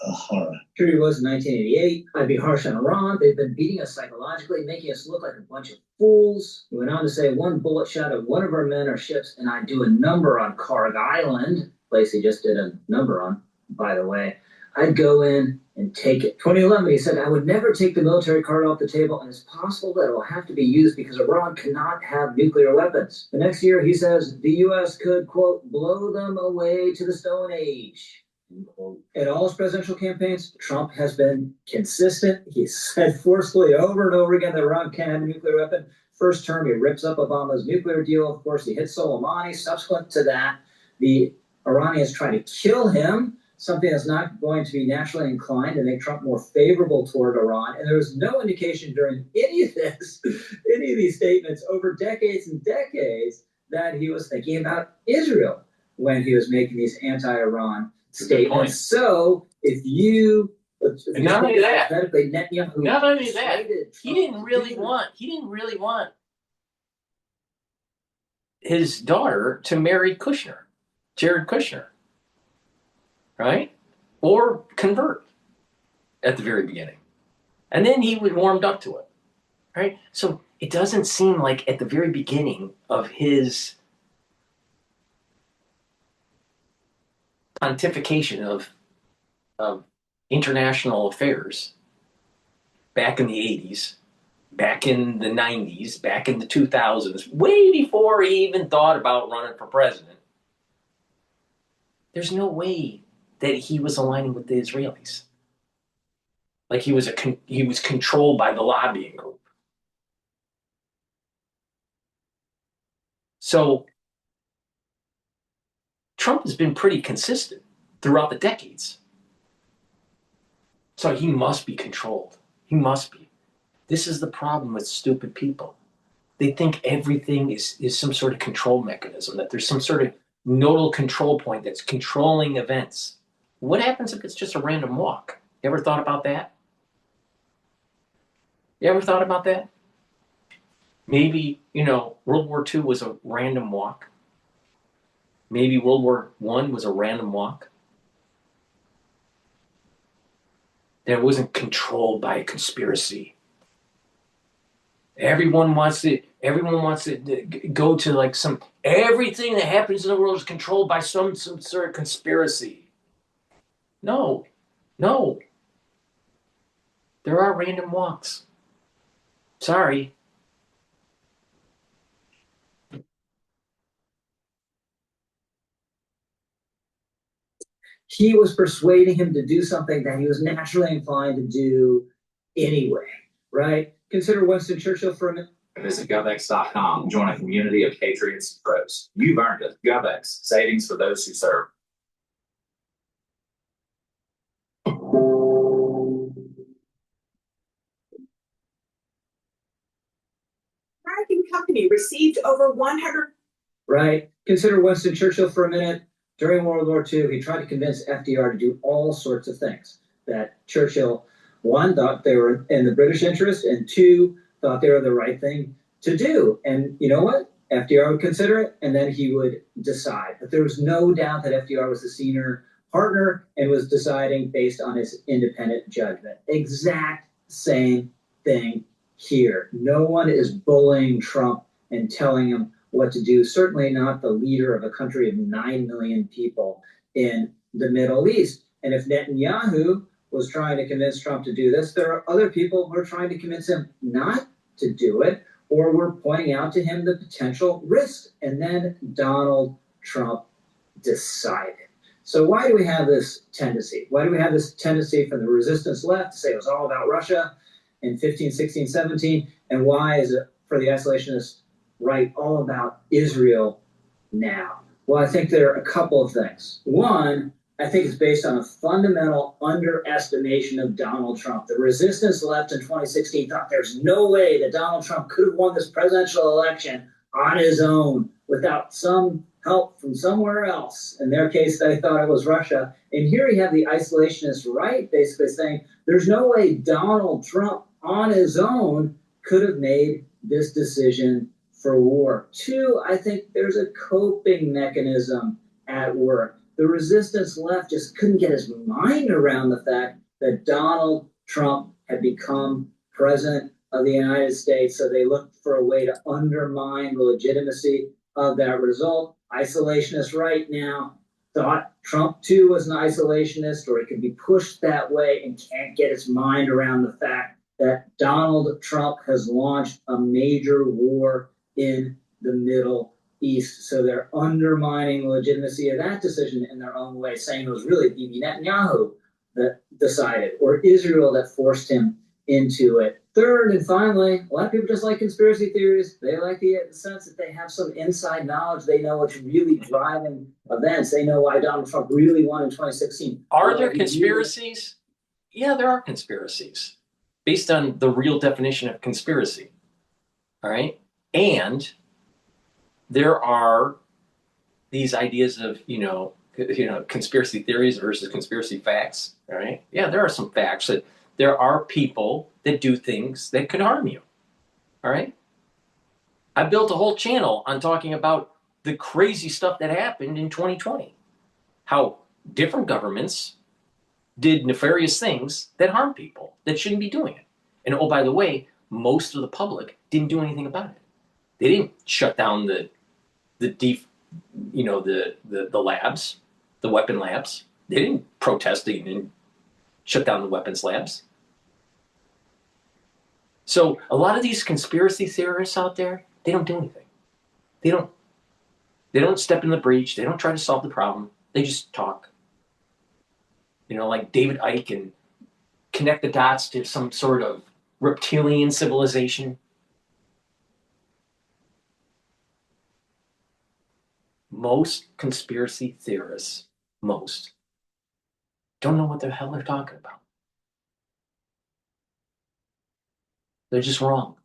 a horror. Here he was in 1988. I'd be harsh on Iran. They've been beating us psychologically, making us look like a bunch of fools. He went on to say, one bullet shot at one of our men or ships, and I'd do a number on Karg Island, place he just did a number on, by the way. I'd go in and take it. 2011, he said, I would never take the military card off the table, and it's possible that it will have to be used because Iran cannot have nuclear weapons. The next year, he says, the U.S. could, quote, blow them away to the Stone Age. In all his presidential campaigns, Trump has been consistent. He's said forcefully over and over again that Iran can't have a nuclear weapon. First term, he rips up Obama's nuclear deal. Of course, he hits Soleimani. Subsequent to that, the Iranians try to kill him, something that's not going to be naturally inclined to make Trump more favorable toward Iran. And there was no indication during any of these statements over decades and decades that he was thinking about Israel when he was making these anti-Iran statements. So if you not only that, he didn't really want his daughter to marry Jared Kushner, right? Or convert at the very beginning. And then he warmed up to it, right? So it doesn't seem like at the very beginning of his pontification of international affairs back in the 80s, back in the 90s, back in the 2000s, way before he even thought about running for president, there's no way that he was aligning with the Israelis. Like he was controlled by the lobbying group. So Trump has been pretty consistent throughout the decades. So he must be controlled. He must be. This is the problem with stupid people. They think everything is some sort of control mechanism, that there's some sort of nodal control point that's controlling events. What happens if it's just a random walk? You ever thought about that? You ever thought about that? Maybe, World War II was a random walk. Maybe World War I was a random walk. That wasn't controlled by a conspiracy. Everyone wants to go to like everything that happens in the world is controlled by some sort of conspiracy. No. There are random walks. Sorry. He was persuading him to do something that he was naturally inclined to do anyway, right? Consider Winston Churchill for a minute. Visit GovX.com. Join a community of patriots and pros. You've earned it. GovX. Savings for those who serve. American company received over 100. Right? Consider Winston Churchill for a minute. During World War II, he tried to convince FDR to do all sorts of things that Churchill, one, thought they were in the British interest, and two, thought they were the right thing to do. And you know what? FDR would consider it, and then he would decide. But there was no doubt that FDR was the senior partner and was deciding based on his independent judgment. Exact same thing here. No one is bullying Trump and telling him what to do. Certainly not the leader of a country of 9 million people in the Middle East. And if Netanyahu was trying to convince Trump to do this, there are other people who are trying to convince him not to do it, or were pointing out to him the potential risks. And then Donald Trump decided. So why do we have this tendency? Why do we have this tendency from the resistance left to say it was all about Russia in 15, 16, 17? And why is it for the isolationists right all about Israel now? Well, I think there are a couple of things. One, I think it's based on a fundamental underestimation of Donald Trump. The resistance left in 2016 thought there's no way that Donald Trump could have won this presidential election on his own without some help from somewhere else. In their case, they thought it was Russia. And here you have the isolationist right basically saying there's no way Donald Trump on his own could have made this decision for war. Two, I think there's a coping mechanism at work. The resistance left just couldn't get his mind around the fact that Donald Trump had become president of the United States, so they looked for a way to undermine the legitimacy of that result. Isolationists right now thought Trump too was an isolationist, or he could be pushed that way, and can't get his mind around the fact that Donald Trump has launched a major war in the Middle East. So they're undermining the legitimacy of that decision in their own way, saying it was really Bibi Netanyahu that decided, or Israel that forced him into it. Third, and finally, a lot of people just like conspiracy theories. They like the sense that they have some inside knowledge. They know what's really driving events. They know why Donald Trump really won in 2016. Are there conspiracies? Yeah, there are conspiracies based on the real definition of conspiracy. All right. And there are these ideas of, conspiracy theories versus conspiracy facts. All right. Yeah, there are some facts that there are people that do things that could harm you. All right. I built a whole channel on talking about the crazy stuff that happened in 2020, how different governments did nefarious things that harm people that shouldn't be doing it. And oh, by the way, most of the public didn't do anything about it. They didn't shut down the labs, the weapon labs. They didn't protest. They didn't shut down the weapons labs. So a lot of these conspiracy theorists out there, they don't do anything. They don't step in the breach. They don't try to solve the problem. They just talk. You know, like David Icke, and connect the dots to some sort of reptilian civilization. Most conspiracy theorists, don't know what the hell they're talking about. They're just wrong.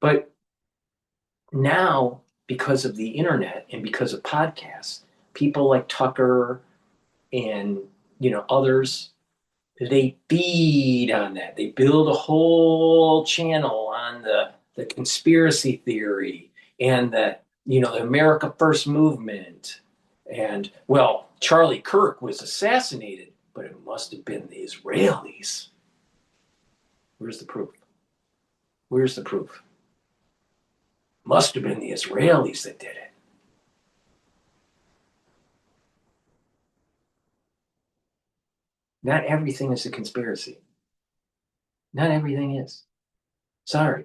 But now, because of the internet and because of podcasts, people like Tucker and, you know, others, they feed on that. They build a whole channel on the conspiracy theory and the, you know, the America First movement. And, well, Charlie Kirk was assassinated, but it must have been the Israelis. Where's the proof? Where's the proof? Must have been the Israelis that did it. Not everything is a conspiracy. Not everything is. Sorry.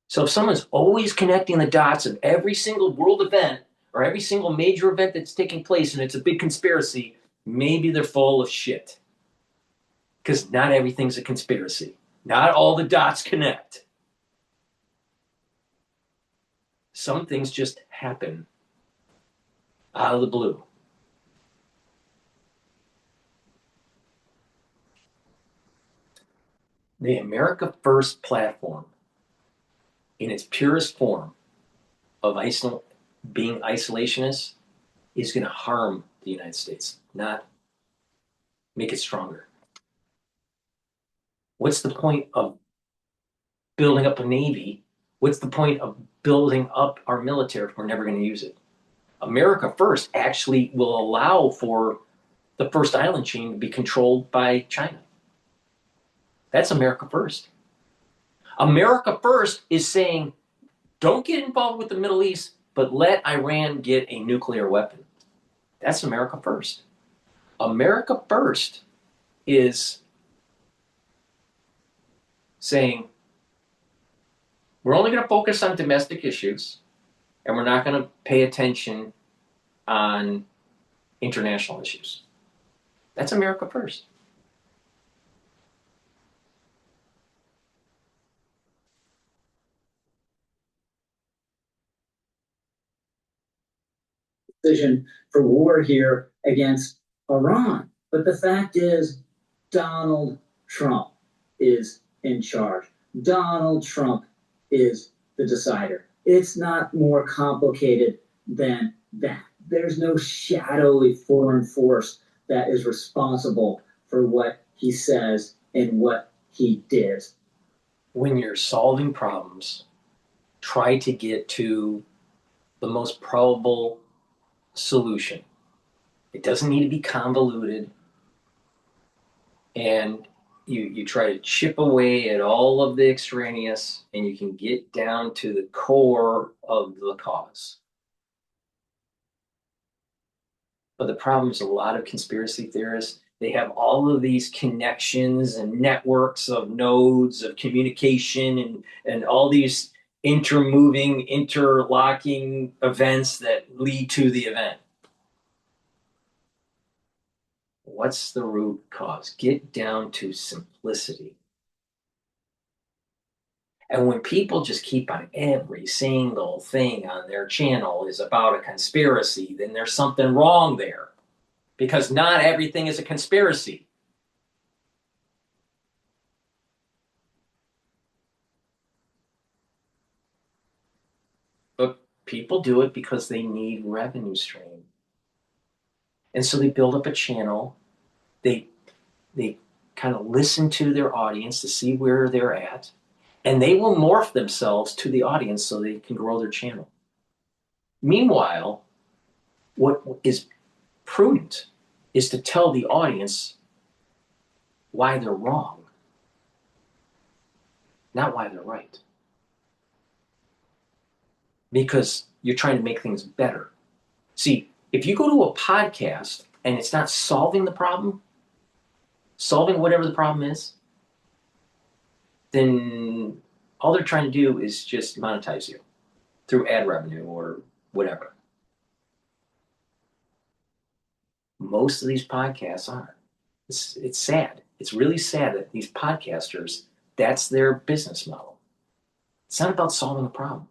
So if someone's always connecting the dots of every single world event or every single major event that's taking place and it's a big conspiracy, maybe they're full of shit. Because not everything's a conspiracy. Not all the dots connect. Some things just happen out of the blue. The America First platform, in its purest form of being isolationist, is going to harm the United States, not make it stronger. What's the point of building up a Navy? What's the point of building up our military if we're never going to use it? America First actually will allow for the first island chain to be controlled by China. That's America First. America First is saying, don't get involved with the Middle East, but let Iran get a nuclear weapon. That's America First. America First is saying, we're only going to focus on domestic issues, and we're not going to pay attention on international issues. That's America First. Decision for war here against Iran. But the fact is, Donald Trump is in charge. Donald Trump is the decider. It's not more complicated than that. There's no shadowy foreign force that is responsible for what he says and what he did. When you're solving problems, try to get to the most probable solution. It doesn't need to be convoluted. And you try to chip away at all of the extraneous, and you can get down to the core of the cause. But the problem is a lot of conspiracy theorists, they have all of these connections and networks of nodes of communication and all these intermoving, interlocking events that lead to the event. What's the root cause? Get down to simplicity. And when people just keep on every single thing on their channel is about a conspiracy, then there's something wrong there. Because not everything is a conspiracy. But people do it because they need revenue stream. And so they build up a channel. They kind of listen to their audience to see where they're at. And they will morph themselves to the audience so they can grow their channel. Meanwhile, what is prudent is to tell the audience why they're wrong, not why they're right. because you're trying to make things better. See, if you go to a podcast and it's not solving the problem, solving whatever the problem is, then all they're trying to do is just monetize you through ad revenue or whatever. Most of these podcasts aren't. It's sad. It's really sad that these podcasters, that's their business model. It's not about solving a problem.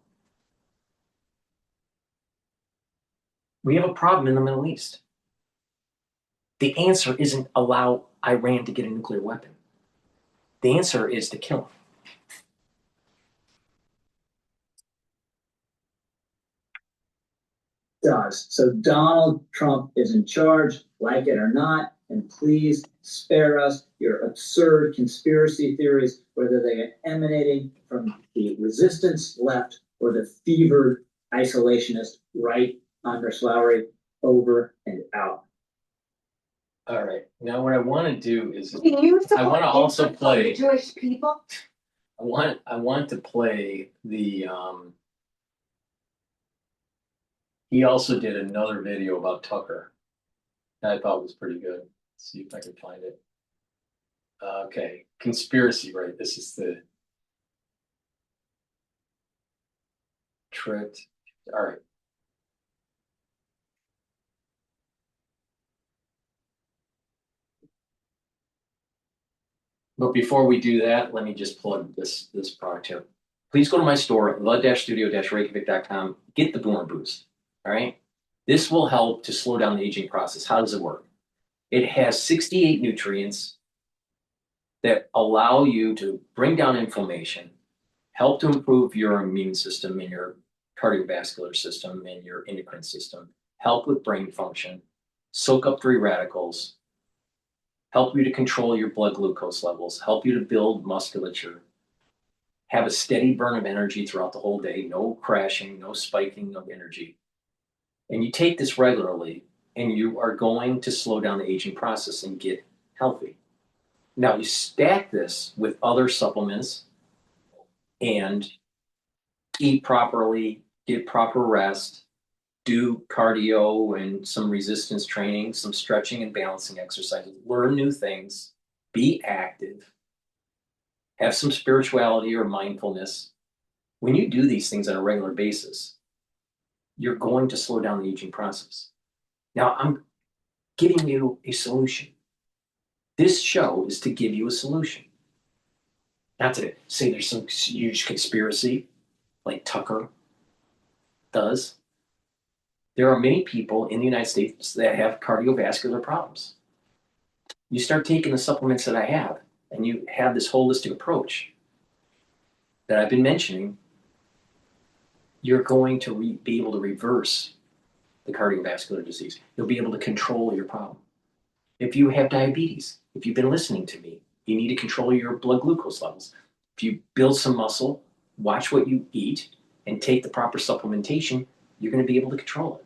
We have a problem in the Middle East. The answer isn't allow Iran to get a nuclear weapon. The answer is to kill them. Does. So Donald Trump is in charge, like it or not, and please spare us your absurd conspiracy theories, whether they are emanating from the resistance left or the fevered isolationist right under Lowry. Over and out. All right. Now what I want to do is Can you I want to also play Jewish people? I want to play the he also did another video about Tucker that I thought was pretty good. Let's see if I can find it. Okay, conspiracy, right? This is the tricked. All right. But before we do that, let me just plug this product here. Please go to my store, the-studio-reykjavik.com. Get the Boomer Boost. All right. This will help to slow down the aging process. How does it work? It has 68 nutrients that allow you to bring down inflammation, help to improve your immune system and your cardiovascular system and your endocrine system, help with brain function, soak up free radicals, help you to control your blood glucose levels, help you to build musculature, have a steady burn of energy throughout the whole day, no crashing, no spiking of energy. And you take this regularly, and you are going to slow down the aging process and get healthy. Now, you stack this with other supplements and eat properly, get proper rest, do cardio and some resistance training, some stretching and balancing exercises, learn new things, be active, have some spirituality or mindfulness. When you do these things on a regular basis, you're going to slow down the aging process. Now, I'm giving you a solution. This show is to give you a solution. Not to say there's some huge conspiracy like Tucker does. There are many people in the United States that have cardiovascular problems. You start taking the supplements that I have, and you have this holistic approach that I've been mentioning, you're going to be able to reverse the cardiovascular disease. You'll be able to control your problem. If you have diabetes, if you've been listening to me, you need to control your blood glucose levels. If you build some muscle, watch what you eat, and take the proper supplementation, you're going to be able to control it.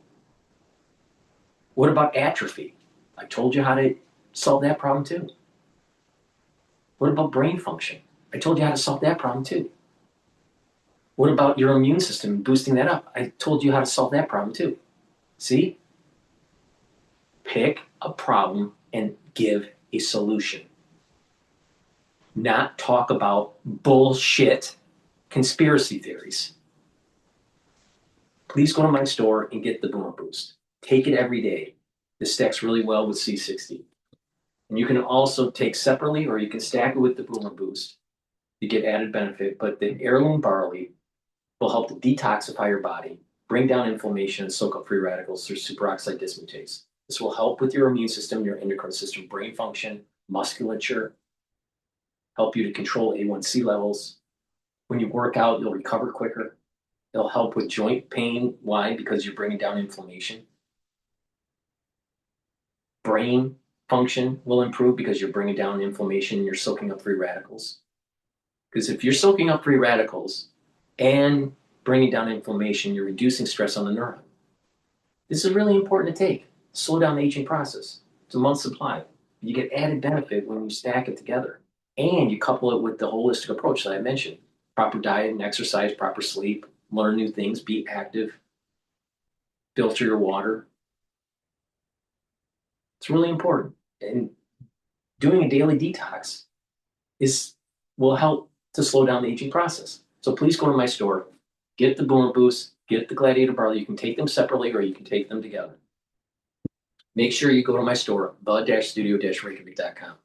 What about atrophy? I told you how to solve that problem too. What about brain function? I told you how to solve that problem too. What about your immune system, boosting that up? I told you how to solve that problem too. See? Pick a problem and give a solution. Not talk about bullshit conspiracy theories. Please go to my store and get the Boomer Boost. Take it every day. This stacks really well with C60. And you can also take separately, or you can stack it with the Boomer Boost. You get added benefit, but the heirloom barley will help to detoxify your body, bring down inflammation, and soak up free radicals through superoxide dismutase. This will help with your immune system, your endocrine system, brain function, musculature, help you to control A1C levels. When you work out, you'll recover quicker. It'll help with joint pain. Why? Because you're bringing down inflammation. Brain function will improve because you're bringing down inflammation and you're soaking up free radicals. Because if you're soaking up free radicals and bringing down inflammation, you're reducing stress on the neuron. This is really important to take. Slow down the aging process. It's a month's supply. You get added benefit when you stack it together. And you couple it with the holistic approach that I mentioned. Proper diet and exercise, proper sleep, learn new things, be active, filter your water. It's really important. And doing a daily detox will help to slow down the aging process. So please go to my store, get the Boom Boost, get the Gladiator Barley. You can take them separately or you can take them together. Make sure you go to my store, the-studio-reykjavik.com.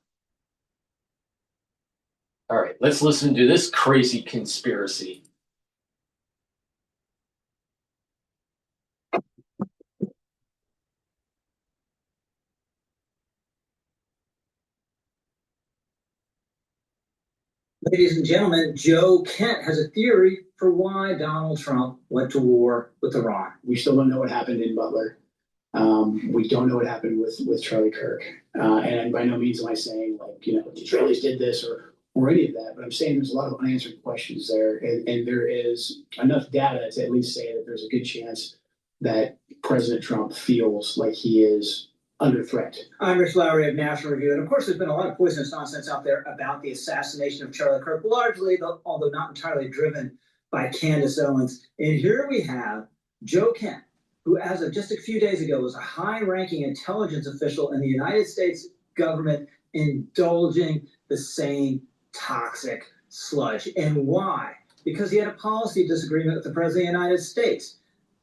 All right, let's listen to this crazy conspiracy. Ladies and gentlemen, Joe Kent has a theory for why Donald Trump went to war with Iran. We still don't know what happened in Butler. We don't know what happened with Charlie Kirk. And by no means am I saying, like, you know, the Israelis did this or any of that, but I'm saying there's a lot of unanswered questions there. And there is enough data to at least say that there's a good chance that President Trump feels like he is under threat. I'm Rich Lowry of National Review, and of course there's been a lot of poisonous nonsense out there about the assassination of Charlie Kirk, largely, although not entirely driven by Candace Owens. And here we have Joe Kent, who as of just a few days ago was a high-ranking intelligence official in the United States government, indulging the same toxic sludge. And why? Because he had a policy disagreement with the President of the United States.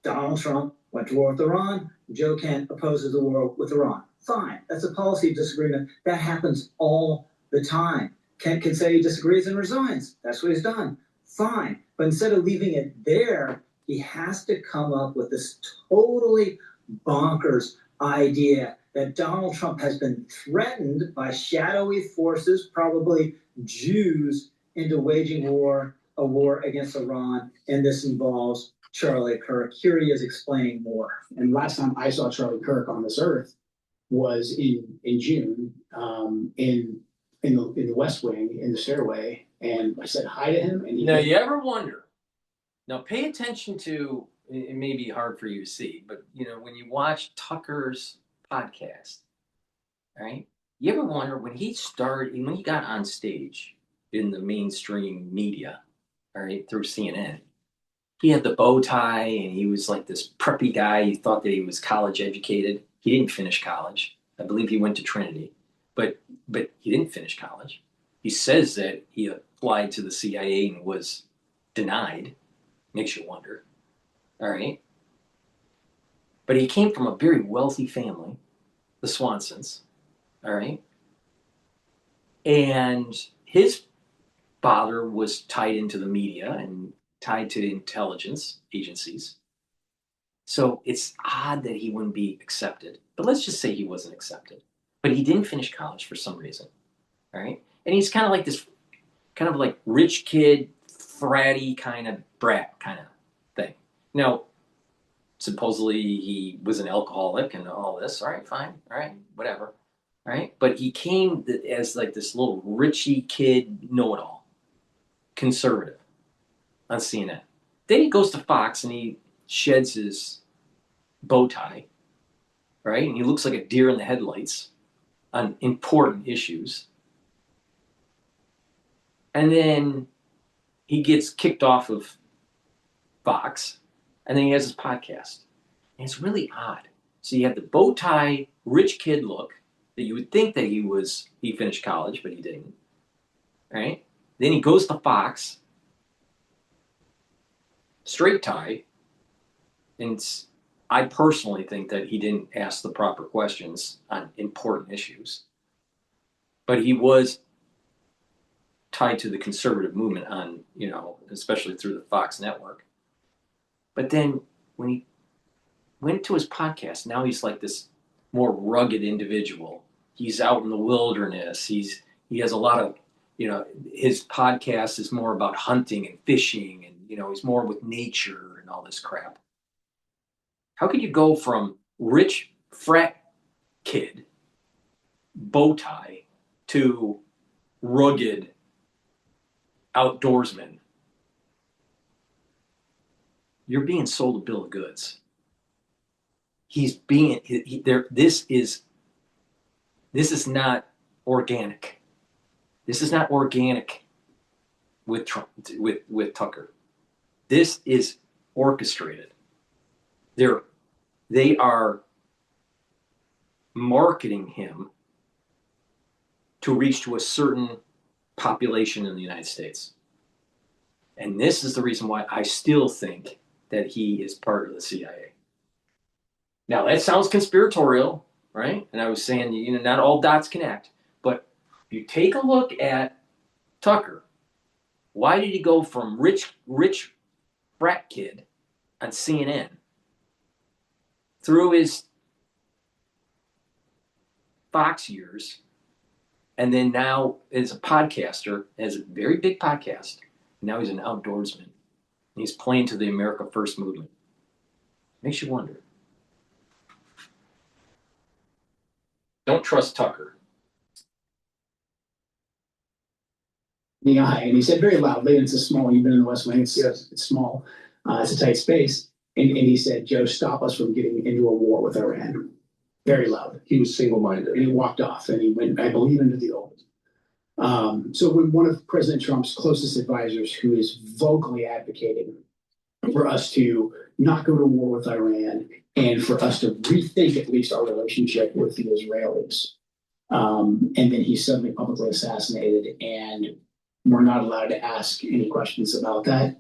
Donald Trump went to war with Iran. Joe Kent opposes the war with Iran. Fine. That's a policy disagreement. That happens all the time. Kent can say he disagrees and resigns. That's what he's done. Fine. But instead of leaving it there, he has to come up with this totally bonkers idea that Donald Trump has been threatened by shadowy forces, probably Jews, into waging a war against Iran, and this involves Charlie Kirk. Here he is explaining more. And last time I saw Charlie Kirk on this earth was in June, in the West Wing, in the stairway, and I said hi to him. And Now, you ever wonder? Now, pay attention to. It may be hard for you to see, but you know when you watch Tucker's podcast, right? You ever wonder when he got on stage in the mainstream media, all right, through CNN? He had the bow tie and he was like this preppy guy. He thought that he was college educated. He didn't finish college. I believe he went to Trinity, but he didn't finish college. He says that he applied to the CIA and was denied. Makes you wonder. All right. But he came from a very wealthy family, the Swansons. All right. And his father was tied into the media and tied to the intelligence agencies. So it's odd that he wouldn't be accepted. But let's just say he wasn't accepted. But he didn't finish college for some reason. All right. And he's kind of like this, kind of like rich kid, fratty kind of brat kind of thing. Now, supposedly he was an alcoholic and all this. All right, fine. All right, whatever. All right. But he came as like this little richy kid know-it-all, conservative on CNN. Then he goes to Fox and he sheds his bow tie, right? And he looks like a deer in the headlights on important issues. And then he gets kicked off of Fox, and then he has his podcast. And it's really odd. So you have the bow tie, rich kid look that you would think that he finished college, but he didn't, right? Then he goes to Fox, straight tie, and I personally think that he didn't ask the proper questions on important issues. But he was tied to the conservative movement on, especially through the Fox network. But then when he went to his podcast, now he's like this more rugged individual. He's out in the wilderness. He has a lot of, his podcast is more about hunting and fishing and, he's more with nature and all this crap. How could you go from rich frat kid, bow tie, to rugged outdoorsman? You're being sold a bill of goods. This is not organic. This is not organic with Trump, with Tucker. This is orchestrated. They are marketing him to reach to a certain population in the United States. And this is the reason why I still think that he is part of the CIA. Now, that sounds conspiratorial, right? And I was saying, not all dots connect. But if you take a look at Tucker, why did he go from rich frat kid on CNN through his Fox years, and then now as a podcaster, has a very big podcast. Now he's an outdoorsman. And he's playing to the America First movement. Makes you wonder. Don't trust Tucker. The eye, and he said very loudly, and it's a small, you've been in the West Wing, it's small, it's a tight space, and he said, Joe, stop us from getting into a war with Iran. Very loud. He was single-minded. And he walked off, and he went, I believe, into the old. So when one of President Trump's closest advisors, who is vocally advocating for us to not go to war with Iran, and for us to rethink at least our relationship with the Israelis, and then he's suddenly publicly assassinated, and we're not allowed to ask any questions about that.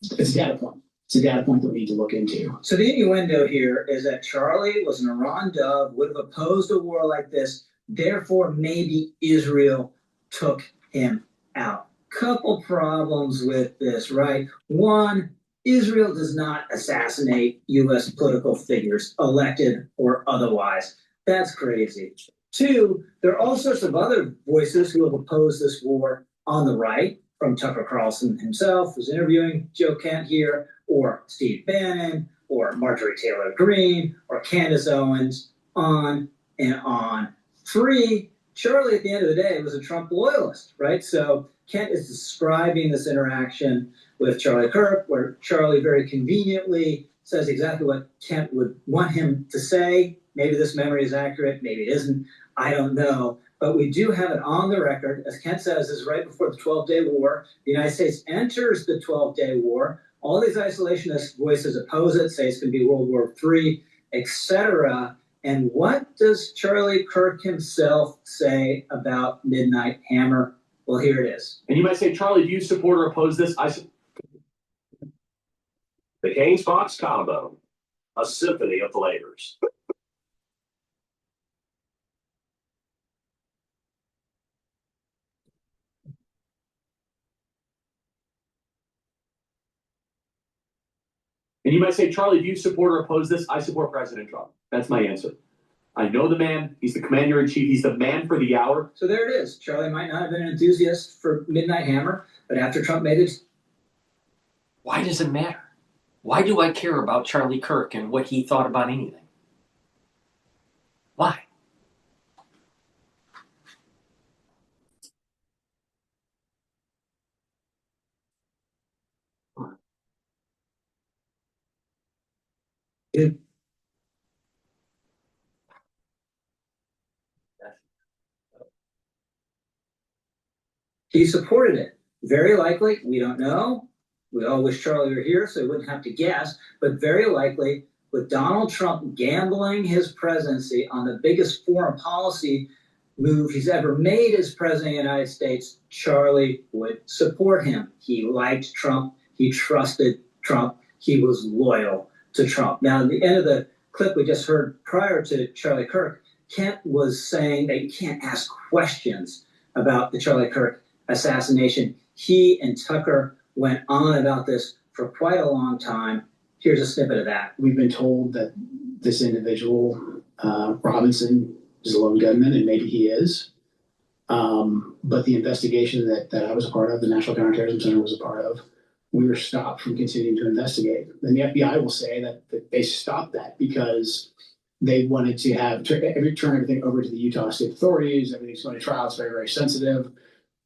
It's a data point. It's a data point that we need to look into. So the innuendo here is that Charlie was an Iran dove, would have opposed a war like this. Therefore, maybe Israel took him out. Couple problems with this, right? One, Israel does not assassinate U.S. political figures, elected or otherwise. That's crazy. Two, there are all sorts of other voices who have opposed this war on the right, from Tucker Carlson himself, who's interviewing Joe Kent here, or Steve Bannon, or Marjorie Taylor Greene, or Candace Owens, on and on. Three, Charlie, at the end of the day, was a Trump loyalist, right? So Kent is describing this interaction with Charlie Kirk, where Charlie very conveniently says exactly what Kent would want him to say. Maybe this memory is accurate, maybe it isn't, I don't know. But we do have it on the record, as Kent says, is right before the 12-day war. The United States enters the 12-day war. All these isolationist voices oppose it, say it's going to be World War III, etc. And what does Charlie Kirk himself say about Midnight Hammer? Well, here it is. And you might say, Charlie, do you support or oppose this? The Canes Fox combo, a symphony of flavors. And you might say, Charlie, do you support or oppose this? I support President Trump. That's my answer. I know the man. He's the commander-in-chief. He's the man for the hour. So there it is. Charlie might not have been an enthusiast for Midnight Hammer, but after Trump made it... Why does it matter? Why do I care about Charlie Kirk and what he thought about anything? Why? He supported it. Very likely, we don't know. We all wish Charlie were here so he wouldn't have to guess, but very likely, with Donald Trump gambling his presidency on the biggest foreign policy move he's ever made as president of the United States, Charlie would support him. He liked Trump. He trusted Trump. He was loyal to Trump. Now, at the end of the clip we just heard prior to Charlie Kirk, Kent was saying that you can't ask questions about the Charlie Kirk assassination. He and Tucker went on about this for quite a long time. Here's a snippet of that. We've been told that this individual, Robinson, is a lone gunman, and maybe he is. But the investigation that I was a part of, the National Counterterrorism Center was a part of, we were stopped from continuing to investigate. And the FBI will say that they stopped that because they wanted to turn everything over to the Utah state authorities. Everything's going to trial. It's very, very sensitive.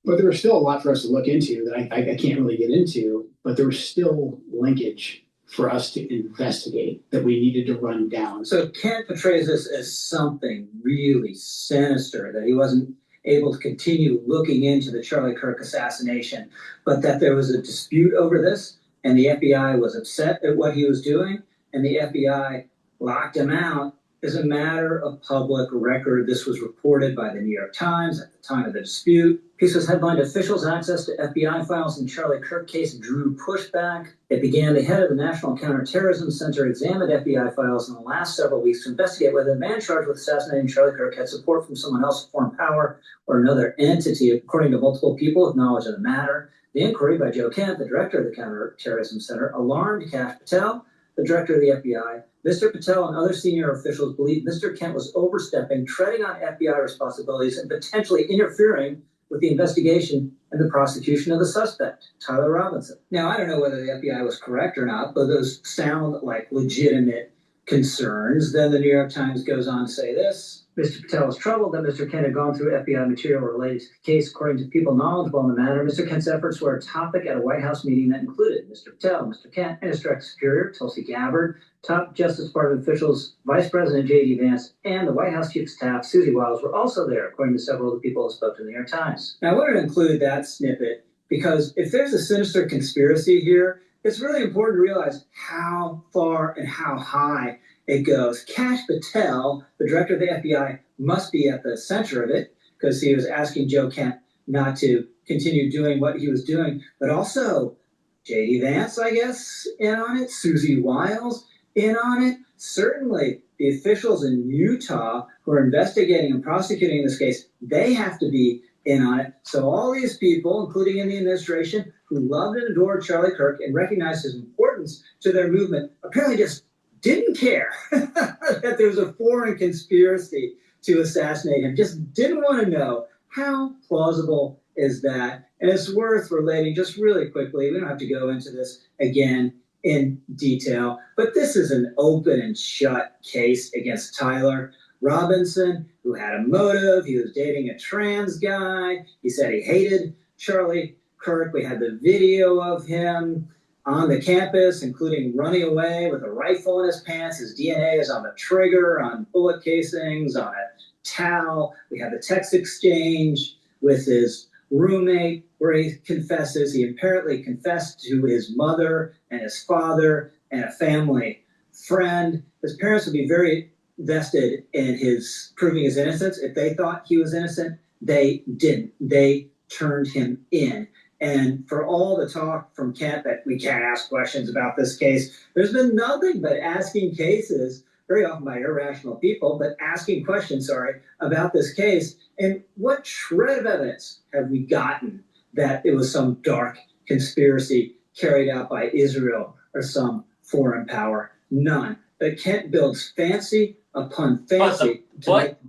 But there was still a lot for us to look into that I can't really get into. But there was still linkage for us to investigate that we needed to run down. So Kent portrays this as something really sinister, that he wasn't able to continue looking into the Charlie Kirk assassination, but that there was a dispute over this, and the FBI was upset at what he was doing, and the FBI locked him out is a matter of public record. This was reported by the New York Times at the time of the dispute. Piece was headlined, "Officials' Access to FBI Files in Charlie Kirk Case Drew Pushback." It began, "The head of the National Counterterrorism Center examined FBI files in the last several weeks to investigate whether the man charged with assassinating Charlie Kirk had support from someone else, a foreign power, or another entity, according to multiple people with knowledge of the matter. The inquiry by Joe Kent, the director of the Counterterrorism Center, alarmed Kash Patel, the director of the FBI. Mr. Patel and other senior officials believe Mr. Kent was overstepping, treading on FBI responsibilities, and potentially interfering with the investigation and the prosecution of the suspect, Tyler Robinson." Now, I don't know whether the FBI was correct or not, but those sound like legitimate concerns. Then the New York Times goes on to say this: "Mr. Patel was troubled that Mr. Kent had gone through FBI material related to the case. According to people knowledgeable in the matter, Mr. Kent's efforts were a topic at a White House meeting that included Mr. Patel, Mr. Kent, and his direct superior, Tulsi Gabbard, top Justice Department officials, Vice President J.D. Vance, and the White House Chief of Staff, Susie Wiles, were also there, according to several of the people who spoke to the New York Times." Now, I wanted to include that snippet because if there's a sinister conspiracy here, it's really important to realize how far and how high it goes. Kash Patel, the director of the FBI, must be at the center of it because he was asking Joe Kent not to continue doing what he was doing, but also J.D. Vance, I guess, in on it, Susie Wiles in on it. Certainly, the officials in Utah who are investigating and prosecuting this case, they have to be in on it. So all these people, including in the administration, who loved and adored Charlie Kirk and recognized his importance to their movement, apparently just didn't care that there was a foreign conspiracy to assassinate him, just didn't want to know. How plausible is that? And it's worth relating just really quickly. We don't have to go into this again in detail, but this is an open and shut case against Tyler Robinson, who had a motive. He was dating a trans guy. He said he hated Charlie Kirk. We had the video of him on the campus, including running away with a rifle in his pants. His DNA is on the trigger, on bullet casings, on a towel. We have the text exchange with his roommate where he confesses. He apparently confessed to his mother and his father and a family friend. His parents would be very vested in his proving his innocence. If they thought he was innocent, they didn't. They turned him in. And for all the talk from Kent that we can't ask questions about this case, there's been nothing but asking cases, very often by irrational people, but asking questions, about this case. And what shred of evidence have we gotten that it was some dark conspiracy carried out by Israel or some foreign power? None. But Kent builds fancy upon fancy. But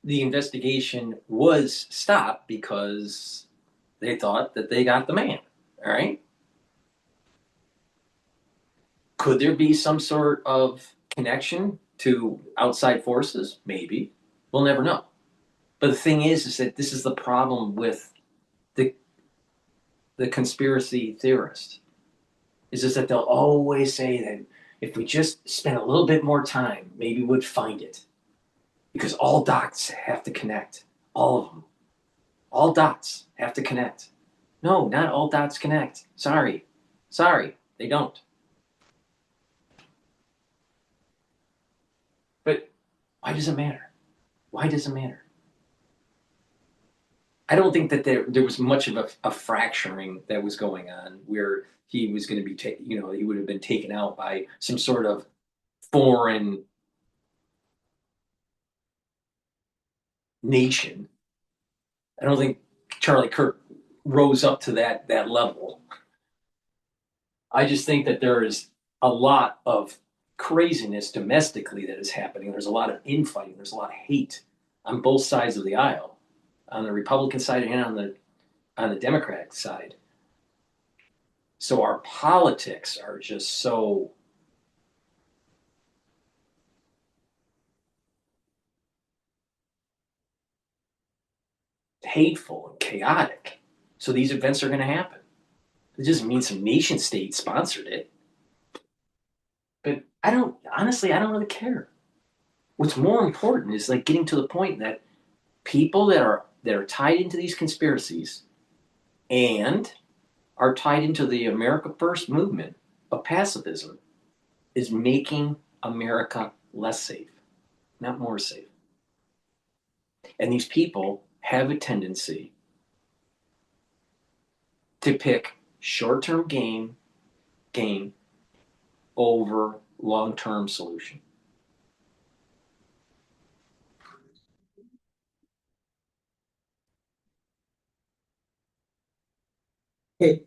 the investigation was stopped because they thought that they got the man. All right. Could there be some sort of connection to outside forces? Maybe. We'll never know. But the thing is that this is the problem with the conspiracy theorist. Is just that they'll always say that if we just spend a little bit more time, maybe we'd find it. Because all dots have to connect. All of them. All dots have to connect. No, not all dots connect. Sorry, they don't. But why does it matter? Why does it matter? I don't think that there was much of a fracturing that was going on where he was going to be, he would have been taken out by some sort of foreign nation. I don't think Charlie Kirk rose up to that level. I just think that there is a lot of craziness domestically that is happening. There's a lot of infighting. There's a lot of hate on both sides of the aisle, on the Republican side and on the Democratic side. So our politics are just so hateful and chaotic. So these events are going to happen. It doesn't mean some nation state sponsored it. But I don't really care. What's more important is like getting to the point that people that are tied into these conspiracies and are tied into the America First movement of pacifism is making America less safe, not more safe. And these people have a tendency to pick short-term gain over long-term solution. Hey,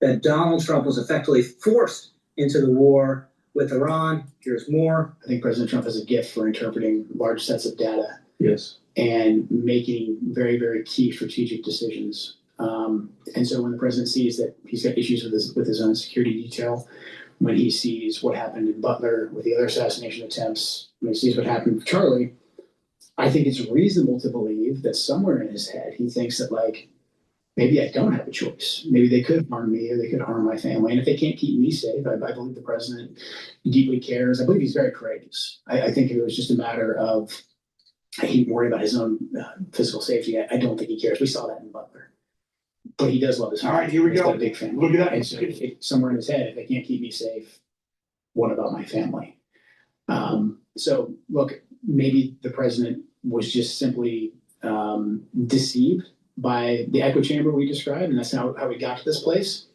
that Donald Trump was effectively forced into the war with Iran. Here's more. I think President Trump has a gift for interpreting large sets of data. Yes. And making very, very key strategic decisions. And so when the president sees that he's got issues with his own security detail, when he sees what happened in Butler with the other assassination attempts, when he sees what happened with Charlie, I think it's reasonable to believe that somewhere in his head he thinks that, like, maybe I don't have a choice. Maybe they could harm me or they could harm my family. And if they can't keep me safe, I believe the president deeply cares. I believe he's very courageous. I think if it was just a matter of he worried about his own physical safety, I don't think he cares. We saw that in Butler. But he does love his family. All right, here we He's go. got a big family. Look at that. And so somewhere in his head, if they can't keep me safe, what about my family? So look, maybe the president was just simply deceived by the echo chamber we described, and that's how we got to this place.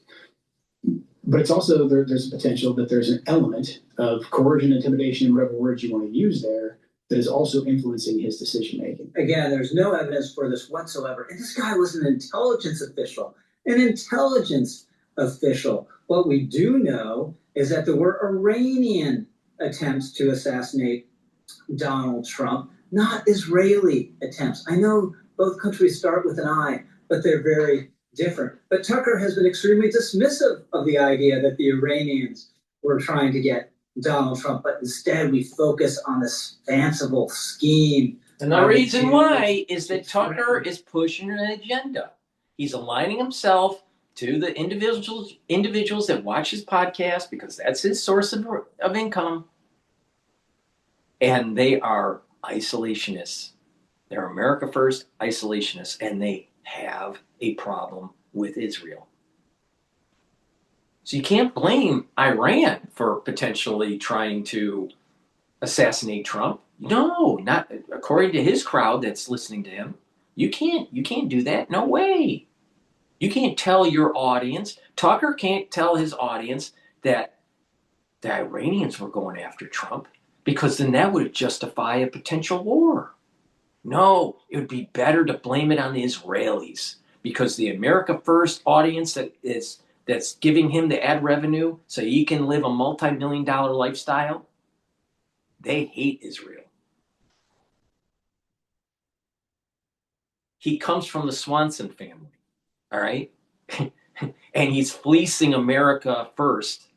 But it's also, there's a potential that there's an element of coercion, intimidation, whatever words you want to use there, that is also influencing his decision making. Again, there's no evidence for this whatsoever. And this guy was an intelligence official. An intelligence official. What we do know is that there were Iranian attempts to assassinate Donald Trump, not Israeli attempts. I know both countries start with an I, but they're very different. But Tucker has been extremely dismissive of the idea that the Iranians were trying to get Donald Trump, but instead we focus on this fanciful scheme. And the reason why is that Tucker is pushing an agenda. He's aligning himself to the individuals that watch his podcast because that's his source of income. And they are isolationists. They're America First isolationists, and they have a problem with Israel. So you can't blame Iran for potentially trying to assassinate Trump. No, not according to his crowd that's listening to him. You can't do that. No way. You can't tell your audience. Tucker can't tell his audience that the Iranians were going after Trump because then that would justify a potential war. No, it would be better to blame it on the Israelis because the America First audience that's giving him the ad revenue so he can live a multi-million-dollar lifestyle, they hate Israel. He comes from the Swanson family, all right? And he's fleecing America First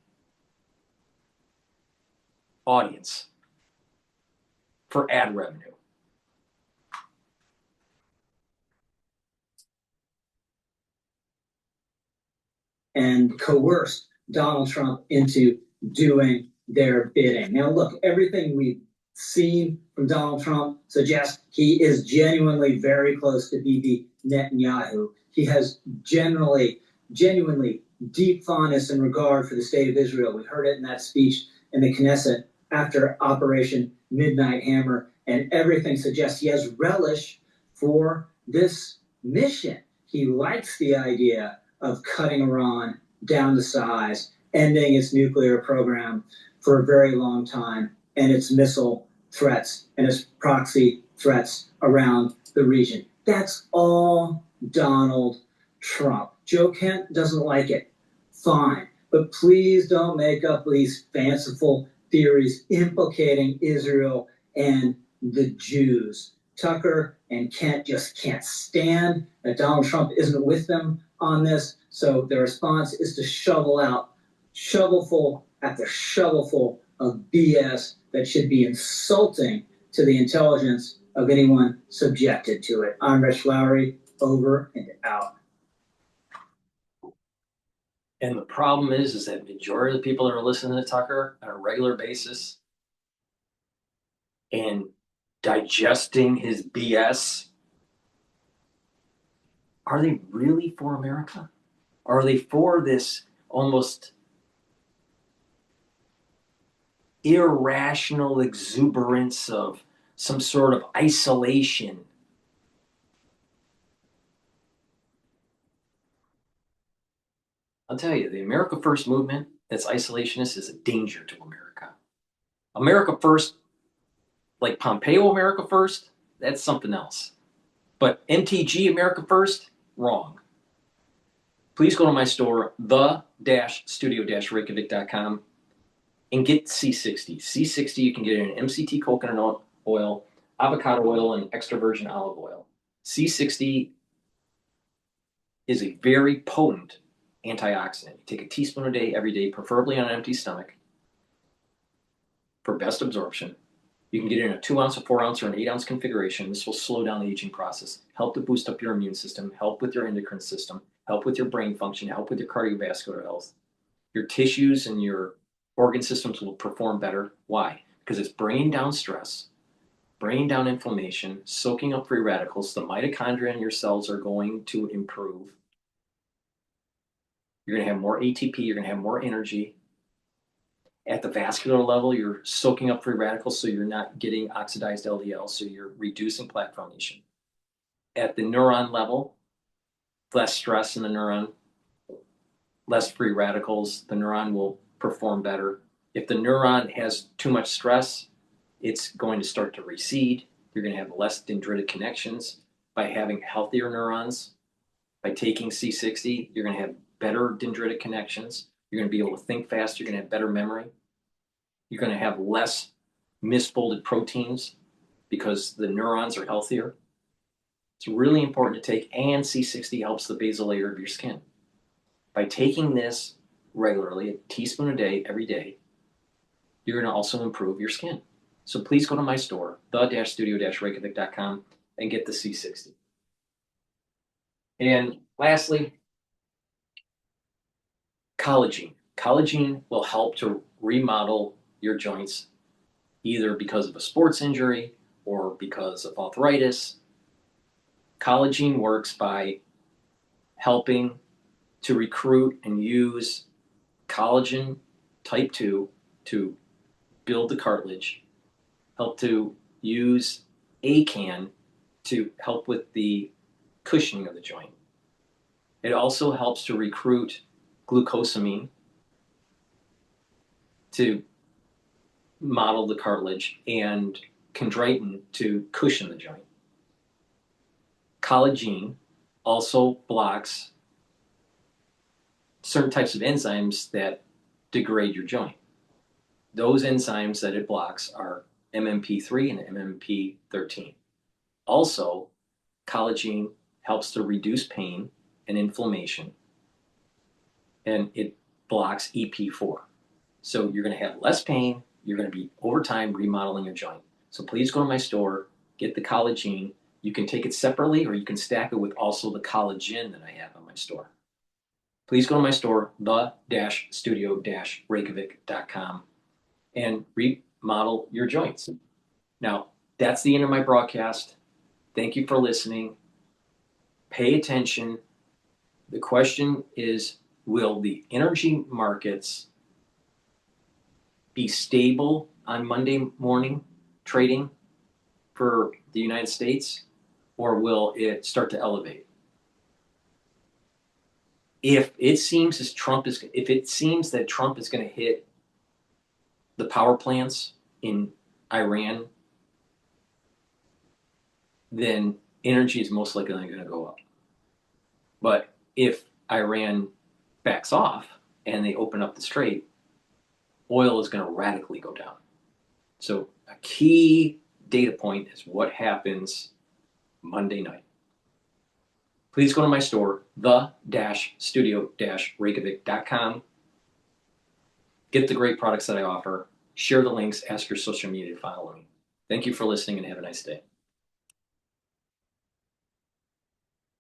audience for ad revenue. And coerced Donald Trump into doing their bidding. Now, look, everything we've seen from Donald Trump suggests he is genuinely very close to Bibi Netanyahu. He has genuinely deep fondness and regard for the state of Israel. We heard it in that speech in the Knesset after Operation Midnight Hammer, and everything suggests he has relish for this mission. He likes the idea of cutting Iran down to size, ending its nuclear program for a very long time, and its missile threats and its proxy threats around the region. That's all Donald Trump. Joe Kent doesn't like it. Fine. But please don't make up these fanciful theories implicating Israel and the Jews. Tucker and Kent just can't stand that Donald Trump isn't with them on this. So the response is to shovel out shovelful after shovelful of BS that should be insulting to the intelligence of anyone subjected to it. I'm Rich Lowry, over and out. And the problem is that majority of the people that are listening to Tucker on a regular basis and digesting his BS are they really for America? Or are they for this almost irrational exuberance of some sort of isolation? I'll tell you, the America First movement that's isolationist is a danger to America. America First, like Pompeo America First, that's something else. But MTG America First, wrong. Please go to my store, the-studio-reykjavik.com, and get C60. C60, you can get it in MCT coconut oil, avocado oil, and extra virgin olive oil. C60 is a very potent antioxidant. You take a teaspoon a day, every day, preferably on an empty stomach, for best absorption. You can get it in a 2 ounce, a 4 ounce, or an 8 ounce configuration. This will slow down the aging process, help to boost up your immune system, help with your endocrine system, help with your brain function, help with your cardiovascular health. Your tissues and your organ systems will perform better. Why? Because it's bringing down stress, bringing down inflammation, soaking up free radicals. The mitochondria in your cells are going to improve. You're going to have more ATP, you're going to have more energy. At the vascular level, you're soaking up free radicals, so you're not getting oxidized LDL, so you're reducing plaque formation. At the neuron level, less stress in the neuron, less free radicals, the neuron will perform better. If the neuron has too much stress, it's going to start to recede. You're going to have less dendritic connections. By having healthier neurons, by taking C60, you're going to have better dendritic connections. You're going to be able to think faster. You're going to have better memory. You're going to have less misfolded proteins because the neurons are healthier. It's really important to take, and C60 helps the basal layer of your skin. By taking this regularly, a teaspoon a day, every day, you're going to also improve your skin. So please go to my store, the-studio-reykjavik.com, and get the C60. And lastly, collagen. Collagen will help to remodel your joints, either because of a sports injury or because of arthritis. Collagen works by helping to recruit and use collagen type 2 to build the cartilage, help to use ACAN to help with the cushioning of the joint. It also helps to recruit glucosamine to model the cartilage and chondroitin to cushion the joint. Collagen also blocks certain types of enzymes that degrade your joint. Those enzymes that it blocks are MMP3 and MMP13. Also, collagen helps to reduce pain and inflammation, and it blocks EP4. So you're going to have less pain. You're going to be, over time, remodeling your joint. So please go to my store, get the collagen. You can take it separately, or you can stack it with also the collagen that I have on my store. Please go to my store, the-studio-reykjavik.com, and remodel your joints. Now, that's the end of my broadcast. Thank you for listening. Pay attention. The question is, will the energy markets be stable on Monday morning trading for the United States, or will it start to elevate? If it seems that Trump is going to hit the power plants in Iran, then energy is most likely going to go up. But if Iran backs off and they open up the strait, oil is going to radically go down. So a key data point is what happens Monday night. Please go to my store, the-studio-reykjavik.com. Get the great products that I offer. Share the links. Ask your social media to follow me. Thank you for listening, and have a nice day.